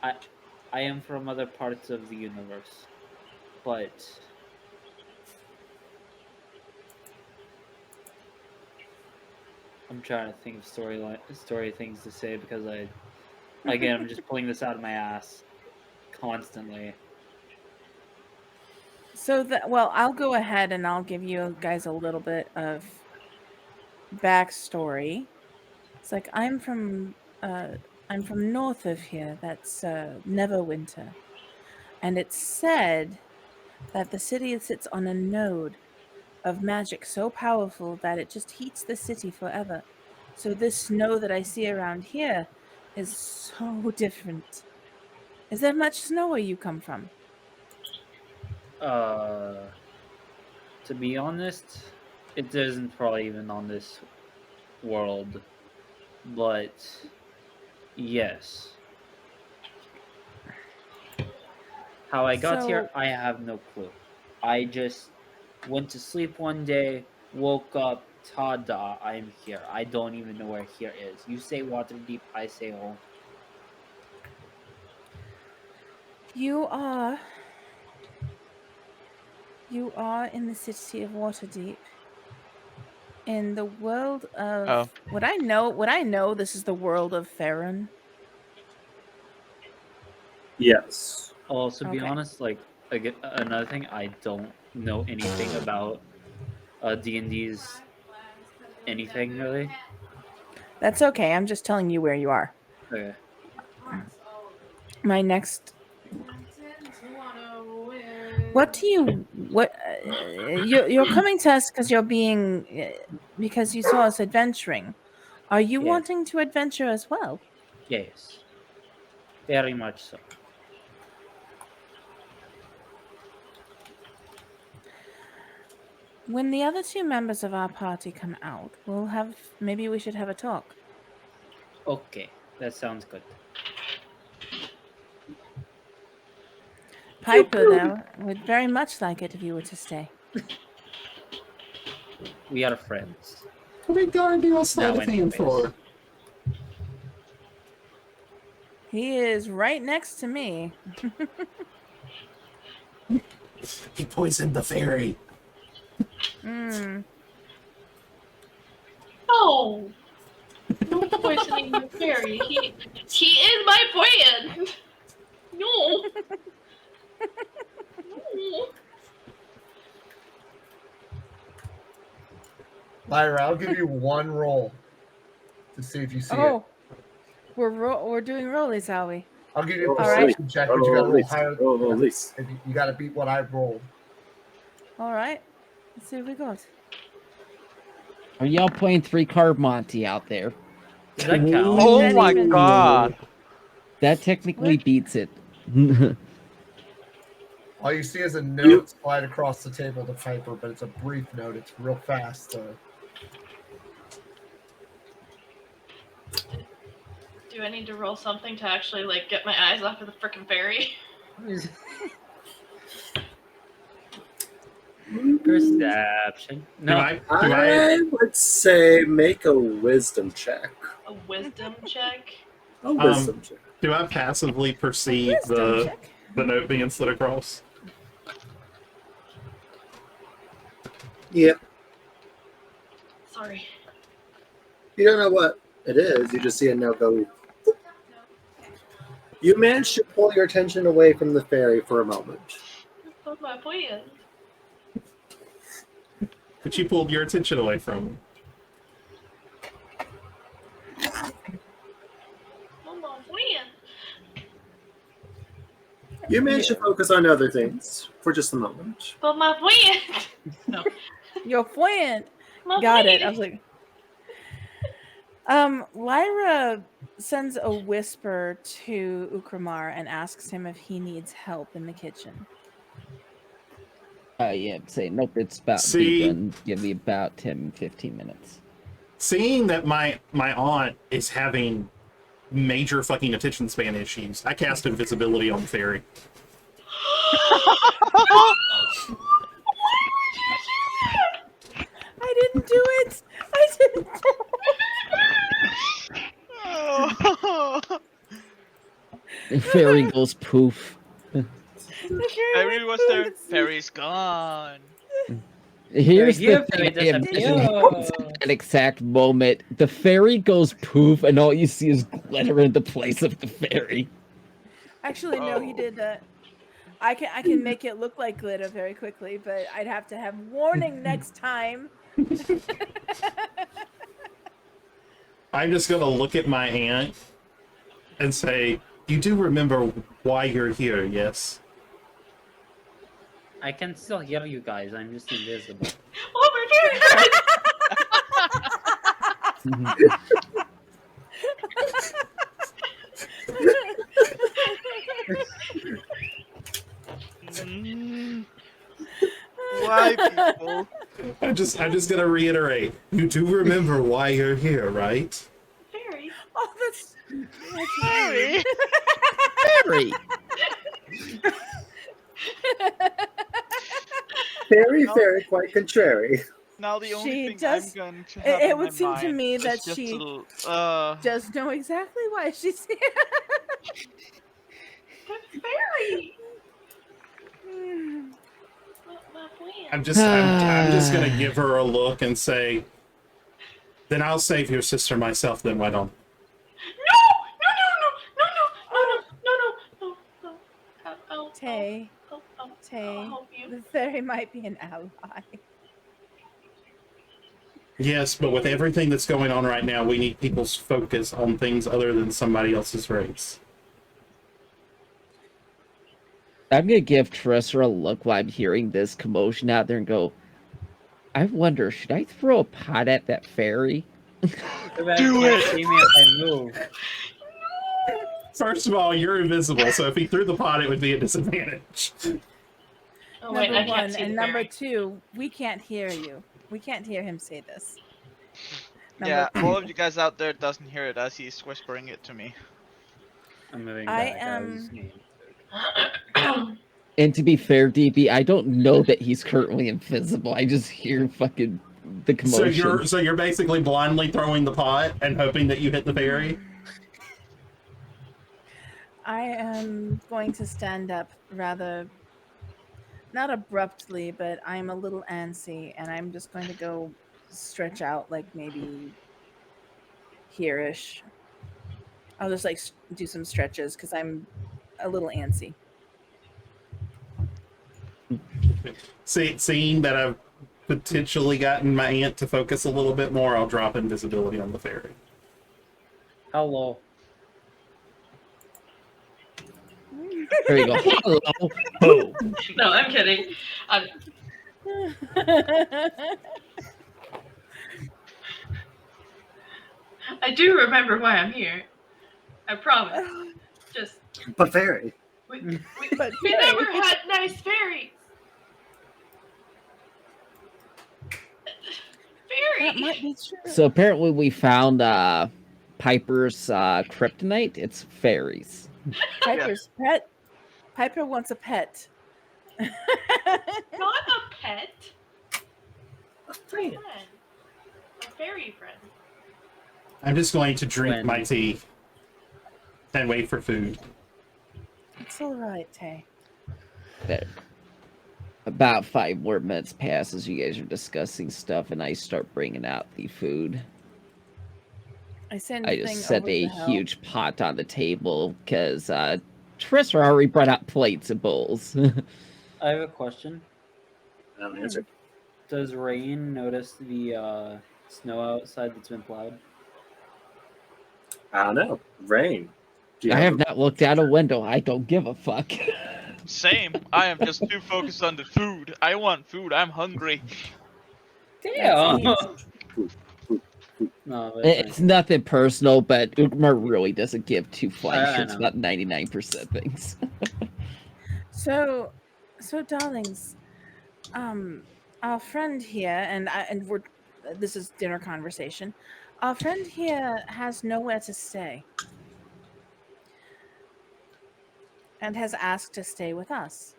I am from other parts of the universe, but I'm trying to think of story things to say because I'm just pulling this out of my ass constantly. So I'll go ahead and I'll give you guys a little bit of backstory. It's like I'm from north of here. That's Neverwinter, and it's said that the city sits on a node of magic so powerful that it just heats the city forever. So this snow that I see around here is so different. Is there much snow where you come from? To be honest, it isn't probably even on this world, but yes. How I got here, I have no clue. I just went to sleep one day, woke up, ta-da, I'm here. I don't even know where here is. You say Waterdeep, I say home. You are in the city of Waterdeep. In the world of would I know this is the world of Farron? Yes. Also, be honest, like another thing, I don't know anything about D&D's anything really. That's okay. I'm just telling you where you are. Okay. My next. You're coming to us because you saw us adventuring. Are you wanting to adventure as well? Yes. Very much so. When the other two members of our party come out, maybe we should have a talk. Okay, that sounds good. Piper, though, would very much like it if you were to stay. We are friends. What are you all sleight No, of hand for? He is right next to me. He poisoned the fairy. Mm. Oh, who's poisoning the fairy? He is my friend. No. No. Lyra, I'll give you one roll to see if you see it. Oh, we're doing rollies, are we? I'll give you a All right. perception check, but you got to roll higher. You got to beat what I rolled. All right. Let's see what we got. Are y'all playing 3-card Monty out there? Does that count? Oh That my even- god! That technically What? beats it. All you see is a note slide across the table to Piper, but it's a brief note. It's real fast. Do I need to roll something to actually like get my eyes off of the frickin' fairy? Perception. No. I would say make a wisdom check. A wisdom check. A wisdom check. Do I passively perceive Wisdom check. the note being slid across? Yep. Sorry. You don't know what it is. You just see a note go. You manage to pull your attention away from the fairy for a moment. That's my friend. But you pulled your attention away from him. That's my friend. You manage to focus on other things for just a moment. But my friend. No. Your friend. My Got friend. it. I was like, Lyra sends a whisper to Ukramar and asks him if he needs help in the kitchen. Yeah, say nope. It's about to See? be done. Give me about 10-15 minutes. Seeing that my aunt is having major fucking attention span issues, I cast invisibility on the fairy. I didn't do it. I didn't do The fairy goes poof. it. Fairy was there. Fairy's gone. Here's Here, the fairy thing. I imagine disappears. at that exact moment, the fairy goes poof, and all you see is glitter in the place of the fairy. Actually, no, he Oh. did that. I can make it look like glitter very quickly, but I'd have to have warning next time. I'm just gonna look at my aunt and say, "You do remember why you're here, yes?" I can still hear you guys. I'm just invisible. Oh my god! Why people? I'm just gonna reiterate. You do remember why you're here, right? Fairy. Oh, that's Fairy. Fairy. Very, quite contrary. Now the only She thing does- I'm going to have it in would my seem to mind me is that just she- just does know exactly why she's here. The fairy. Hmm. My friend. I'm just gonna give her a look and say, "Then I'll save your sister myself. Then why don't?" No. I'll Tay, Tay, I'll help you. the fairy might be an ally. Yes, but with everything that's going on right now, we need people's focus on things other than somebody else's race. I'm gonna give Teresa a look while I'm hearing this commotion out there and go, I wonder, should I throw a pot at that fairy? Do it! See me if I move. First of all, you're invisible, so if he threw the pot, it would be a disadvantage. Oh wait, I Number can't one, see and the number fairy. two, we can't hear you. We can't hear him say this. yeah. Number All of you guys out there doesn't hear it as he's whispering it to me. I'm moving I back. am- And to be fair, DB, I don't know that he's currently invisible. I just hear fucking the commotion. So you're basically blindly throwing the pot and hoping that you hit the fairy. I am going to stand up rather not abruptly, but I'm a little antsy, and I'm just going to go stretch out like maybe here-ish. I'll just like do some stretches because I'm a little antsy. Seeing that I've potentially gotten my aunt to focus a little bit more, I'll drop invisibility on the fairy. How low? There you go. Hello. Boom. No, I'm kidding. I do remember why I'm here. I promise. Just But fairy. we But never fairy. had nice fairies. That Fairy. might be true. So apparently we found Piper's kryptonite. It's fairies. Piper's pet. Piper wants a pet. Not a pet. A friend. Friend. A fairy friend. I'm just going to drink When? my tea and wait for food. It's all right, Tay. There. About 5 more minutes pass as you guys are discussing stuff, and I start bringing out the food. I send I the just thing set over a to help. huge pot on the table because Trista already brought out plates and bowls. I have a question. I don't answer. Does Rain notice the snow outside that's been plowed? I don't know. Rain. Do you I have a- not looked out a window. I don't give a fuck. Same. I am just too focused on the food. I want food. I'm hungry. Damn. Let's No, but It's nothing personal, but Ukmar really doesn't give two flying I shits know. about 99% things. So, darlings, our friend here, and we're this is dinner conversation. Our friend here has nowhere to stay, and has asked to stay with us.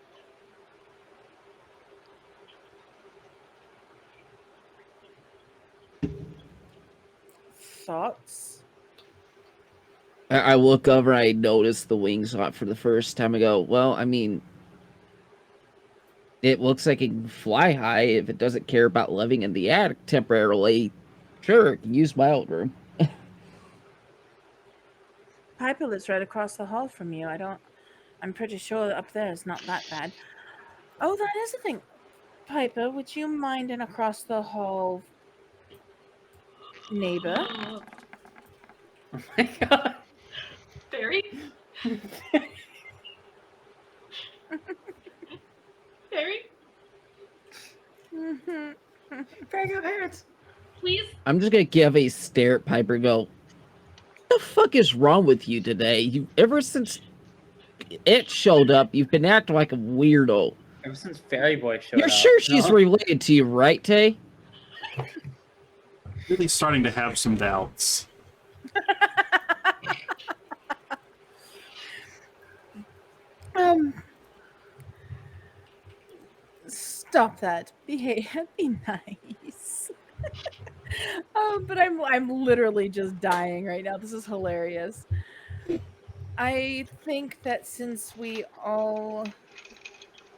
Thoughts? I look over, I notice the wings on it for the first time. I go, well, I mean, it looks like it can fly high. If it doesn't care about living in the attic temporarily, sure, it can use my old room. Piper lives right across the hall from you. I'm pretty sure up there is not that bad. Oh, that is the thing. Piper, would you mind an across the hall neighbor? Oh my god. Fairy? Fairy? Fairy got parents. Please? I'm just gonna give a stare at Piper and go, what the fuck is wrong with you today? Ever since it showed up, you've been acting like a weirdo. Ever since Fairy Boy showed You're up. sure she's no? related to you, right, Tay? Really starting to have some doubts. Stop that. Be nice. But I'm literally just dying right now. This is hilarious. I think that since we all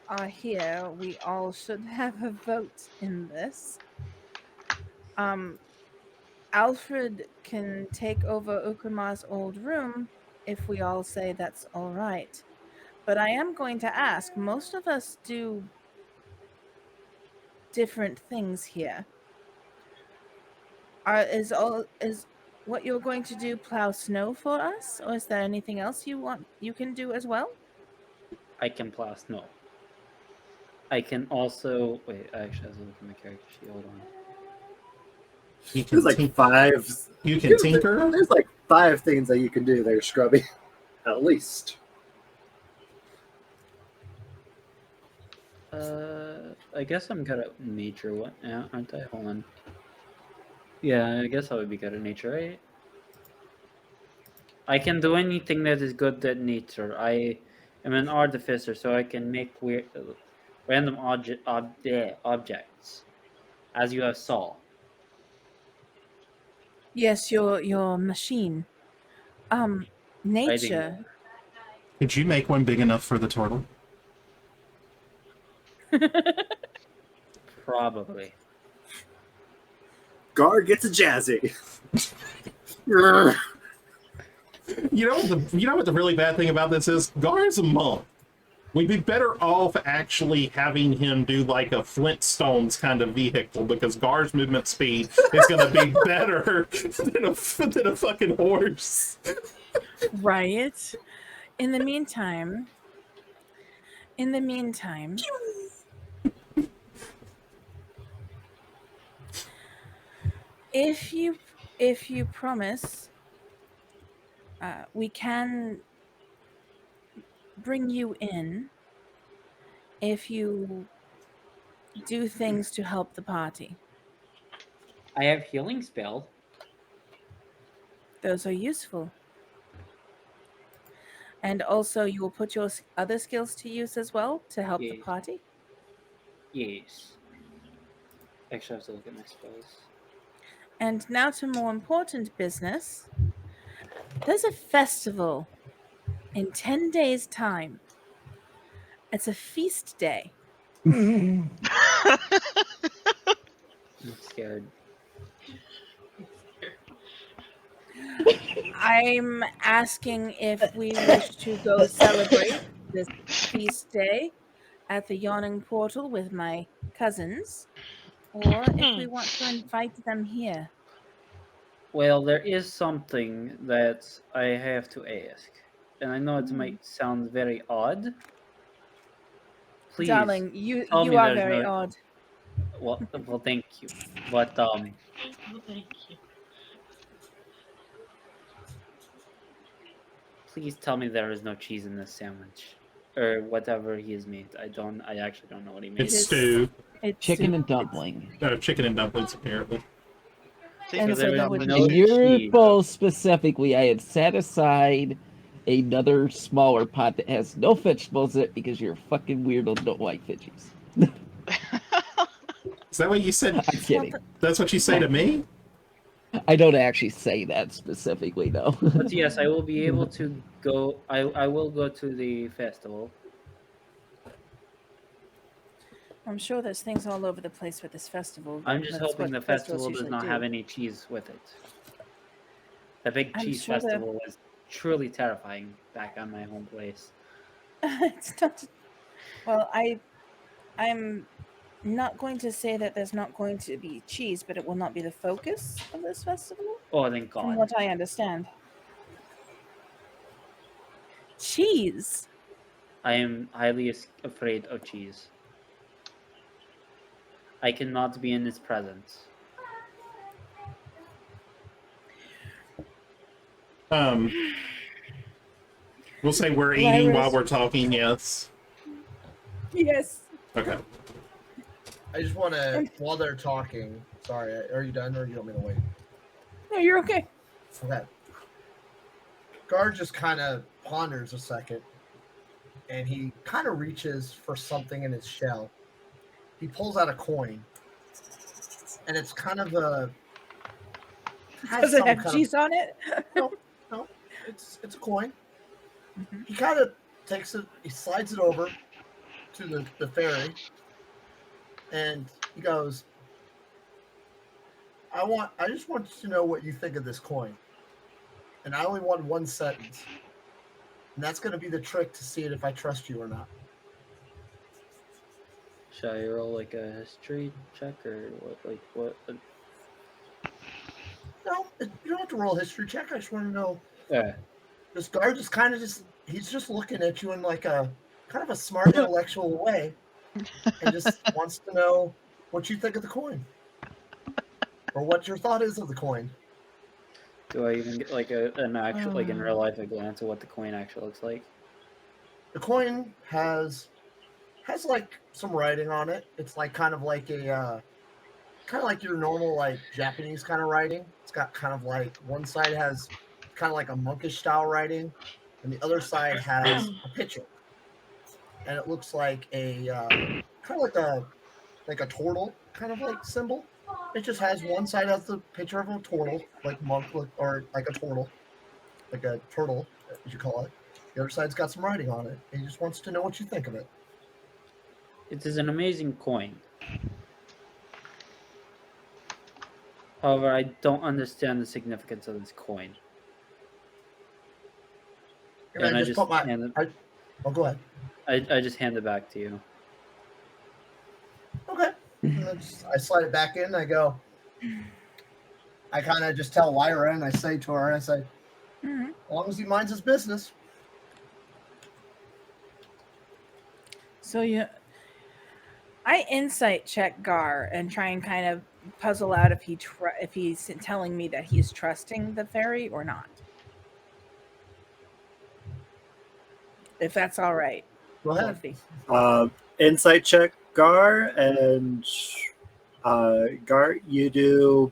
are here, we all should have a vote in this. Alfred can take over Ukuma's old room if we all say that's all right. But I am going to ask, most of us do different things here. Is what you're going to do plow snow for us, or is there anything else you can do as well? I can plow snow. I can also wait. I actually have to look at my character sheet. Hold on. You can, There's like tink- 5. you can tinker. There's like 5 things that you can do there, Scrubby. At least. I guess I'm good at nature. What? Yeah, aren't I? Hold on. Yeah, I guess I would be good at nature, right? I can do anything that is good at nature. I am an artificer, so I can make weird, random objects, as you have saw. Yes, your machine. Nature. Could you make one big enough for the turtle? Probably. Guard gets a jazzy. You know what the really bad thing about this is? Gar is a monk. We'd be better off actually having him do like a Flintstones kind of vehicle because Gar's movement speed is going to be better than a fucking horse. Right. In the meantime, if you promise, we can bring you in if you do things to help the party. I have healing spell. Those are useful. And also, you will put your other skills to use as well to help the Yes. party. Yes. Actually, I have to look at my spells. And now to more important business. There's a festival in 10 days' time. It's a feast day. I'm scared. I'm asking if we wish to go celebrate this feast day at the Yawning Portal with my cousins, or if we want to invite them here. Well, there is something that I have to ask, and I know it might sound very odd. Please, Darling, you tell me are there's very no. odd. Well, thank you, but Oh, thank you. please tell me there is no cheese in this sandwich, or whatever he has made. I actually don't know what he made. It's stew. It's Chicken soup. and dumpling. Chicken and dumplings, apparently. And So so there there is would no And your cheese. bowl specifically, I had set aside another smaller pot that has no vegetables in it because you're a fucking weirdo and don't like veggies. Is that what you said? I'm kidding. That's what you say to me? I don't actually say that specifically, though. But yes, I will be able to go. I will go to the festival. I'm sure there's things all over the place with this festival. I'm just That's hoping what the festivals festival does usually not do. have any cheese with it. The big I'm cheese sure festival was truly terrifying back on my home place. It's not. Well, I'm not going to say that there's not going to be cheese, but it will not be the focus of this festival, Oh, thank from God. what I understand. Cheese. I am highly afraid of cheese. I cannot be in its presence. We'll say we're eating while Lyra's- we're talking, yes. Yes. Okay. I just want to, while they're talking, sorry, are you done or you want me to wait? No, you're okay. Okay. Guard just kind of ponders a second, and he kind of reaches for something in his shell. He pulls out a coin, and it's kind of a. Does it have cheese on it? No, it's a coin. He kind of takes it, he slides it over to the fairy, and he goes, I just want you to know what you think of this coin. And I only want one sentence. And that's going to be the trick to see it if I trust you or not. Shall I roll like a history check or what? Like what? No, you don't have to roll a history check. I just want to know. Yeah. This guard just kind of he's just looking at you in like a kind of a smart intellectual way, and just wants to know what you think of the coin, or what your thought is of the coin. Do I even get like an actual like in real life a glance at what the coin actually looks like? The coin has like some writing on it. It's like kind of like a kind of like your normal like Japanese kind of writing. It's got kind of like one side has kind of like a monkish style writing, and the other side has a picture, and it looks like a kind of like like a turtle kind of like symbol. It just has one side as the picture of a turtle, like monk, or like a turtle, like a turtle, as you call it. The other side's got some writing on it. And he just wants to know what you think of it. It is an amazing coin. However, I don't understand the significance of this coin. And And I I just just put my. hand Oh, go ahead. I just hand it back to you. Okay. And I slide it back in. I go. I kind of just tell Lyra and I say to her, I say, Mhm. as long as he minds his business. So I insight check Gar and try and kind of puzzle out if he's telling me that he's trusting the fairy or not. If that's all right. Go ahead. Wolfie. Insight check, Gar, and Gar, you do.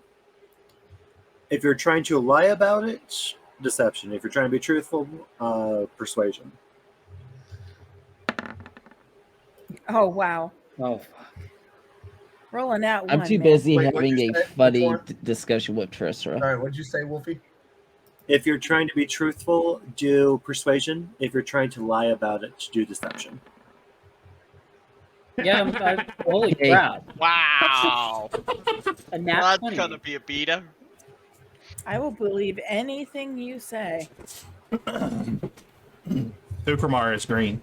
If you're trying to lie about it, deception. If you're trying to be truthful, persuasion. Oh wow. Oh, fuck. Rolling that I'm one. too man. busy Wait, what'd having you a say? Which funny one? discussion with Tristram. All right, what'd you say, Wolfie? If you're trying to be truthful, do persuasion. If you're trying to lie about it, do deception. Yeah, holy Okay. crap. Wow. A nat That's 20. gonna be a beater. I will believe anything you say. Ukramar is green.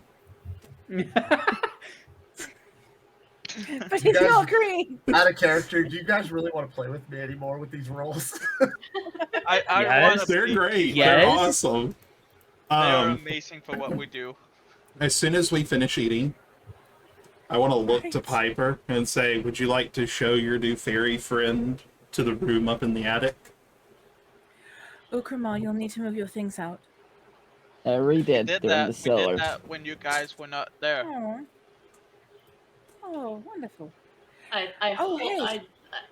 But You he's guys- not green. Out of character, do you guys really want to play with me anymore with these rolls? I Yes. want They're to. great. Yes. They're awesome. They're amazing for what we do. As soon as we finish eating, I want to look to Right. Piper and say, would you like to show your new fairy friend to the room up in the attic? Ukramal, you'll need to move your things out. I already did. Did They're in that. the We did cellar. that when you guys were not there. Oh. Oh, wonderful. I Oh, hey. I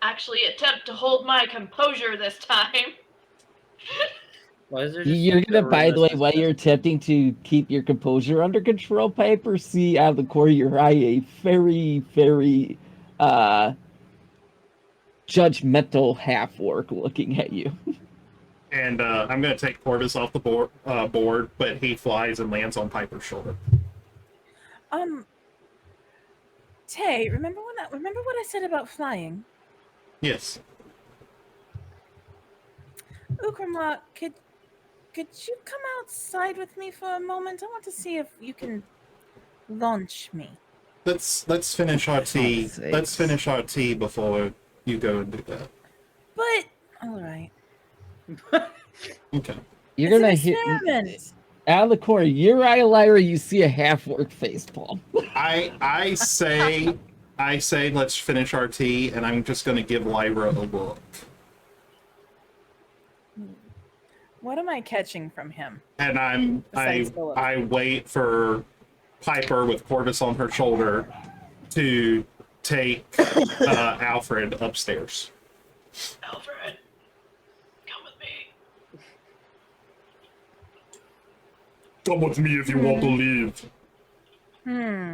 actually attempt to hold my composure this time. Why is there just You're such gonna, a by the way, while restlessness? you're attempting to keep your composure under control, Piper, see out of the corner of your eye a very, very judgmental half-orc looking at you. And I'm going to take Corvus off the board, but he flies and lands on Piper's shoulder. Tay, remember what I said about flying? Yes. Ukramal, could you come outside with me for a moment? I want to see if you can launch me. Let's finish our tea. God's sakes. Let's finish our tea before you go and do that. But all right. Okay. You're It's an gonna hear experiment. out of the corner, your eye, Lyra, you see a half-orc facepalm. I say let's finish our tea, and I'm just going to give Lyra a look. What am I catching from him? And I Besides Philip. wait for Piper with Corvus on her shoulder to take Alfred upstairs. Alfred, come with me. Come with me if you want to leave.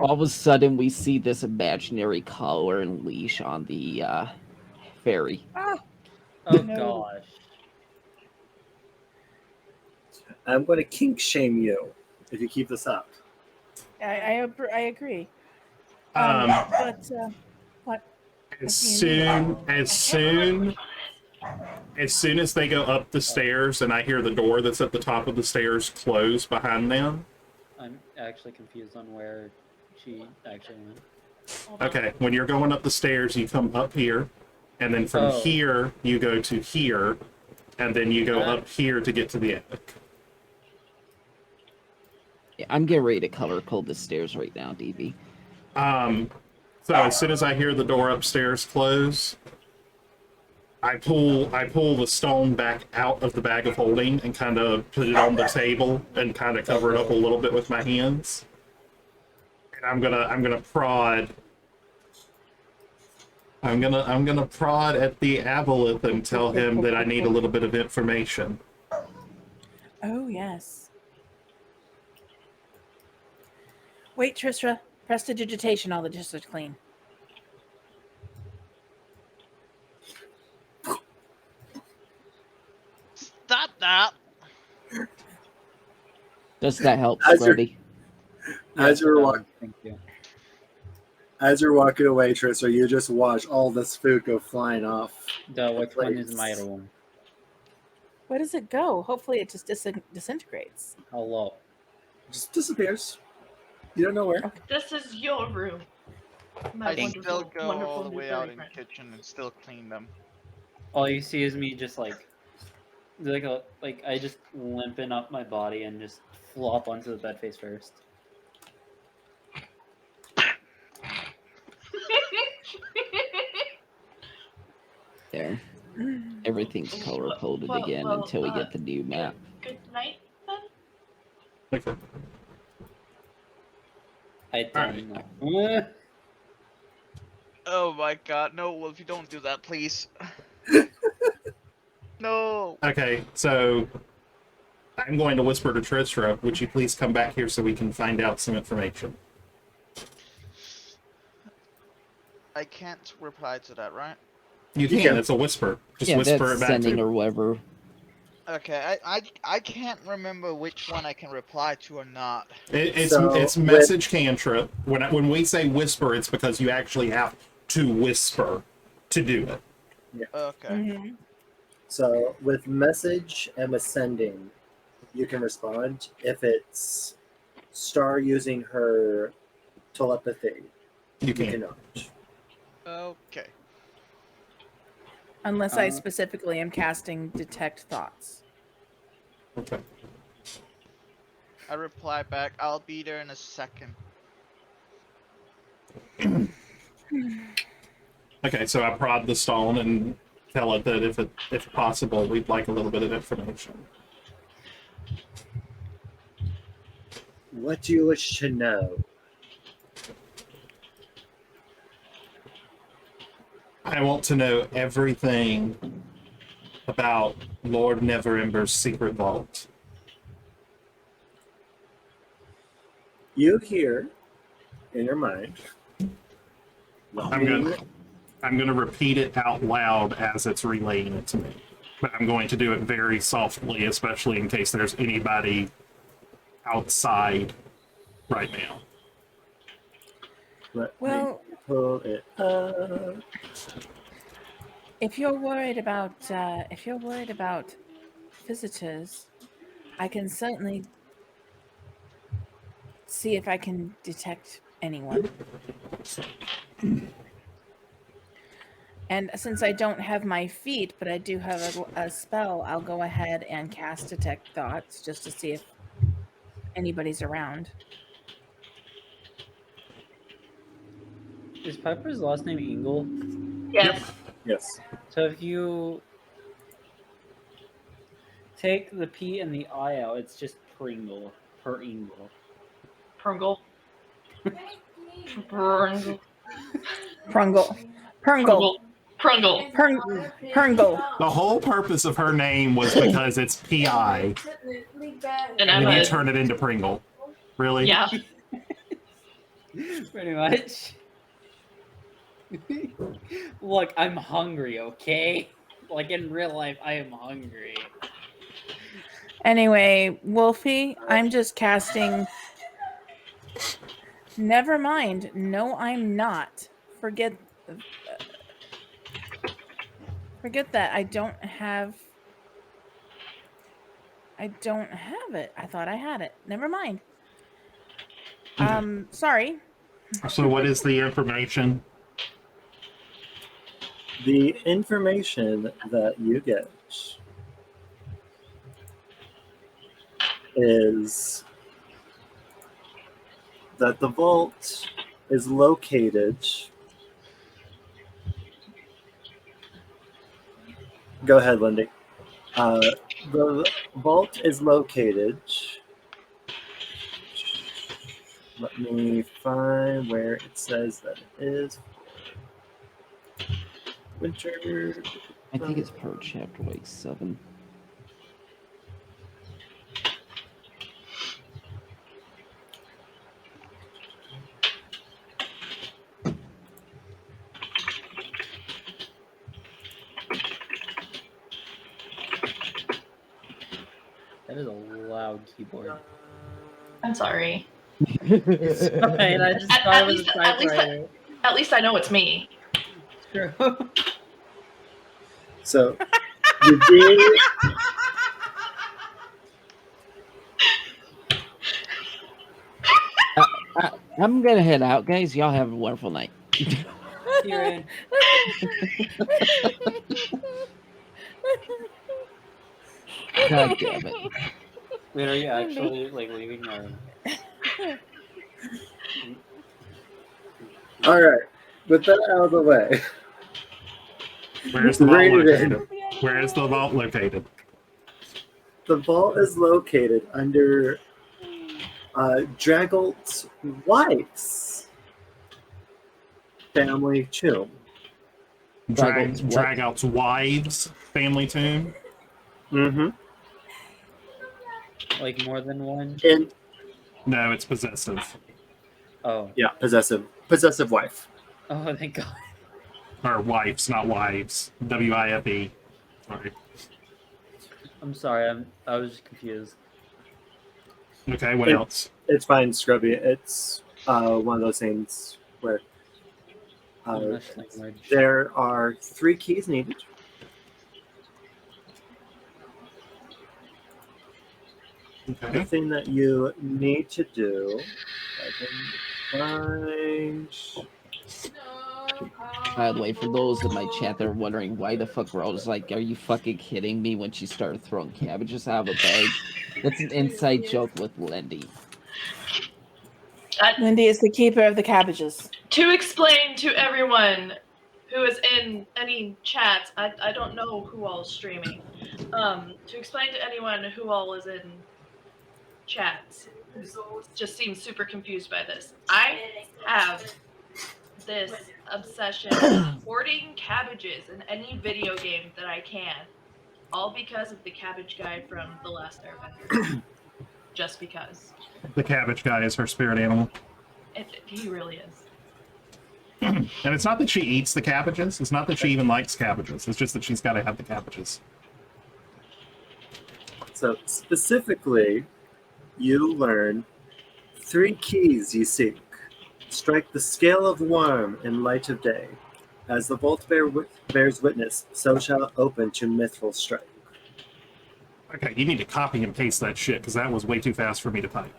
All of a sudden, we see this imaginary collar and leash on the ferry. Ah, Oh No. gosh. I'm going to kink shame you if you keep this up. I agree. Um, But what? As soon as they go up the stairs and I hear the door that's at the top of the stairs close behind them. I'm actually confused on where she actually went. Hold on. Okay, when you're going up the stairs, you come up here, and then from Oh. here you go to here, and then you go up here to get to the attic. Yeah, I'm getting ready to color code the stairs right now, DB. So as soon as I hear the door upstairs close, I pull the stone back out of the bag of holding and kind of put it on the table and kind of cover it up a little bit with my hands. And I'm gonna prod. I'm gonna prod at the aboleth and tell him that I need a little bit of information. Oh yes. Wait, Tristra. Prestidigitation. All the dishes clean. that. Does that help, As you're- Scrubby? As you're walking, Thank you. as you're walking away, Trisser, you just watch all this food go flying off. Which one is my room? Where does it go? Hopefully it just disintegrates. Hello. Just disappears. You don't know where. This is your room. My I wonderful, still go wonderful all the new way furry out in friend. the kitchen and still clean them. All you see is me just like I just limping up my body and just flop onto the bed face first. There. Everything's color coded Well, again well, until we get the new map. Good night, then. Okay. I Alright. don't know. Oh my god, no, Wolfie, don't do that, please. No. Okay, so I'm going to whisper to Tristra, would you please come back here so we can find out some information? I can't reply to that, right? You can, it's a whisper. Just Yeah, whisper that's it back sending to or whatever. Okay, I can't remember which one I can reply to or not. It's message cantrip. When we say whisper, it's because you actually have to whisper to do it. Okay. Mm-hmm. So with message and with sending, you can respond. If it's Star using her telepathy, You you can. cannot. Okay. Unless I specifically am casting detect thoughts. Okay. I reply back, I'll be there in a second. Okay, so I prod the stone and tell it that if possible, we'd like a little bit of information. What do you wish to know? I want to know everything about Lord Neverember's secret vault. You hear in your mind. I'm gonna repeat it out loud as it's relaying it to me. But I'm going to do it very softly, especially in case there's anybody outside right now. Let Well, me pull it up. if you're worried about visitors, I can certainly see if I can detect anyone. And since I don't have my feet, but I do have a spell, I'll go ahead and cast Detect Thoughts just to see if anybody's around. Is Piper's last name Ingle? Yes. Yes. So if you take the P and the I out, it's just Pringle. Per Ingle. Prungle. Prungle. Prungle. Prungle. Prungle. Prungle. The whole purpose of her name was because it's P.I. And And I'm you a, turn it into Pringle. Really? yeah. Pretty much. Look, I'm hungry, okay? Like in real life, I am hungry. Anyway, Wolfie, I'm just casting. Never mind. No, I'm not. Forget that. I don't have it. I thought I had it. Never mind. Sorry. So what is the information? The information that you get is that the vault is located. Go ahead, Lindy. The vault is located. Let me find where it says that it is. Winter. I think it's per chapter, like 7. That is a loud keyboard. I'm sorry. It's fine. I just thought it was a typewriter. At least I know it's me. True. So, you did. I'm gonna head out, guys. Y'all have a wonderful night. You're in. God damn it. Wait, are you actually like leaving or? All right. With that out of the way, Where's the vault Rein it in. located? Where is the vault located? The vault is located under Draggolt's wife's family tomb. Dragout's wives' family tomb. Mm-hmm. Like more than one? And No, it's possessive. Oh. yeah, possessive wife. Oh, thank God. Or wives, not wives. WIFE. Sorry. I'm sorry. I was confused. Okay, what else? It's fine, Scrubby. It's one of those things where English language. there are 3 keys needed. The Okay. thing that you need to do, I can find. By the way, for those in my chat that are wondering why the fuck Rose is like, are you fucking kidding me when she started throwing cabbages out of a bag? That's an inside joke with Lindy. Lindy is the keeper of the cabbages. To explain to everyone who is in any chats, I don't know who all is streaming. To explain to anyone who all is in chats, who just seems super confused by this. I have this obsession of hoarding cabbages in any video game that I can, all because of the cabbage guy from The Last Airbender. Just because. The cabbage guy is her spirit animal. He really is. And it's not that she eats the cabbages. It's not that she even likes cabbages. It's just that she's got to have the cabbages. So specifically, you learn 3 keys you seek. Strike the scale of worm in light of day. As the vault bears witness, so shall it open to mithril strike. Okay, you need to copy and paste that shit, because that was way too fast for me to type.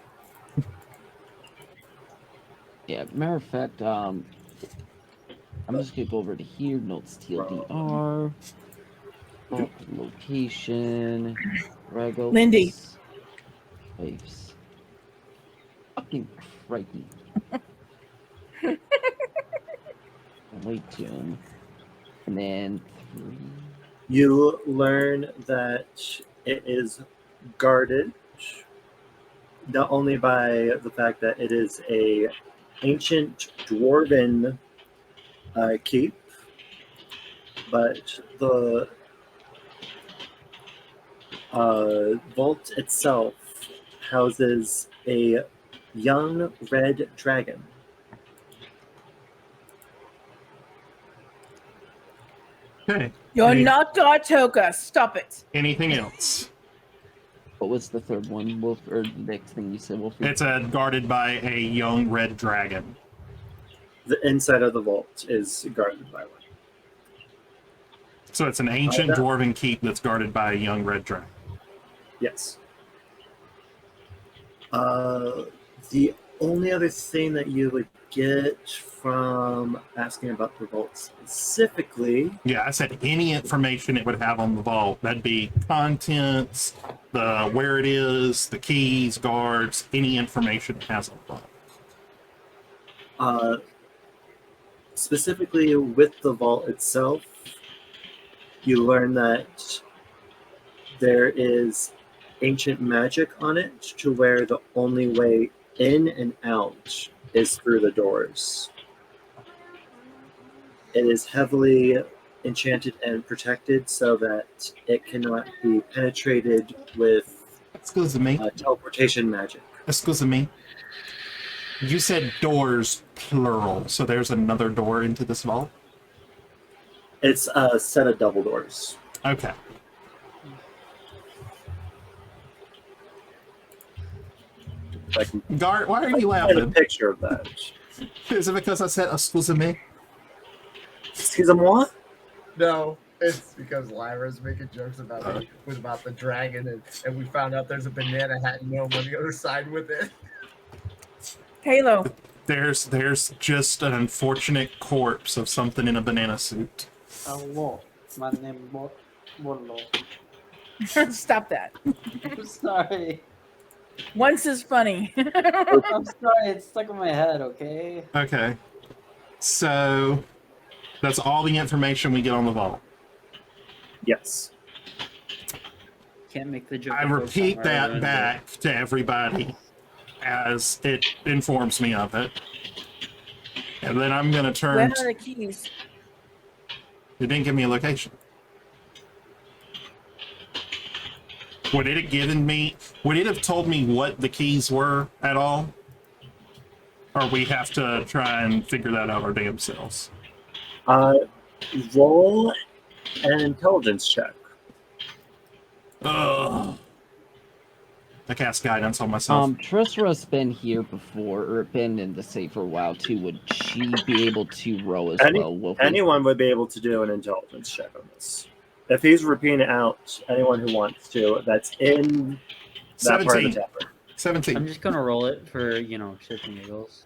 Yeah, matter of fact, I'm just gonna go over to here, notes TLDR, vault location, Regals, Lindy. Waves. Fucking crikey. Wait, tomb. And then 3. You learn that it is guarded not only by the fact that it is a ancient dwarven keep, but the vault itself houses a young red dragon. Okay. You're not Dartoka. Stop it. Anything else? What was the third one, Wolf? Or the next thing you said, Wolf? It's guarded by a young red dragon. The inside of the vault is guarded by one. So it's an ancient dwarven keep that's guarded by a young red dragon. Yes. The only other thing that you would get from asking about the vault specifically... Yeah, I said any information it would have on the vault. That'd be contents, the where it is, the keys, guards, any information it has on the vault. Specifically with the vault itself, you learn that there is ancient magic on it to where the only way in and out is through the doors. It is heavily enchanted and protected so that it cannot be penetrated with teleportation magic. Excuse me. You said doors, plural, so there's another door into this vault? It's a set of double doors. Okay. I can Gart, why are you find a laughing? picture of that. Is it because I said excuse me? Excusez-moi? No, it's because Lyra's making jokes about the dragon, and we found out there's a banana hat gnome on the other side with it. Halo. There's just an unfortunate corpse of something in a banana suit. Hello, my name Bolo. Stop that. I'm sorry. Once is funny. I'm sorry. It's stuck in my head. Okay. Okay. So that's all the information we get on the vault. Yes. Can't make the joke. I repeat that back to everybody as it informs me of it. And then I'm going to Where turn... are the keys? It didn't give me a location. Would it have told me what the keys were at all? Or we have to try and figure that out our damn selves? Roll an intelligence check. Ugh. I cast guidance on myself. Trissra's been here before, or been in the safe for a while too. Would she be able to roll as well? Wolfie? Anyone would be able to do an intelligence check on this. If he's repeating it out, anyone who wants to, that's in that part of the 17. tavern. 17. I'm just gonna roll it for shits and giggles.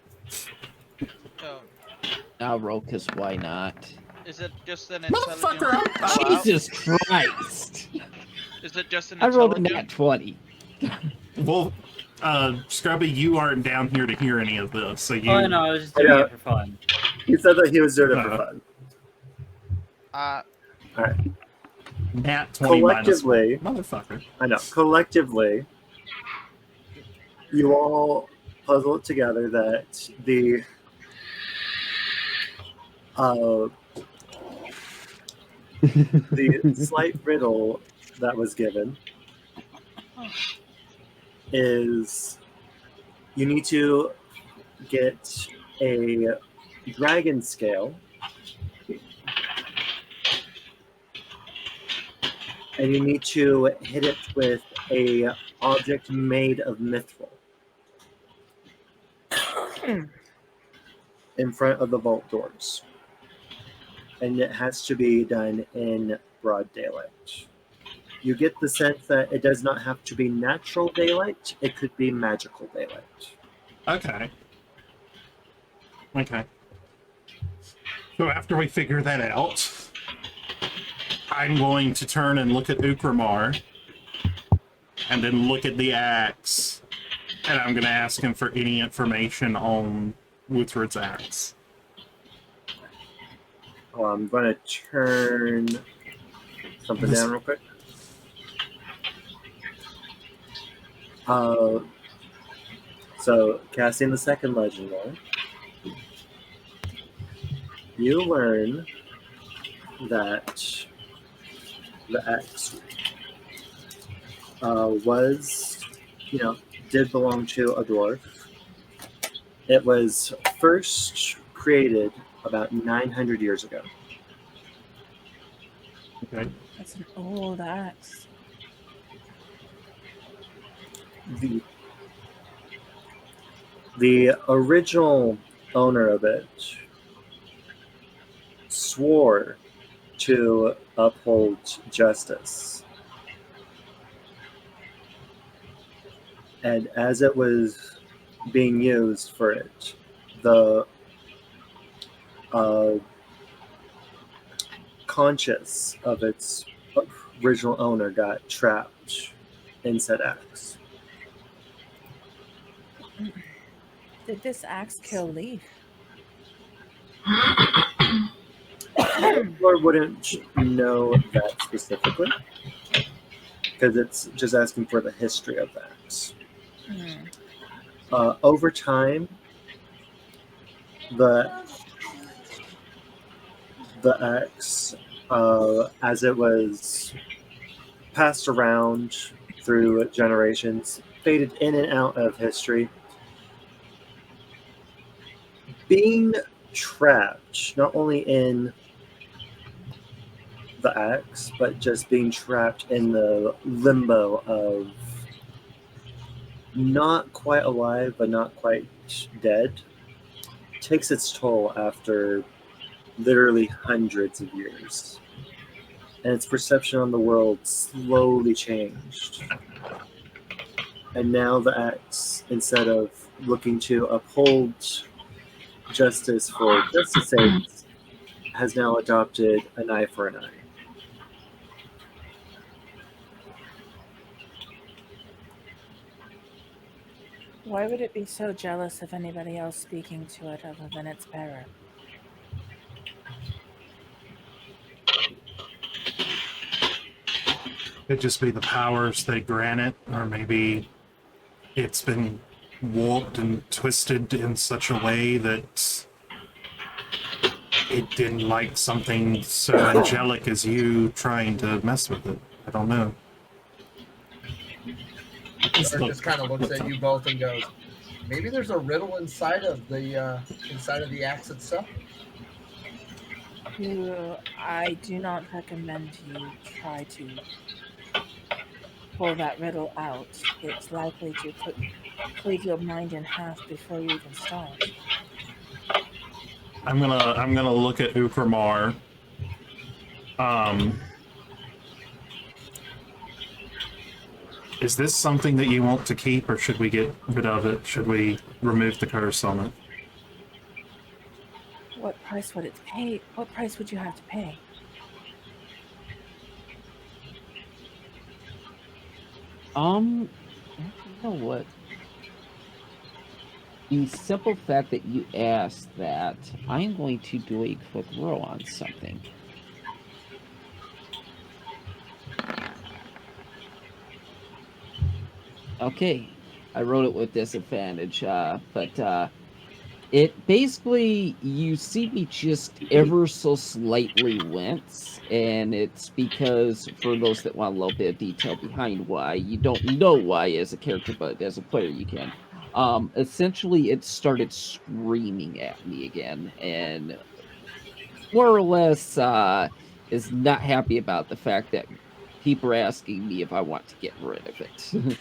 I'll roll, because why not? Is it just an intelligence? Motherfucker! Wow. Jesus Christ! Is it just an I rolled a intelligence? nat 20. Well, Scrubby, you aren't down here to hear any of this, so you... Oh no, I was just doing it for fun. He said that he was doing it for fun. Uh, All right. Nat 20 Collectively, motherfucker. I know. Collectively, you all puzzle it together that the slight riddle that was given is you need to get a dragon scale, and you need to hit it with a object made of mithril in front of the vault doors. And it has to be done in broad daylight. You get the sense that it does not have to be natural daylight, it could be magical daylight. Okay. Okay. So after we figure that out, I'm going to turn and look at Ukramar, and then look at the axe, and I'm going to ask him for any information on Wuthred's axe. I'm going to turn something down real quick. So, casting the second legend lore, you learn that the axe did belong to a dwarf. It was first created about 900 years ago. Okay. That's an old axe. The original owner of it swore to uphold justice. And as it was being used for it, the conscience of its original owner got trapped in said axe. Did this axe kill Leaf? Lord wouldn't know that specifically, because it's just asking for the history of the axe. Over time, the axe, as it was passed around through generations, faded in and out of history. Being trapped, not only in the axe, but just being trapped in the limbo of not quite alive, but not quite dead, takes its toll after literally hundreds of years. And its perception on the world slowly changed. And now the axe, instead of looking to uphold justice for justice sake, has now adopted an eye for an eye. Why would it be so jealous of anybody else speaking to it other than its bearer? Could just be the powers they grant it, or maybe it's been warped and twisted in such a way that it didn't like something so angelic as you trying to mess with it. I don't know. Or just kind of looks at you both and goes, maybe there's a riddle inside of the axe itself. I do not recommend you try to pull that riddle out. It's likely to cleave your mind in half before you even start. I'm gonna look at Ukramar. Is this something that you want to keep, or should we get rid of it? Should we remove the curse on it? What price would it pay? What price would you have to pay? You know what? The simple fact that you asked that, I am going to do a quick roll on something. Okay, I wrote it with disadvantage, but it basically, you see me just ever so slightly wince, and it's because, for those that want a little bit of detail behind why, you don't know why as a character, but as a player you can. Essentially, it started screaming at me again, and more or less is not happy about the fact that people are asking me if I want to get rid of it.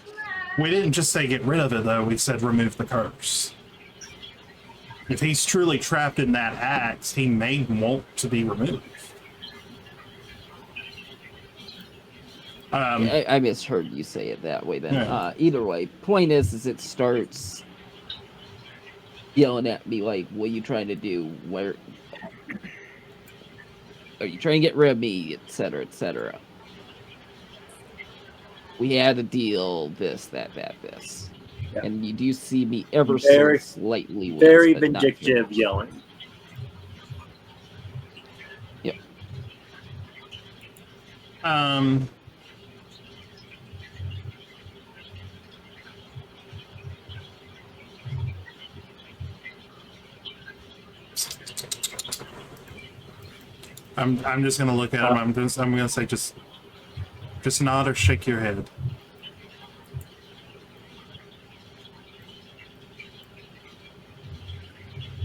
We didn't just say get rid of it, though. We said remove the curse. If he's truly trapped in that axe, he may want to be removed. I misheard you say it that way then. Yeah. Either way, point is it starts yelling at me like, what are you trying to do? Where are you trying to get rid of me? Etc., etc. We had a deal, this, that, this. Yeah. And you do see me ever Very- so slightly wince, Very but not very vindictive much. yelling. Yep. I'm just gonna look at him. I'm gonna say just nod or shake your head.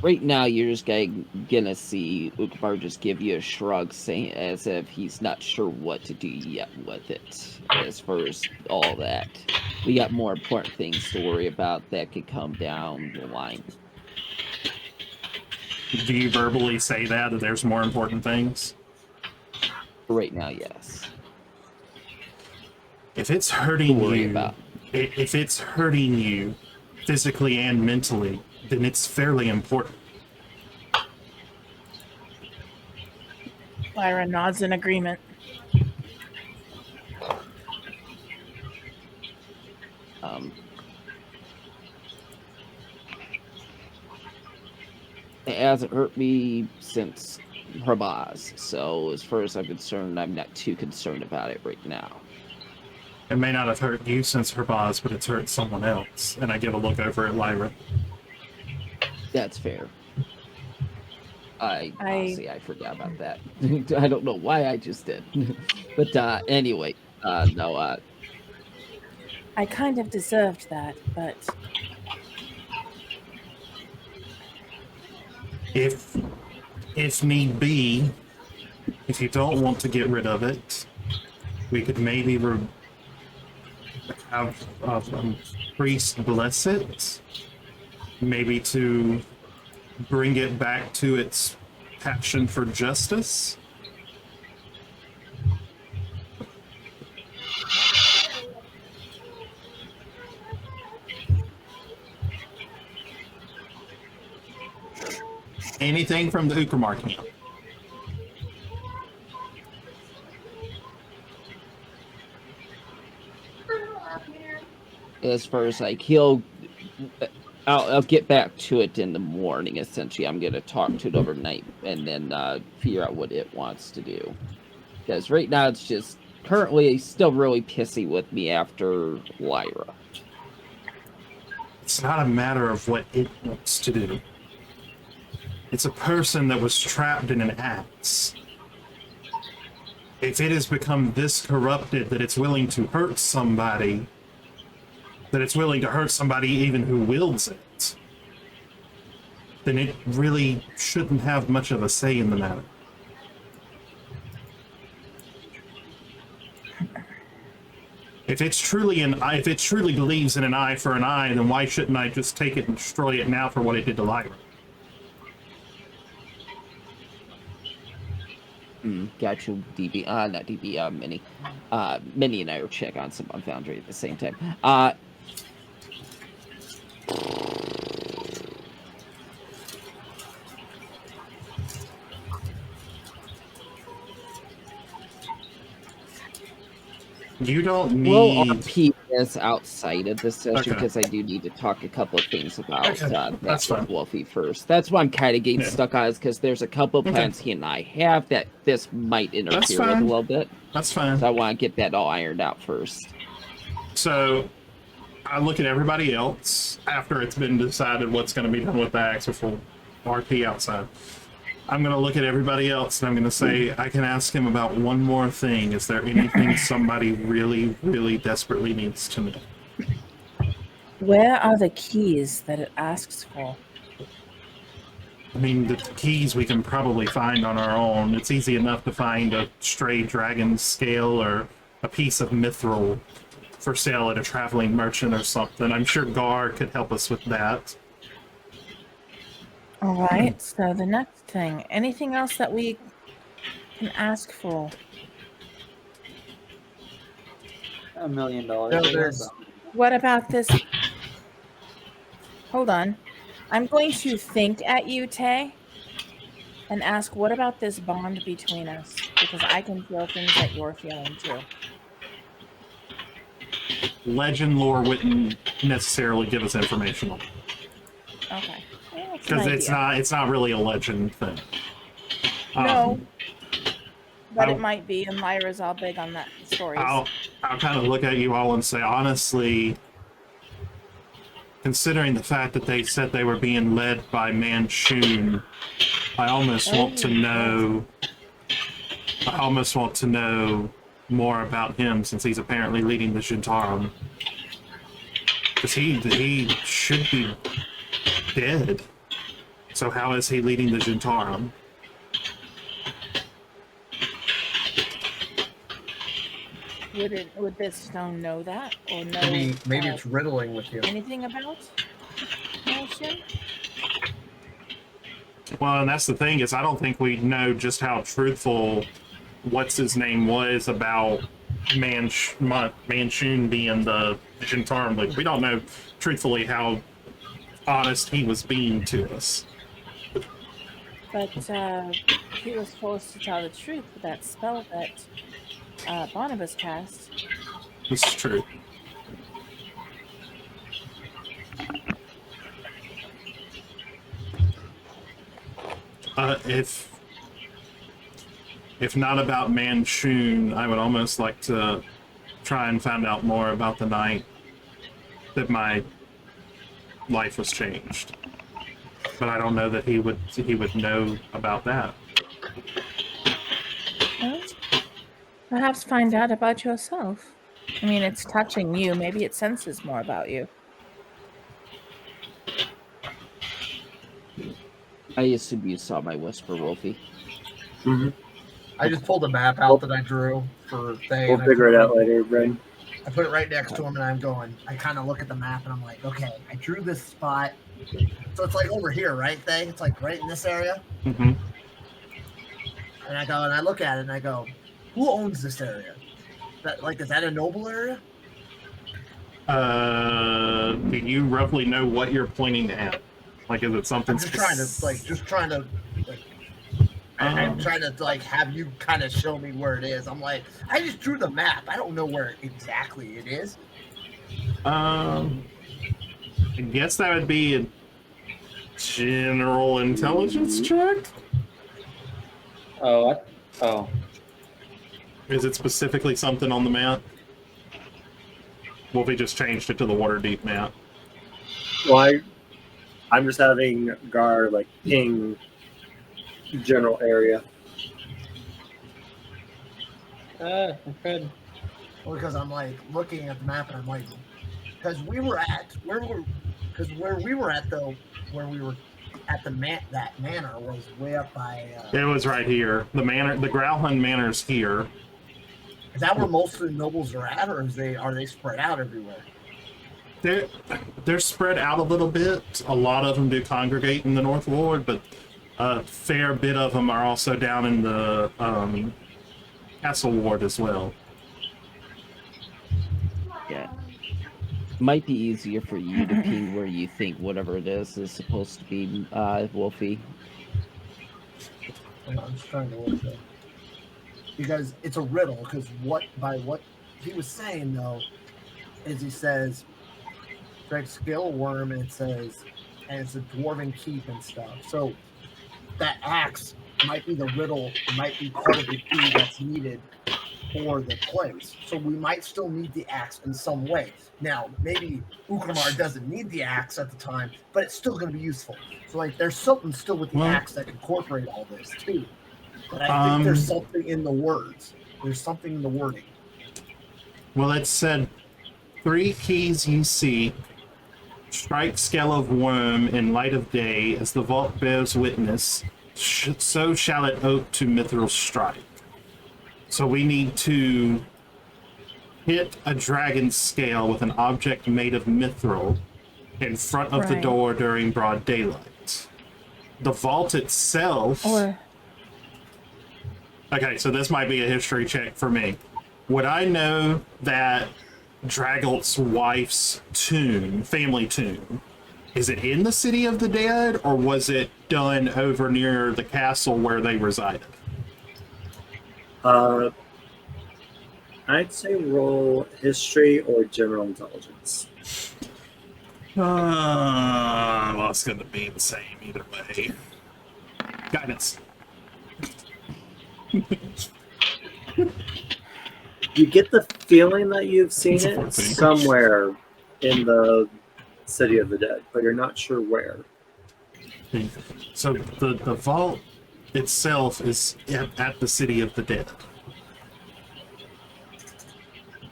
Right now, you're just gonna see Ukbar just give you a shrug, saying as if he's not sure what to do yet with it. As far as all that, we got more important things to worry about that could come down the line. Do you verbally say that there's more important things? Right now, yes. If it's hurting To worry you, about. if it's hurting you physically and mentally, then it's fairly important. Lyra nods in agreement. It hasn't hurt me since Herbaz, so as far as I'm concerned, I'm not too concerned about it right now. It may not have hurt you since her boss, but it's hurt someone else. And I give a look over at Lyra. That's fair. Honestly, I forgot about that. I don't know why I just did. But anyway, no. I kind of deserved that, but If need be, if you don't want to get rid of it, we could maybe have a priest bless it, maybe to bring it back to its passion for justice. Anything from the Uckermar camp. As far as like I'll get back to it in the morning. Essentially, I'm gonna talk to it overnight and then figure out what it wants to do. Because right now it's just currently still really pissy with me after Lyra. It's not a matter of what it wants to do. It's a person that was trapped in an axe. If it has become this corrupted that it's willing to hurt somebody, that it's willing to hurt somebody even who wields it, then it really shouldn't have much of a say in the matter. If it truly believes in an eye for an eye, then why shouldn't I just take it and destroy it now for what it did to Lyra? Got you, DB. Not DB. Minnie. Minnie and I are check on some on Foundry at the same time. You don't We'll need... RP this outside of this session Okay. because I do need to talk a couple of things about Okay, that that's with fine. Wolfie first. That's why I'm kind of getting Yeah. stuck on, is because there's a couple of Okay. plans he and I have that this might That's interfere with a fine. little bit. That's fine. So I want to get that all ironed out first. So I look at everybody else after it's been decided what's going to be done with the axe before RP outside. I'm going to look at everybody else and I'm going to say, I can ask him about one more thing. Is there anything somebody really, really desperately needs to know? Where are the keys that it asks for? I mean, the keys we can probably find on our own. It's easy enough to find a stray dragon scale or a piece of mithril for sale at a traveling merchant or something. I'm sure Gar could help us with that. All right, so the next thing. Anything else that we can ask for? $1 million. No, I guess. there's- What about this? Hold on. I'm going to think at you, Tay, and ask, what about this bond between us? Because I can feel things that you're feeling too. Legend lore wouldn't necessarily give us information on it. Okay. Well, that's an Because idea. it's not really a legend thing. No. But I'll- it might be, and Lyra's all big on that stories. I'll kind of look at you all and say, honestly, considering the fact that they said they were being led by Manchun, I almost want to know more about him, since he's apparently leading the Shintarum. Because he should be dead. So how is he leading the Shintarum? Would this stone know that, or know Maybe it's riddling with you. anything about Mansion? Well, and that's the thing, is I don't think we know just how truthful what's his name was about Manchun being the Shintarum leader. We don't know truthfully how honest he was being to us. But he was forced to tell the truth with that spell that Barnabas cast. This is true. If not about Manchun, I would almost like to try and find out more about the night that my life was changed. But I don't know that he would know about that. Well, perhaps find out about yourself. I mean, it's touching you. Maybe it senses more about you. I assume you saw my whisper, Wolfie. I just pulled a map out that I drew for Thay. We'll and I figure it drew out later, Bryn. I put it right next to him, and I'm going. I kind of look at the map, and I'm like, okay, I drew this spot. So it's like over here, right? It's like right in this area. Mm-hmm. And I go, and I look at it, and I go, who owns this area? Is that a noble area? Do you roughly know what you're pointing at? Like, is it something? I'm just trying to I'm trying to have you kind of show me where it is. I'm like, I just drew the map. I don't know where exactly it is. I guess that would be a general intelligence check. Oh, what? Oh. Is it specifically something on the map? Wolfie just changed it to the Waterdeep map. Well, I'm just having Gar ping general area. Fred. Well, because I'm looking at the map, and I'm like, because where we were at though, where we were at that manor was way up by. It was right here. The manor, the Growlhund Manor's here. Is that where most of the nobles are at, or are they spread out everywhere? They're spread out a little bit. A lot of them do congregate in the North Ward, but a fair bit of them are also down in the Castle Ward as well. Yeah. Might be easier for you to ping where you think whatever it is supposed to be, Wolfie. I'm just trying to look there. Because it's a riddle, because what he was saying, though, is he says, Greg Skill Worm, and it says, and it's a dwarven keep and stuff. So that axe might be the riddle, it might be part of the key that's needed for the place. So we might still need the axe in some way. Now, maybe Ukramar doesn't need the axe at the time, but it's still going to be useful. So there's something still with the axe that can incorporate all this too. But I think there's something in the words. There's something in the wording. Well, it said 3 keys you see. Strike scale of worm in light of day, as the vault bears witness, so shall it ope to mithril strike. So we need to hit a dragon scale with an object made of mithril in front of the door during broad daylight. The vault itself... Okay, so this might be a history check for me. Would I know that Dragolt's wife's tomb, family tomb, is it in the City of the Dead, or was it done over near the castle where they resided? I'd say roll history or general intelligence. Well, it's going to be the same either way. Guidance. You get the feeling that you've seen it somewhere in the City of the Dead, but you're not sure where. So the vault itself is at the City of the Dead.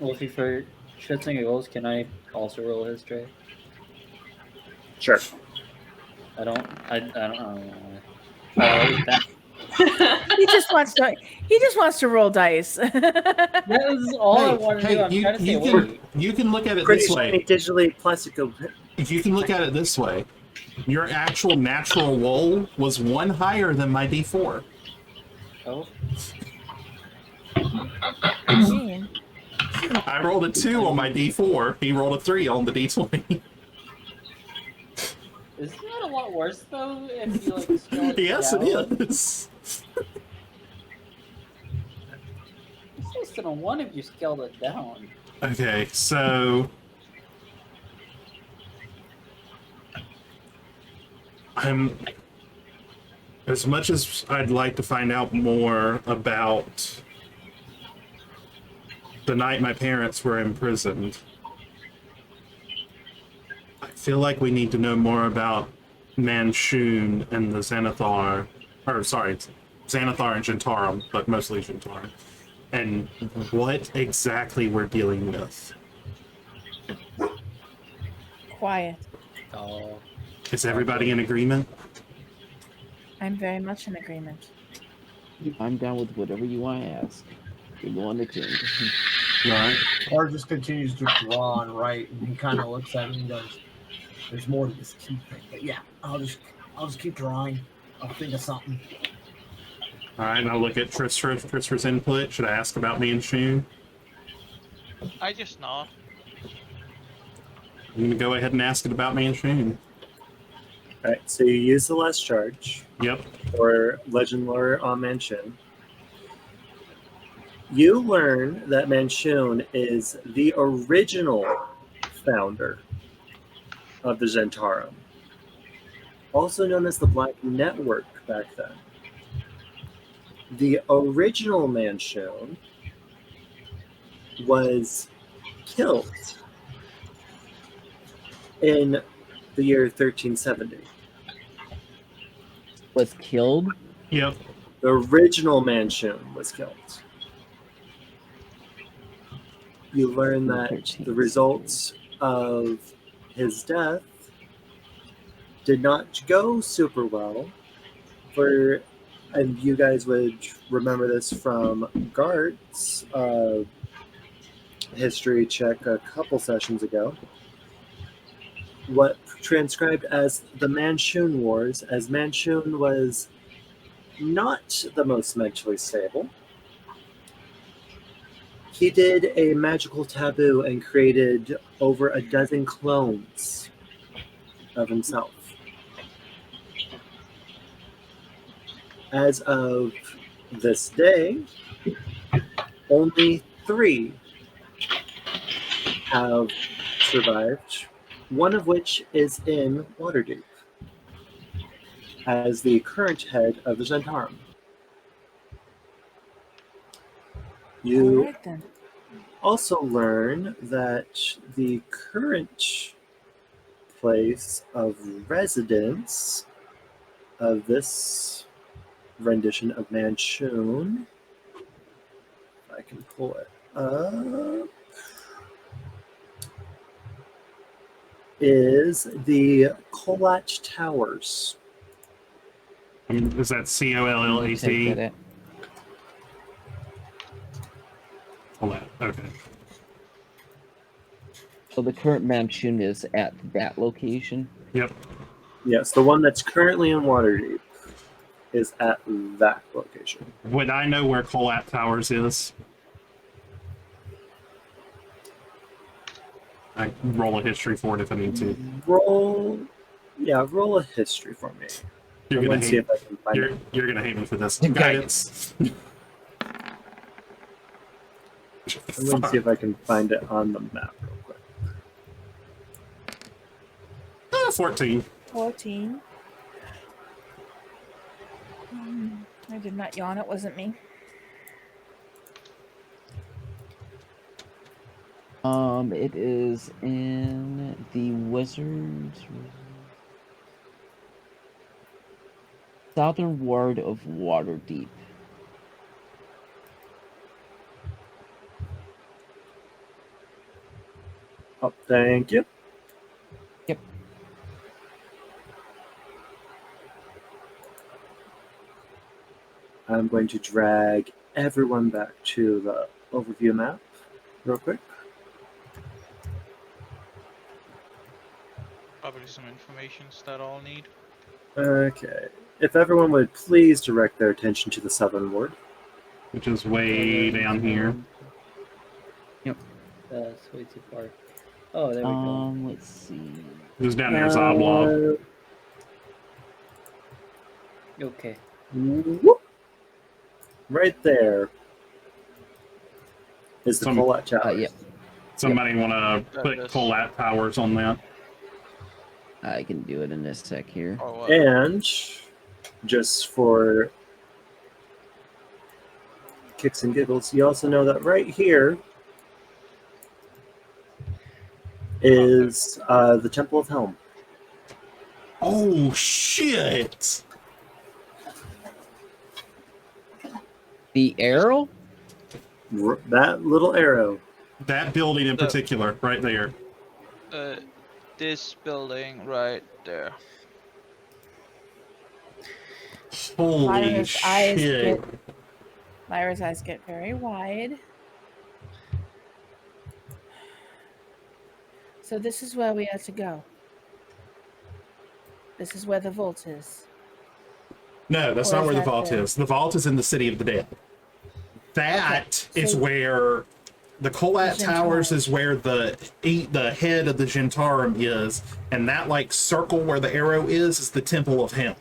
Wolfie, for shits and giggles, can I also roll history? Sure. I don't know. He just wants to roll dice. That is all I want to do. I'm trying to say wait. You can look at it Pretty this way. digitally plastic. If you can look at it this way, your actual natural roll was 1 higher than my D4. Oh. I rolled a 2 on my D4. He rolled a 3 on the D20. Isn't that a lot worse though? If you scale it Yes, down? it is. It's less than a 1 if you scaled it down. Okay, so as much as I'd like to find out more about the night my parents were imprisoned, I feel like we need to know more about Manchun and the Xanathar, Xanathar and Jentarum, but mostly Jentarum, and what exactly we're dealing with. Quiet. Oh. Is everybody in agreement? I'm very much in agreement. I'm down with whatever you want to ask. You're going to change. Right. Or just continues to draw and write, and he kind of looks at me and goes, "There's more to this key thing." But yeah, I'll just keep drawing. I'll think of something. All right, now look at Tristra's input. Should I ask about me and Shun? I just nod. I'm gonna go ahead and ask it about me and Shun. All right, so you use the last charge Yep. for Legend Lore on Manchun. You learn that Manchun is the original founder of the Zentarum, also known as the Black Network back then. The original Manchun was killed in the year 1370. Was killed. Yep. The original Manchun was killed. You learn that the results of his death did not go super well. And you guys would remember this from Gart's history check a couple sessions ago. What transcribed as the Manchun Wars, as Manchun was not the most mentally stable. He did a magical taboo and created over a dozen clones of himself. As of this day, only 3 have survived, one of which is in Waterdeep as the current head of the Zentarum. You All right, then. also learn that the current place of residence of this rendition of Manchun, if I can pull it up, is the Collat Towers. Is that COLLAT? Take that. Collat. Okay. So the current Manchun is at that location. Yep. Yes, the one that's currently in Waterdeep is at that location. Would I know where Collat Towers is? I can roll a history for it if I need to. Roll a history for me. You're I'm gonna going to see hate. if I can find it. You're gonna hate me for this. Guidance. I'm going to see if I can find it on the map real quick. 14. 14. I did not yawn. It wasn't me. It is in the Wizards Southern Ward of Waterdeep. Oh, thank you. Yep. I'm going to drag everyone back to the overview map real quick. Probably some information that I'll need. Okay. If everyone would please direct their attention to the southern ward. Which is way down here. That's way too far. Oh, there we go. Let's see. It was down near Zoblob. Okay. Whoop. Right there is the Collat Towers. Yep. Somebody want to put Collat Towers on that? I can do it in a sec here. Oh, And just for kicks and giggles, you also know that right here is the Temple of Helm. Oh, shit! The arrow? That little arrow. That building in particular, right there. This building right there. Holy Lyra's shit. Lyra's eyes get very wide. So this is where we are to go. This is where the vault is. No, that's Or not is where the that vault is. The vault is in the City of the Dead. That Okay, is so- where the Colat The Towers Gentarum. is where the head of the Gentarum is, and that like circle where the arrow is the Temple of Him.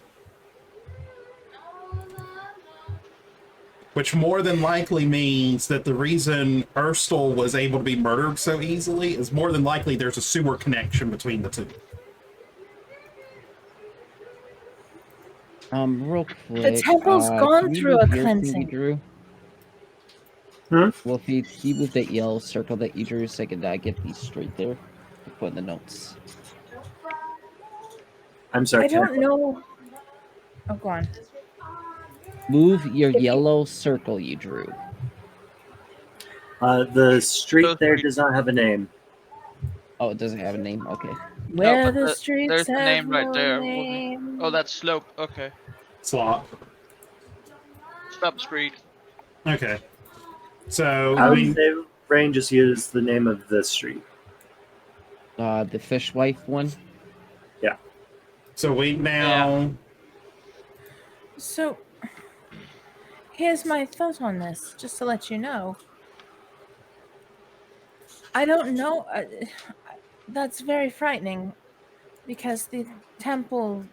Which more than likely means that the reason Erstal was able to be murdered so easily is more than likely there's a sewer connection between the two. Real quick. temple's gone can you through move a your thingy, cleansing. Drew? Hmm? Well, if you move that yellow circle that you drew, so I can get these straight there. Put in the notes. I'm sorry. I don't know. Oh, go on. Move your If you- yellow circle you drew. The street Those there three- does not have a name. Oh, it doesn't have a name. Okay. Where but the streets there's the have name right no there. name. Oh, that's slope. Okay. Slot. Stop street. Okay. So I would we say Rain just used the name of the street. The fishwife one. so we now So, here's my thought on this, just to let you know. I don't know. That's very frightening because the temple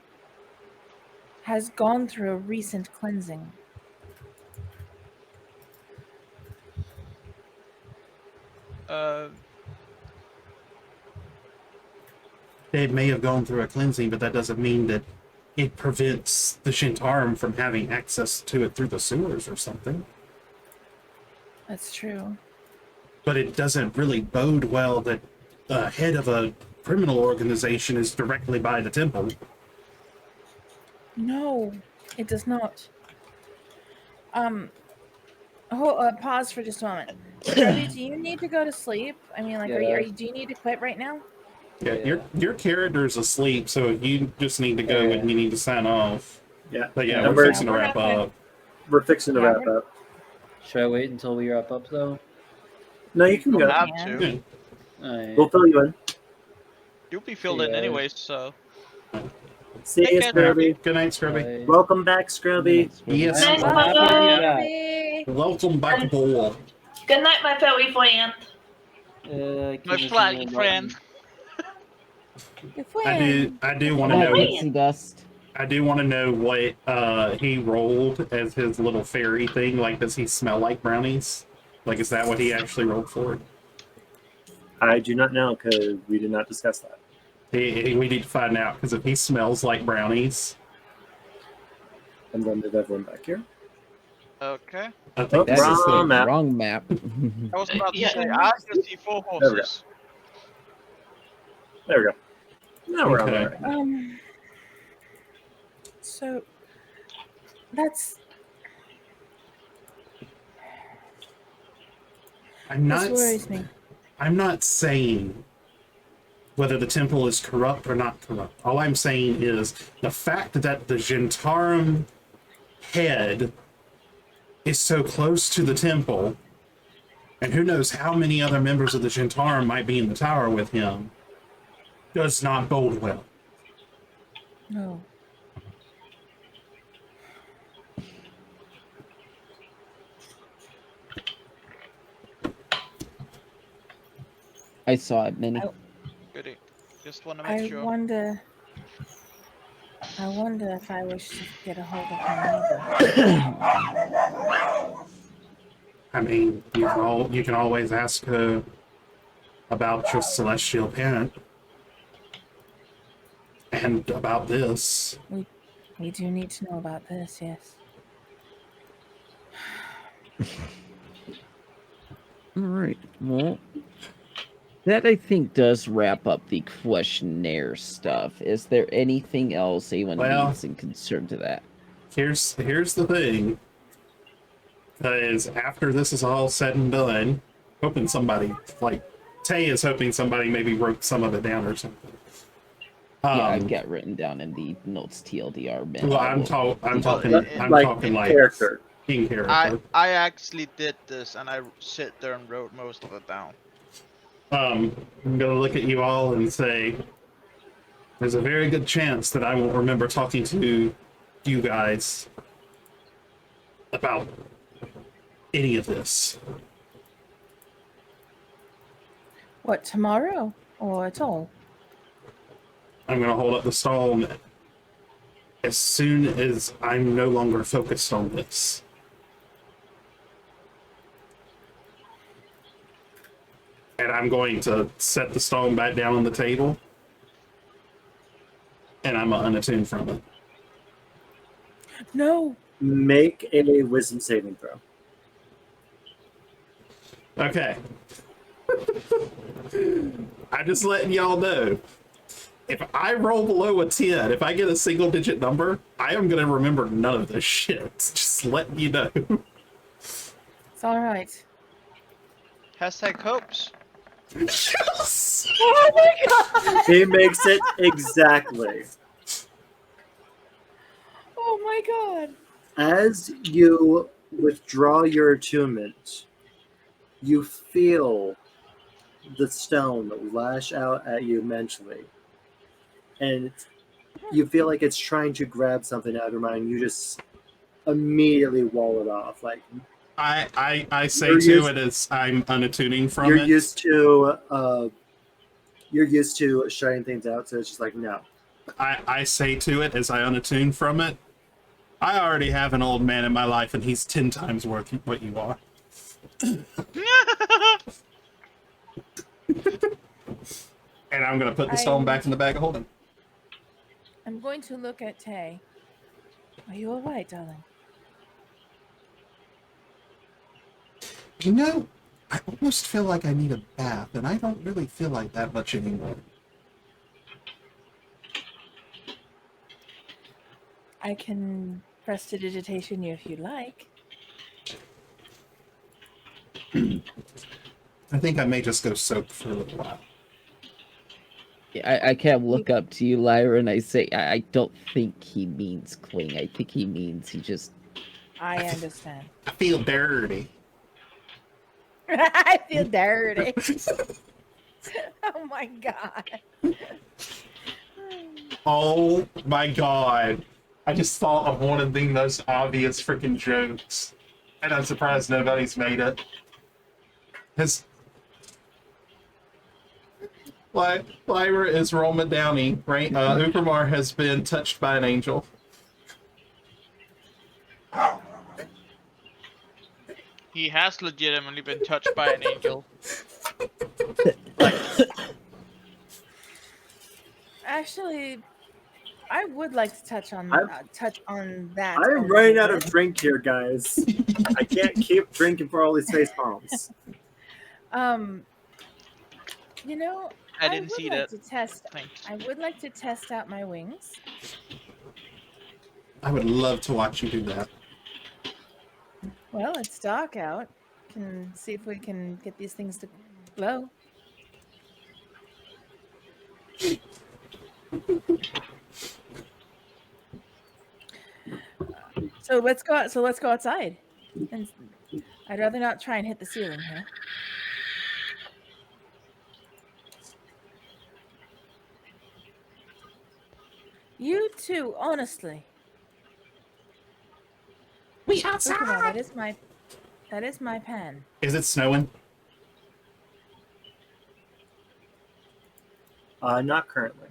has gone through a recent cleansing. it may have gone through a cleansing, but that doesn't mean that it prevents the Shintarum from having access to it through the sewers or something. That's true. But it doesn't really bode well that the head of a criminal organization is directly by the temple. No, it does not. Pause for just a moment. Kirby, do you need to go to sleep? I mean, like, Yeah. do you need to quit right now? Yeah, your character's asleep, so you just need to go and you need to sign off. Yeah. But yeah, Yeah, we're fixing to wrap okay. up. We're fixing to Yeah, wrap up. Should I wait until we wrap up though? No, you can Don't go. have Yeah. to. Yeah. Alright. We'll fill you in. You'll be filled in Yeah. anyways, so. See Take you, care, Scrubby. Good night, Scrubby. Bye. Welcome back, Scrubby. Yes. Nice I'm happy to be back. Bye. Welcome back aboard. Good night, my fairy friend. Keep My missing flaky little friend. Your I do want to Bye, know. Pixie Dust. I do want to know what he rolled as his little fairy thing. Like, does he smell like brownies? Like, is that what he actually rolled for? I do not know because we did not discuss that. We need to find out, because if he smells like brownies, And then did everyone back here? Okay. I think That this is is the Wrong map. wrong map. I was about to Yeah. say, I just see 4 There we go. horses. There we go. Now we're on Okay. there. So that's this worries me. I'm not saying whether the temple is corrupt or not corrupt. All I'm saying is the fact that the Gentarum head is so close to the temple, and who knows how many other members of the Gentarum might be in the tower with him, does not bode well. No. I saw it, Minnie. Goody. Just want to make I sure. wonder if I wish to get a hold of him either. I mean, you can always ask her about your celestial parent and about this. We do need to know about this, yes. All right. Well, that I think does wrap up the questionnaire stuff. Is there anything else anyone Well- needs in concern to that? Here's the thing. Is after this is all said and done, hoping somebody, like Tay is hoping somebody maybe wrote some of it down or something. Yeah, I've got written down in the notes TLDR. Man, Well, I I'm will- talking like character. in character. I actually did this, and I sit there and wrote most of it down. I'm gonna look at you all and say, there's a very good chance that I won't remember talking to you guys about any of this. What, tomorrow? Or at all? I'm gonna hold up the stone as soon as I'm no longer focused on this. And I'm going to set the stone back down on the table. And I'm unattuned from it. No. Make a wisdom saving throw. Okay. I'm just letting y'all know. If I roll below a 10, if I get a single digit number, I am going to remember none of this shit. Just letting you know. It's all right. Hashtag hopes. Yes! Oh my god! He makes it exactly. Oh my god! As you withdraw your attunement, you feel the stone lash out at you mentally. And you feel like it's trying to grab something out of your mind. You just immediately wall it off. Like I say You're to used- it as I'm unattuning from you're it. used to shutting things out, so it's just like no. I say to it as I unattune from it, I already have an old man in my life and he's 10 times worth what you are. And I'm going to put the stone back in the bag of holding. I'm going to look at Tay. Are you all right, darling? You know, I almost feel like I need a bath, and I don't really feel like that much anymore. I can prestidigitation you if you like. I think I may just go soak for a little while. I can't look up to you, Lyra, and I say, I don't think he means cling. I think he means he just... I understand. I feel dirty. I feel dirty. Oh my god. Oh my god. I just thought of one of the most obvious freaking jokes. And I'm surprised nobody's made it. His... Lyra is Roma Downey. Ubermar has been touched by an angel. He has legitimately been touched by an angel. Actually, I would like to touch on that. I'm a running little out of bit. drink here, guys. I can't keep drinking for all these face palms. You know, I didn't would see like that. to test. Thanks. I would like to test out my wings. I would love to watch you do that. Well, it's dark out. Can see if we can get these things to glow. So let's go. So let's go outside. And I'd rather not try and hit the ceiling here. You too, honestly. We Ukuma, that is my pen. Is it snowing? Not currently.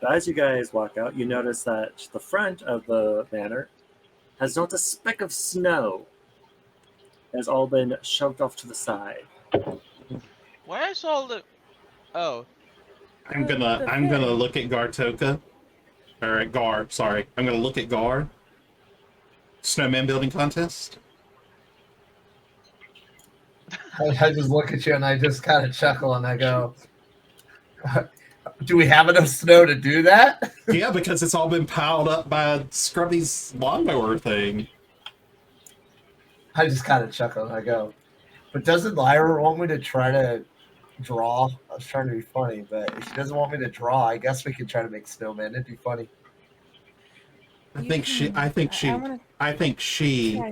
But as you guys walk out, you notice that the front of the manor has not a speck of snow. It has all been shoved off to the side. Where's all the... Oh. I'm gonna look at Gartoka. Or at Gar, sorry. I'm gonna look at Gar. Snowman building contest. I just look at you and I just kind of chuckle and I go, do we have enough snow to do that? Yeah, because it's all been piled up by Scrubby's lawnmower thing. I just kind of chuckle and I go, but doesn't Lyra want me to try to draw? I was trying to be funny, but if she doesn't want me to draw, I guess we could try to make snowmen. It'd be funny. I think she Try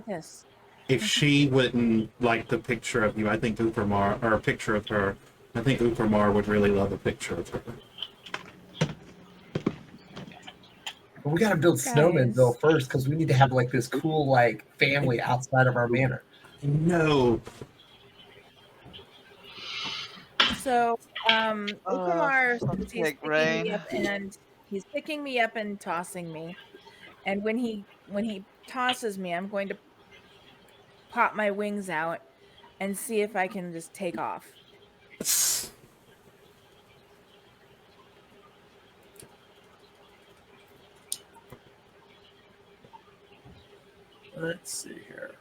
this. if she wouldn't like the picture of you, I think Upermar, or a picture of her, I think Upermar would really love a picture of her. But we gotta build snowmen Guys. though first, because we need to have like this cool like family outside of our manor. No. So, Ukamar, since he's take picking rain. me up and he's picking me up and tossing me, and when he tosses me, I'm going to pop my wings out and see if I can just take off. Let's see here.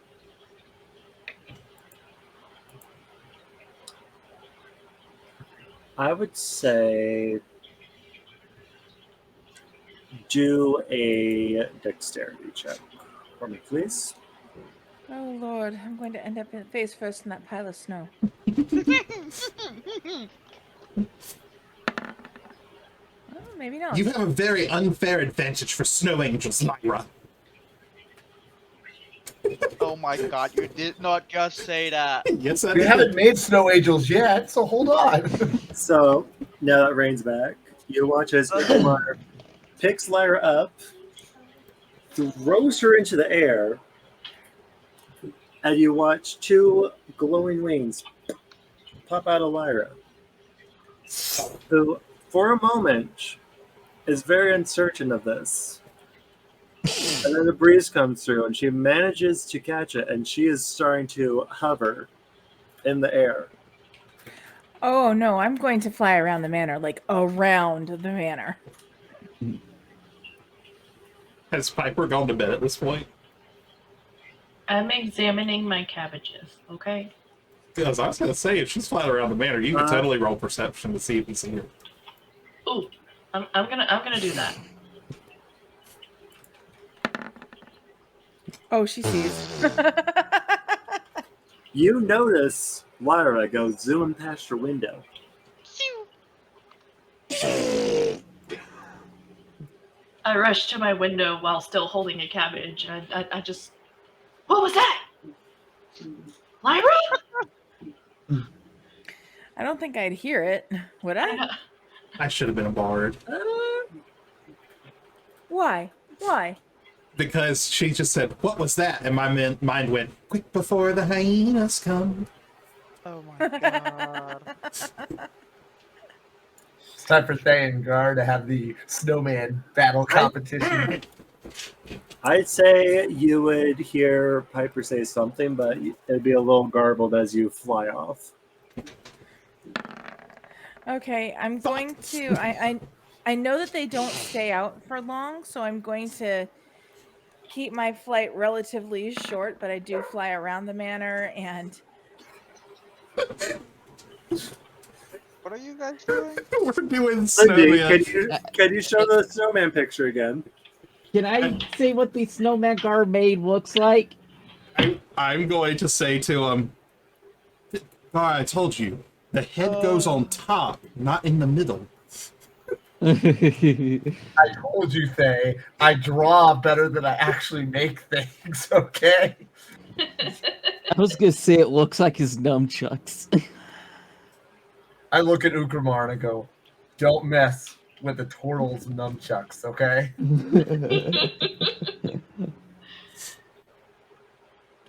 I would say do a dexterity check for me, please. Oh Lord, I'm going to end up face first in that pile of snow. Well, maybe not. You have a very unfair advantage for snow angels, Lyra. Oh my god, you did not just say that. Yes, I We did. haven't made snow angels yet, so hold on. So now that rain's back, you watch as Ukamar picks Lyra up, throws her into the air, and you watch two glowing wings pop out of Lyra, who, for a moment, is very uncertain of this. And then the breeze comes through, and she manages to catch it, and she is starting to hover in the air. Oh no, I'm going to fly around the manor, like around the manor. Has Piper gone to bed at this point? I'm examining my cabbages, okay? Because I was going to say, if she's flying around the manor, you could totally roll perception to see if you see her. Ooh, I'm gonna do that. Oh, she sees. You notice Lyra go zooming past your window. I rush to my window while still holding a cabbage. I just, what was that? Lyra? I don't think I'd hear it, would I? I should have been a bard. Why? Why? Because she just said, "What was that?" And my mind went, "Quick before the hyenas come." Oh my god. It's time for Thayangar to have the snowman battle competition. I'd say you would hear Piper say something, but it'd be a little garbled as you fly off. Okay, I'm going to. I know that they don't stay out for long, so I'm going to keep my flight relatively short. But I do fly around the manor, and What are you guys doing? We're doing Lindy, snowman. can you show the snowman picture again? Can I say what the snowman guard made looks like? I'm going to say to him, "I told you, the head goes on top, not in the middle." I told you, Thay, I draw better than I actually make things, okay? I was gonna say it looks like his nunchucks. I look at Ukramar and I go, don't mess with the turtle's nunchucks, okay?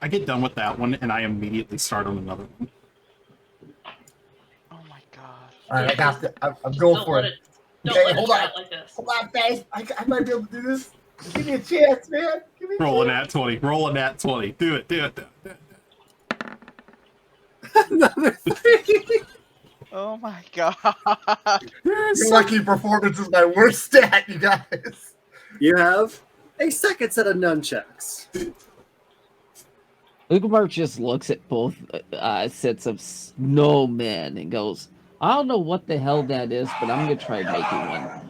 I get done with that one, and I immediately start on another one. Oh my god. All right, I got to. I'm going Don't for let it. Don't Okay, let hold it on. out like this. Hold on, Thay. I might be able to do this. Give me a chance, man. Give me a Roll a chance. nat 20. Roll a nat 20. Do it. Do it. Another thing. Oh my god. Your lucky performance is my worst stat, you guys. You have a second set of nunchucks. Ugamar just looks at both sets of snowmen and goes, I don't know what the hell that is, but I'm going to try making one.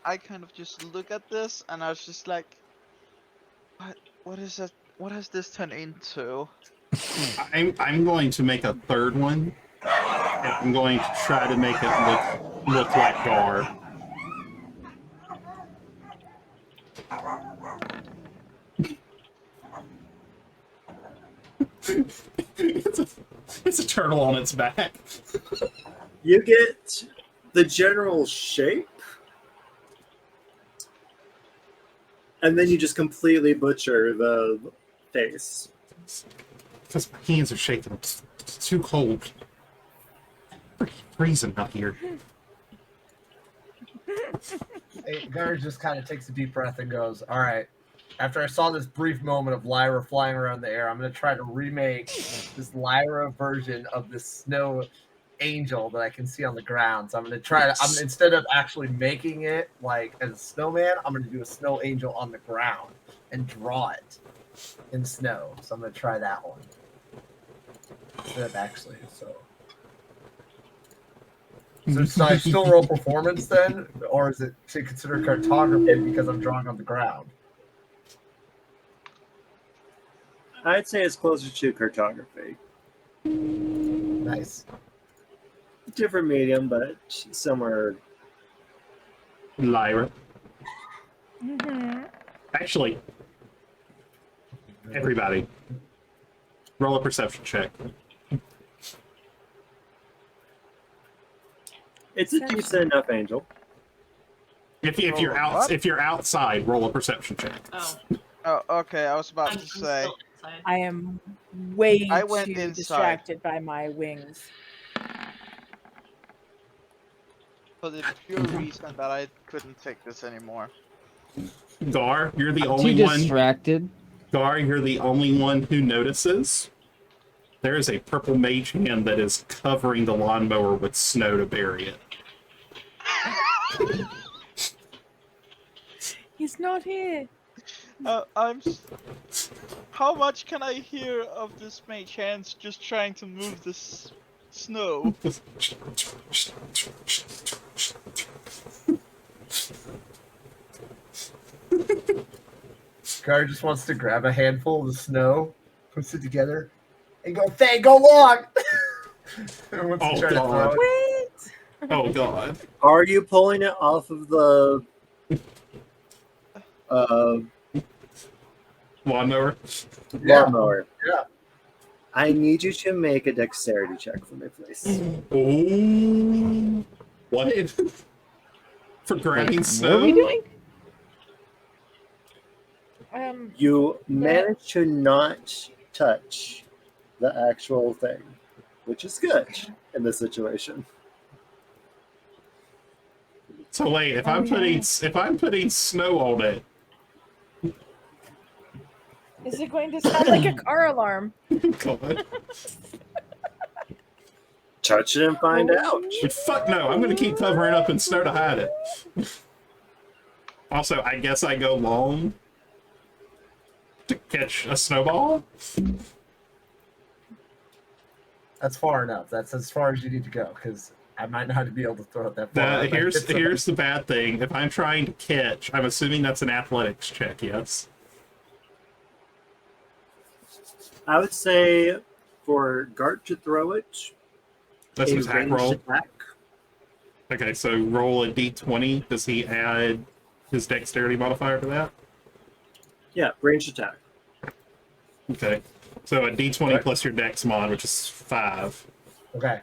I kind of just look at this and I was just like, what is it? What has this turned into? I'm going to make a third one. I'm going to try to make it look like Gar. It's a turtle on its back. You get the general shape, and then you just completely butcher the face. Because my hands are shaking. It's too cold. Freaking freezing out here. Gar just kind of takes a deep breath and goes, "All right. After I saw this brief moment of Lyra flying around the air, I'm going to try to remake this Lyra version of this snow angel that I can see on the ground. So I'm going to try to, instead of actually making it like as a snowman, I'm going to do a snow angel on the ground and draw it in snow. So I'm going to try that one instead of actually. So I still roll performance then, or is it to consider cartography because I'm drawing on the ground? I'd say it's closer to cartography. Nice. Different medium, but somewhere. Lyra. Mm-hmm. Actually, everybody, roll a perception check. It's a decent enough angel. If you're outside, roll a perception check. Oh, Oh, okay. I was about I'm to say. still inside. I am way I went too inside. distracted by my wings. For the pure reason that I couldn't take this anymore. Gar, you're the I'm only too one. distracted. Gar, you're the only one who notices. There is a purple mage hand that is covering the lawnmower with snow to bury it. He's not here. How much can I hear of this mage hands just trying to move this snow? Gar just wants to grab a handful of the snow, puts it together, and go, "Fang, go long!" And wants to try to throw it. Wait. Oh god. Are you pulling it off of the Lawnmower. Yeah. lawnmower? Yeah. I need you to make a dexterity check for me, please. Oh. What? For grabbing What snow? are we doing? You manage to not touch the actual thing, which is good in this situation. So wait, if I'm putting snow on it, Is it going to sound like a car alarm? God. Touch it and find out. But fuck no, I'm gonna keep covering up in snow to hide it. Also, I guess I go long to catch a snowball. That's far enough. That's as far as you need to go, because I might not be able to throw it that far. Here's the bad thing. If I'm trying to catch, I'm assuming that's an athletics check, yes? I would say for Gart to throw it, That's his hack ranged roll. attack. Okay, so roll a d20. Does he add his dexterity modifier to that? Yeah, ranged attack. Okay. So a d20 Right. plus your dex mod, which is 5. Okay.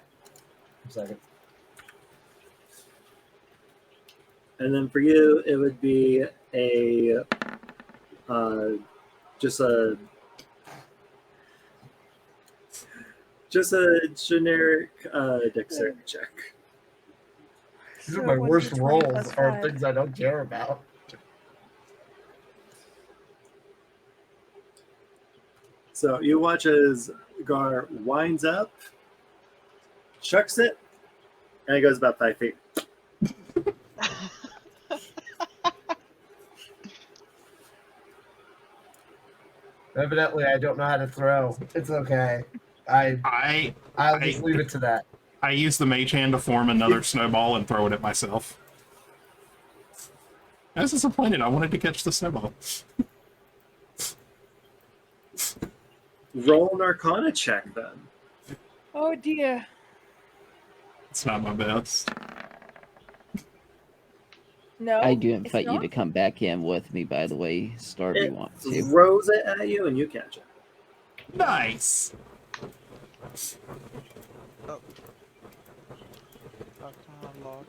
1 second. And then for you, it would be just a generic dexterity check. These are my So worst 1d20 rolls, plus are 5. things I don't care about. So you watch as Gar winds up, chucks it, and it goes about 5 feet. Evidently, I don't know how to throw. It's okay. I'll just leave it to that. I use the mage hand to form another snowball and throw it at myself. I was disappointed. I wanted to catch the snowball. Roll an Arcana check then. Oh dear. It's not my best. No, I do it's invite you not? to come back in with me, by the way, Star, if you It want to. throws it at you and you catch it. Nice. Oh. How can I log?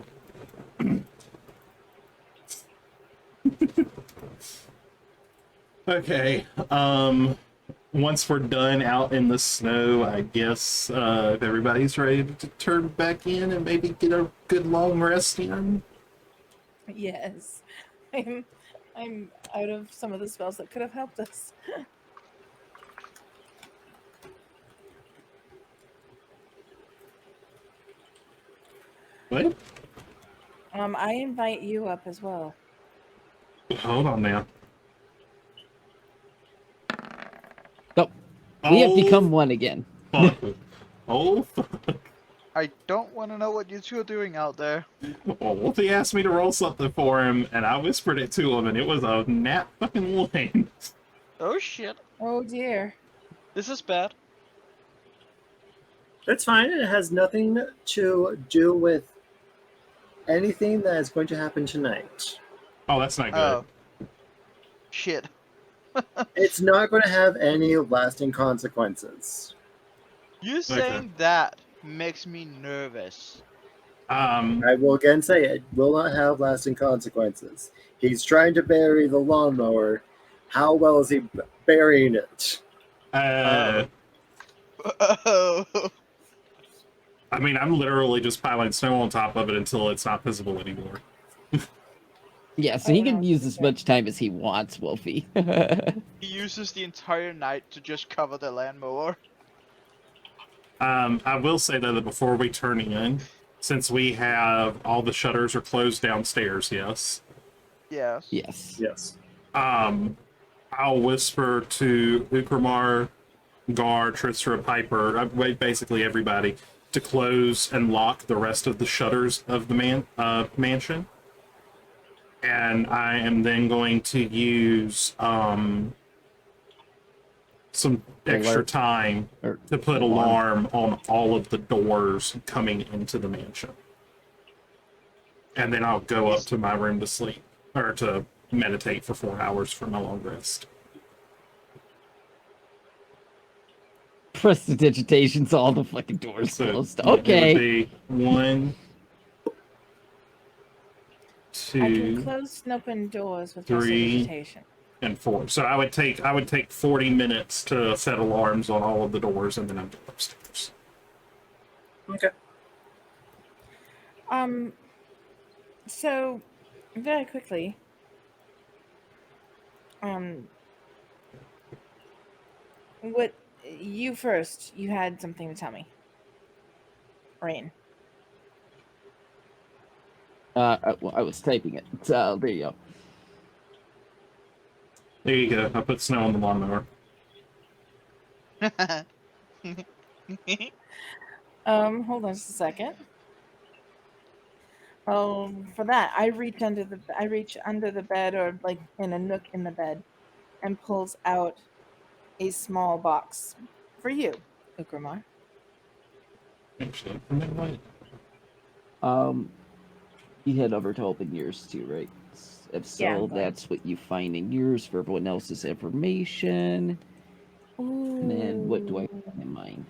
Okay. Once we're done out in the snow, I guess if everybody's ready to turn back in and maybe get a good long rest in. Yes. I'm out of some of the spells that could have helped us. What? I invite you up as well. Hold on now. Oh, we have Oh, become one again. fuck. Oh, fuck. I don't want to know what you two are doing out there. Well, Wolfie asked me to roll something for him, and I whispered it to him, and it was a nat fucking one. Oh shit. Oh dear. This is bad. That's fine. It has nothing to do with anything that is going to happen tonight. Oh, that's not good. Oh. Shit. It's not going to have any lasting consequences. You saying that makes me nervous. I will again say it will not have lasting consequences. He's trying to bury the lawnmower. How well is he burying it? Oh. I mean, I'm literally just piling snow on top of it until it's not visible anymore. Yeah, so Oh, he can no, use as okay. much time as he wants, Wolfie. He uses the entire night to just cover the lawnmower. I will say though that before we turn in, since we have all the shutters are closed downstairs, yes. Yes. Yes. Yes. I'll whisper to Ukramar, Gar, Tristram, Piper, basically everybody, to close and lock the rest of the shutters of the mansion. And I am then going to use some extra Alert. time Or to put alarm on all of the doors coming into the mansion. And then I'll go up to my room to sleep, or to meditate for 4 hours for my long rest. Prestidigitation's all the fucking doors So closed. it would Okay. be 1, I can 2, close and open doors with 3, prestidigitation. and 4. So I would take 40 minutes to set alarms on all of the doors, and then I'd go upstairs. Okay. So very quickly, what you first? You had something to tell me, Rain. Well, I was typing it. So there you go. There you go. I put snow on the lawnmower. Hold on just a second. For that, I reach under the bed, or like in a nook in the bed, and pulls out a small box for you, Ukramar. Actually, You head over to open yours too, right? If so, Yeah, I'm going. that's what you find in yours for everyone else's information. And then what do I have in mine?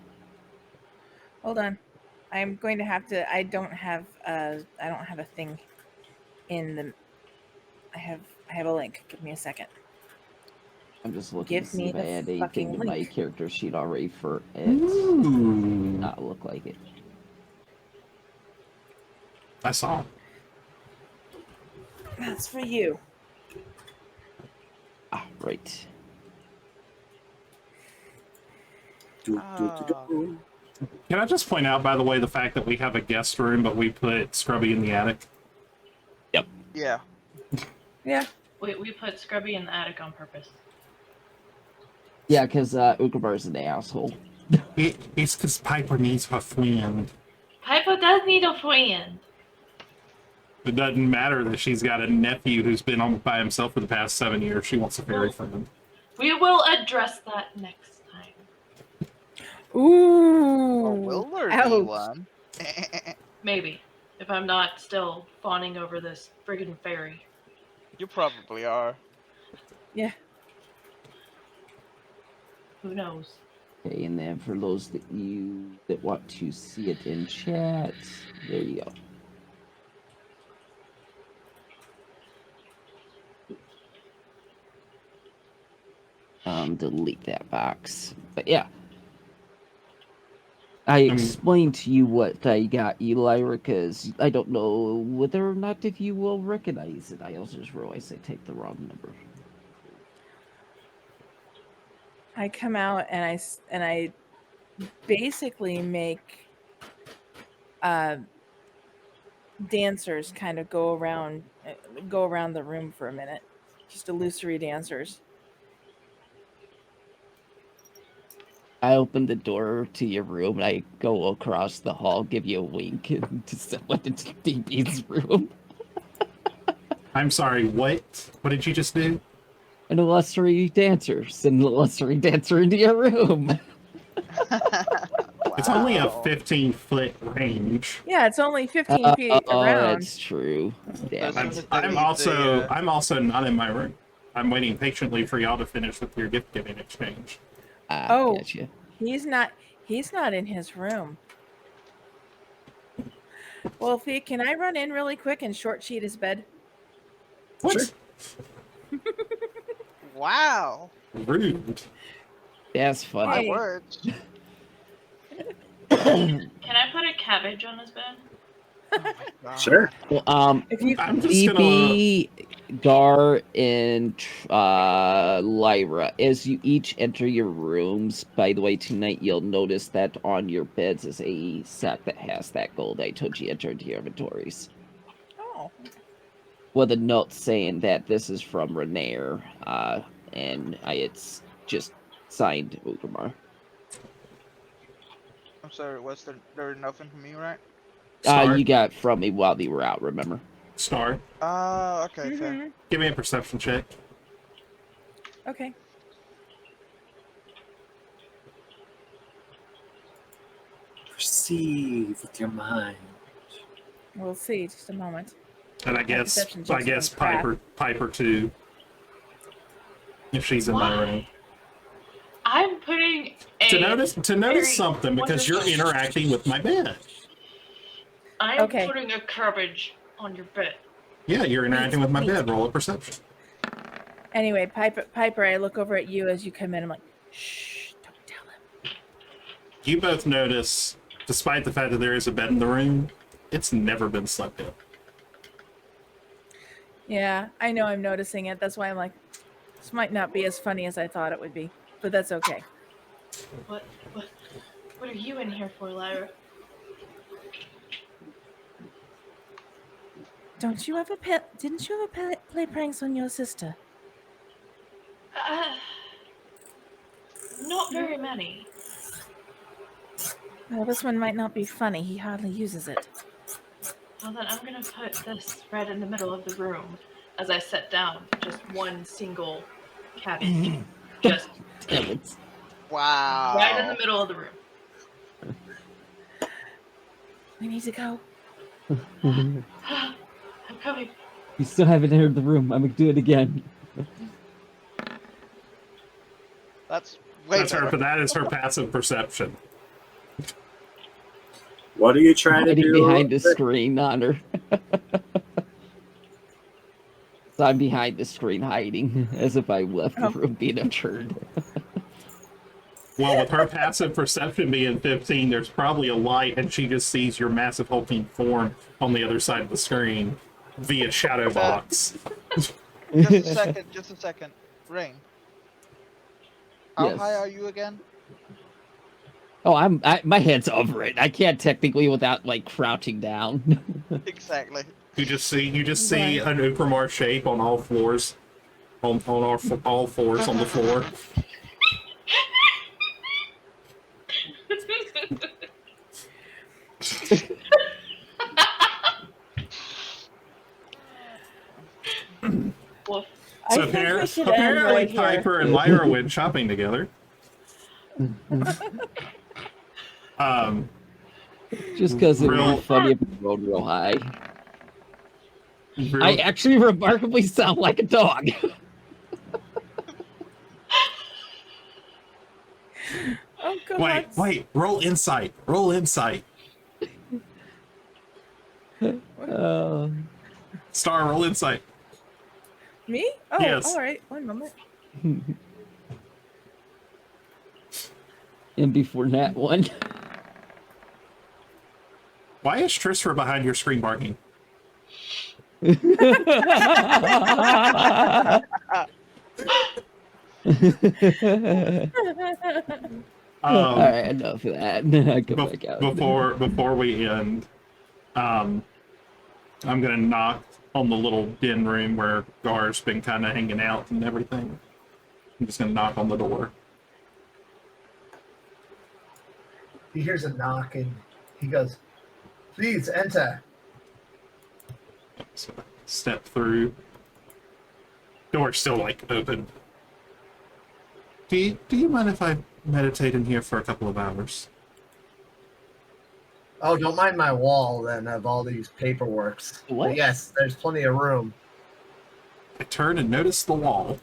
Hold on. I'm going to have to. I don't have a thing in the. I have a link. Give me a second. I'm just looking Give to see me if I the had anything fucking in my link. character sheet already for it. Ooh. Not look like it. I saw. That's for you. Ah, right. Can I just point out, by the way, the fact that we have a guest room, but we put Scrubby in the attic? Yep. Yeah. Yeah. We put Scrubby in the attic on purpose. Yeah, because Ukabar's an asshole. It's because Piper needs her friend. Piper does need a friend. It doesn't matter that she's got a nephew who's been on by himself for the past 7 years. She wants a fairy friend. We will address that next time. Ooh. Or will there be ouch. one? Maybe. If I'm not still fawning over this friggin' fairy. You probably are. Yeah. Who knows? Okay, and then for those that want to see it in chat, there you go. Delete that box. But yeah. I explained to you what I got, Eli, because I don't know whether or not if you will recognize it. I also just realized I typed the wrong number. I come out and I basically make dancers kind of go around the room for a minute. Just illusory dancers. I open the door to your room and I go across the hall, give you a wink to someone into DB's room. I'm sorry, what? What did you just do? An illusory dancer. Send an illusory dancer into your room. It's only a 15-foot range. Yeah, it's only 15 feet Oh, around. that's true. Damn I'm, it. I'm also not in my room. I'm waiting patiently for y'all to finish with your gift giving exchange. Oh, Gotcha. he's not in his room. Wolfie, can I run in really quick and short sheet his bed? What? Sure. Wow. Rude. That's funny. My Hey. words. Can I put a cabbage on his bed? Oh my God. Sure. Well, If you I'm just DB, Gar, and Lyra, as you each enter your rooms, by the way, tonight you'll notice that on your beds is a set that has that gold I told you entered your inventories. Oh. With a note saying that this is from Renair, and it's just signed Ugamar. I'm sorry, there nothing from me, right? Star. You got from me while they were out, remember? Star. Okay, fair. Mhm. Give me a perception check. Okay. Perceive with your mind. We'll see. Just a moment. And I My guess perception checks are Piper too. If she's in my Why? room. I'm putting a To notice very something because you're wonderful- interacting with my bed. I'm Okay. putting a cabbage on your bed. Yeah, you're interacting with my Wait. bed. Roll a perception. Anyway, Piper, I look over at you as you come in. I'm like, shh, don't tell him. You both notice, despite the fact that there is a bed in the room, it's never been slept in. Yeah, I know I'm noticing it. That's why I'm like, this might not be as funny as I thought it would be, but that's okay. What are you in here for, Lyra? Didn't you ever play pranks on your sister? Not very many. Well, this one might not be funny. He hardly uses it. Well, then I'm gonna put this right in the middle of the room as I sit down. Just one single cabbage. Just Damn it. Wow. right in the middle of the room. We need to go. I'm coming. You still haven't entered the room. I'm gonna do it again. That's way That's her, better. but that is her passive perception. What are you trying to Hiding do? behind the screen on her. So I'm behind the screen hiding, as if I left the room being a turd. Well, with her passive perception being 15, there's probably a light, and she just sees your massive hulking form on the other side of the screen via shadow box. Just a second. Rain. How Yes. high are you again? Oh, my head's over it. I can't technically without like crouching down. Exactly. You just see an Ukramar shape on all floors, on all fours on the floor. Woof. So I think we should end apparently right here. Piper and Lyra went shopping together. Just because it would Real- be funny if it rolled real high. Real- I actually remarkably sound like a dog. Oh god. wait, roll insight. Roll insight. Star, roll insight. Me? Oh, Yes. all right. One moment. And before that one. Why is Tristra behind your screen barking? All right, enough of that. I go back out. Before we end, I'm gonna knock on the little den room where Gar's been kind of hanging out and everything. I'm just gonna knock on the door. He hears a knock and he goes, "Please enter." So step through. Door's still like open. Do you mind if I meditate in here for a couple of hours? Oh, don't mind my wall then of all these paperworks. What? But yes, there's plenty of room. I turn and notice the wall.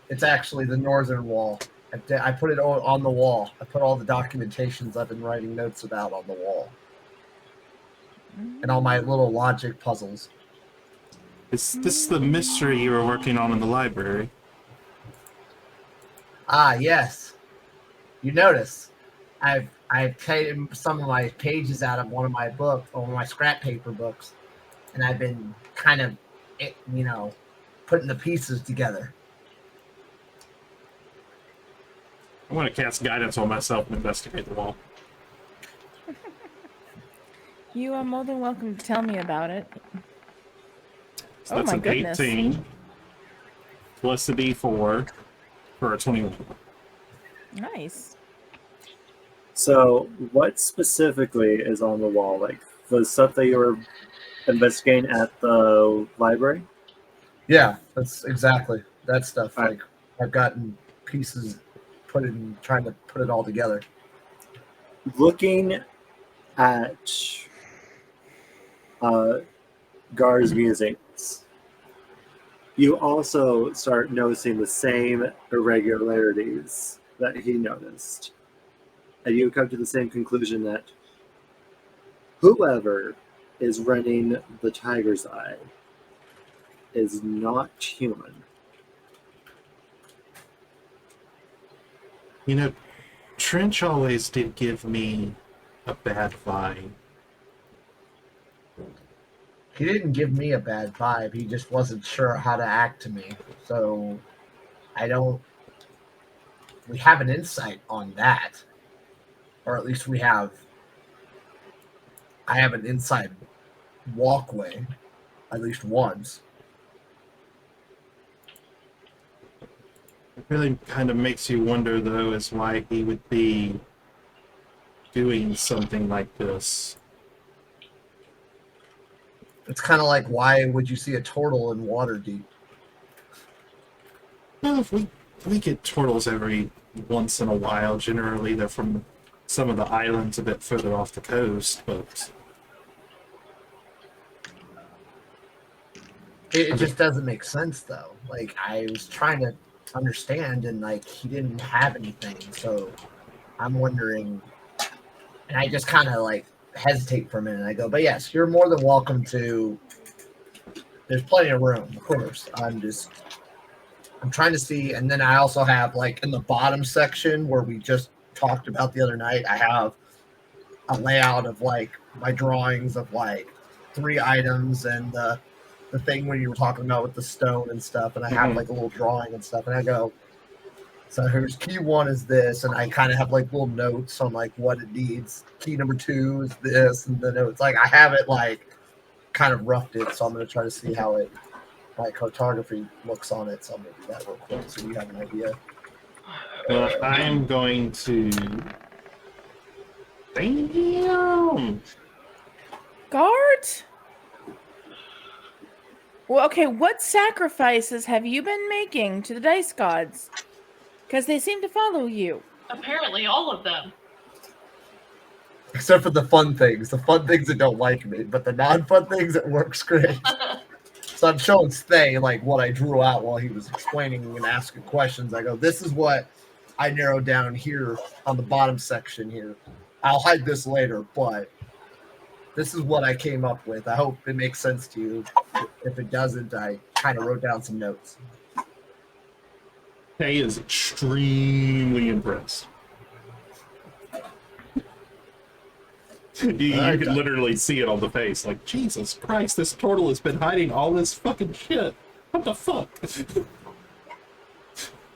It's actually the northern wall. I put it on the wall. I put all the documentations I've been writing notes about on the wall. And all my little logic puzzles. Is this the mystery you were working on in the library? Ah, yes. You notice, I've taken some of my pages out of one of my books, or my scrap paper books, and I've been kind of, putting the pieces together. I want to cast guidance on myself and investigate the wall. You are more than welcome to tell me about it. So Oh that's my an goodness. 18 plus a D4 for a 21. Nice. So, what specifically is on the wall? Like the stuff that you were investigating at the library? Yeah, that's exactly that stuff. All right. Like I've gotten pieces trying to put it all together. Looking at Gar's musings, you also start noticing the same irregularities that he noticed. And you come to the same conclusion that whoever is running the Tiger's Eye is not human. You know, Trench always did give me a bad vibe. He didn't give me a bad vibe. He just wasn't sure how to act to me. So we have an insight on that. Or at least I have an inside walkway, at least once. It really kind of makes you wonder, though, as why he would be doing something like this. It's kind of like, why would you see a turtle in Waterdeep? Well, if we get turtles every once in a while. Generally, they're from some of the islands a bit further off the coast, but It just doesn't make sense, though. Like, I was trying to understand, and like, he didn't have anything, so I'm wondering. And I just kind of like hesitate for a minute. I go, but yes, you're more than welcome to. There's plenty of room, of course. I'm trying to see, and then I also have like in the bottom section where we just talked about the other night, I have a layout of like my drawings of like 3 items and the thing where you were talking about with the stone and stuff, and I have like a little drawing and stuff, and I go, so here's key 1 is this, and I kind of have like little notes on like what it needs. Key number 2 is this, and then it's like I have it like kind of roughed it, so I'm going to try to see how it like cartography looks on it. So I'm going to do that real quick so you have an idea. I am going to. Damn! Guard? Well, okay, what sacrifices have you been making to the dice gods? Because they seem to follow you. Apparently, all of them. except for the fun things. The fun things that don't like me, but the non-fun things, it works great. So I'm showing Stay like what I drew out while he was explaining and asking questions. I go, this is what I narrowed down here on the bottom section here. I'll hide this later, but this is what I came up with. I hope it makes sense to you. If it doesn't, I kind of wrote down some notes. Tay is extremely impressed. You can literally see it on the face. Like, Jesus Christ, this turtle has been hiding all this fucking shit. What the fuck?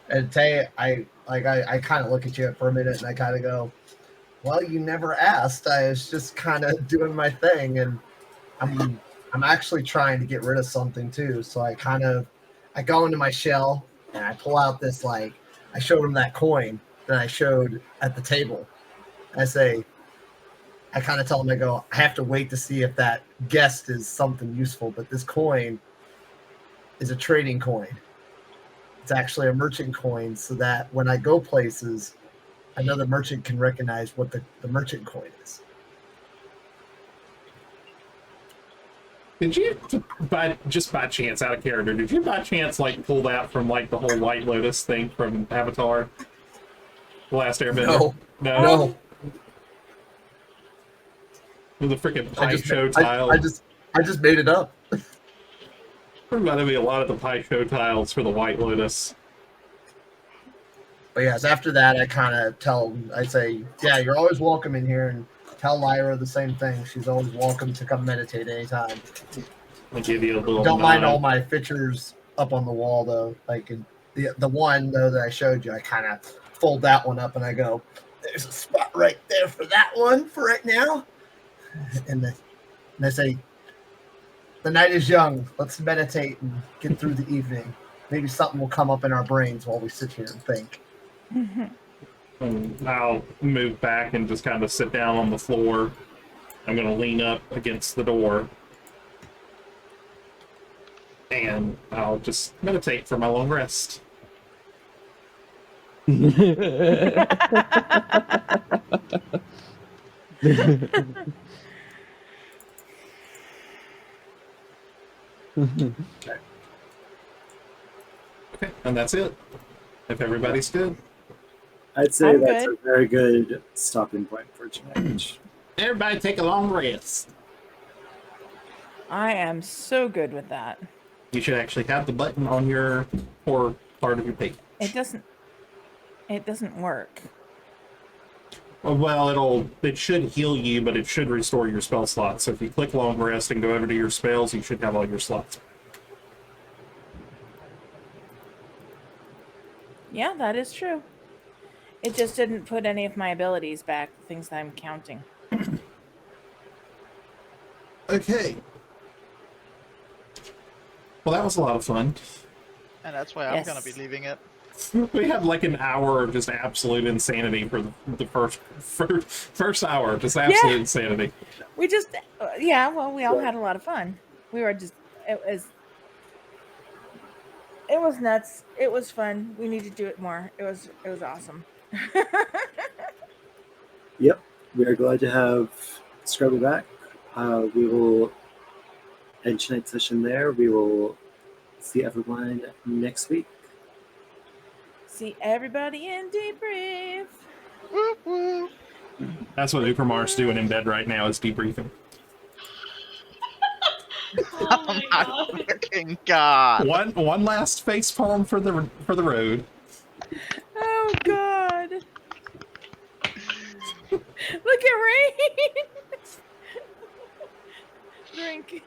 And Tay, I kind of look at you for a minute and I kind of go, well, you never asked. I was just kind of doing my thing, and I'm actually trying to get rid of something too. So I go into my shell and I pull out this, like, I showed him that coin that I showed at the table. I kind of tell him, I go, I have to wait to see if that guest is something useful, but this coin is a trading coin. It's actually a merchant coin, so that when I go places, another merchant can recognize what the merchant coin is. Did you, just by chance, out of character, did you by chance, like, pull that from, like, the whole White Lotus thing from Avatar? The Last Airbender? No. The freaking pie show tile. I just made it up. Reminded me a lot of the pie show tiles for the White Lotus. But yes, after that, I kind of I say, yeah, you're always welcome in here, and tell Lyra the same thing. She's always welcome to come meditate anytime. I'll give you a little Don't mind all my pictures up on the wall, though. Like the one, though, that I showed you, I kind of fold that one up, and I go, there's a spot right there for that one for right now. And I say, the night is young. Let's meditate and get through the evening. Maybe something will come up in our brains while we sit here and think. I'll move back and just kind of sit down on the floor. I'm going to lean up against the door. And I'll just meditate for my long rest. Okay, and that's it. If everybody's good. I'd say I'm that's good. a very good stopping point for tonight. Everybody take a long rest. I am so good with that. You should actually have the button on your core part of your page. It doesn't work. Well, it should heal you, but it should restore your spell slots. So if you click long rest and go over to your spells, you should have all your slots. Yeah, that is true. It just didn't put any of my abilities back, the things that I'm counting. Okay. Well, that was a lot of fun. And that's why I'm gonna be leaving it. We had like an hour of just absolute insanity for the first hour, just absolute insanity. We just, we all had a lot of fun. We were just, it was nuts. It was fun. We need to do it more. It was awesome. Yep, we are glad to have Scrubby back. We will end tonight's session there. We will see everyone next week. See everybody in debrief. That's what Ukramar's doing in bed right now, is debriefing. Oh my god. Fucking god. One last face palm for the road. Oh god. Look at Rain. Drink.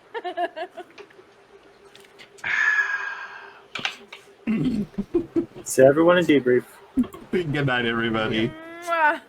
See everyone in debrief. Good night, everybody. Mwah.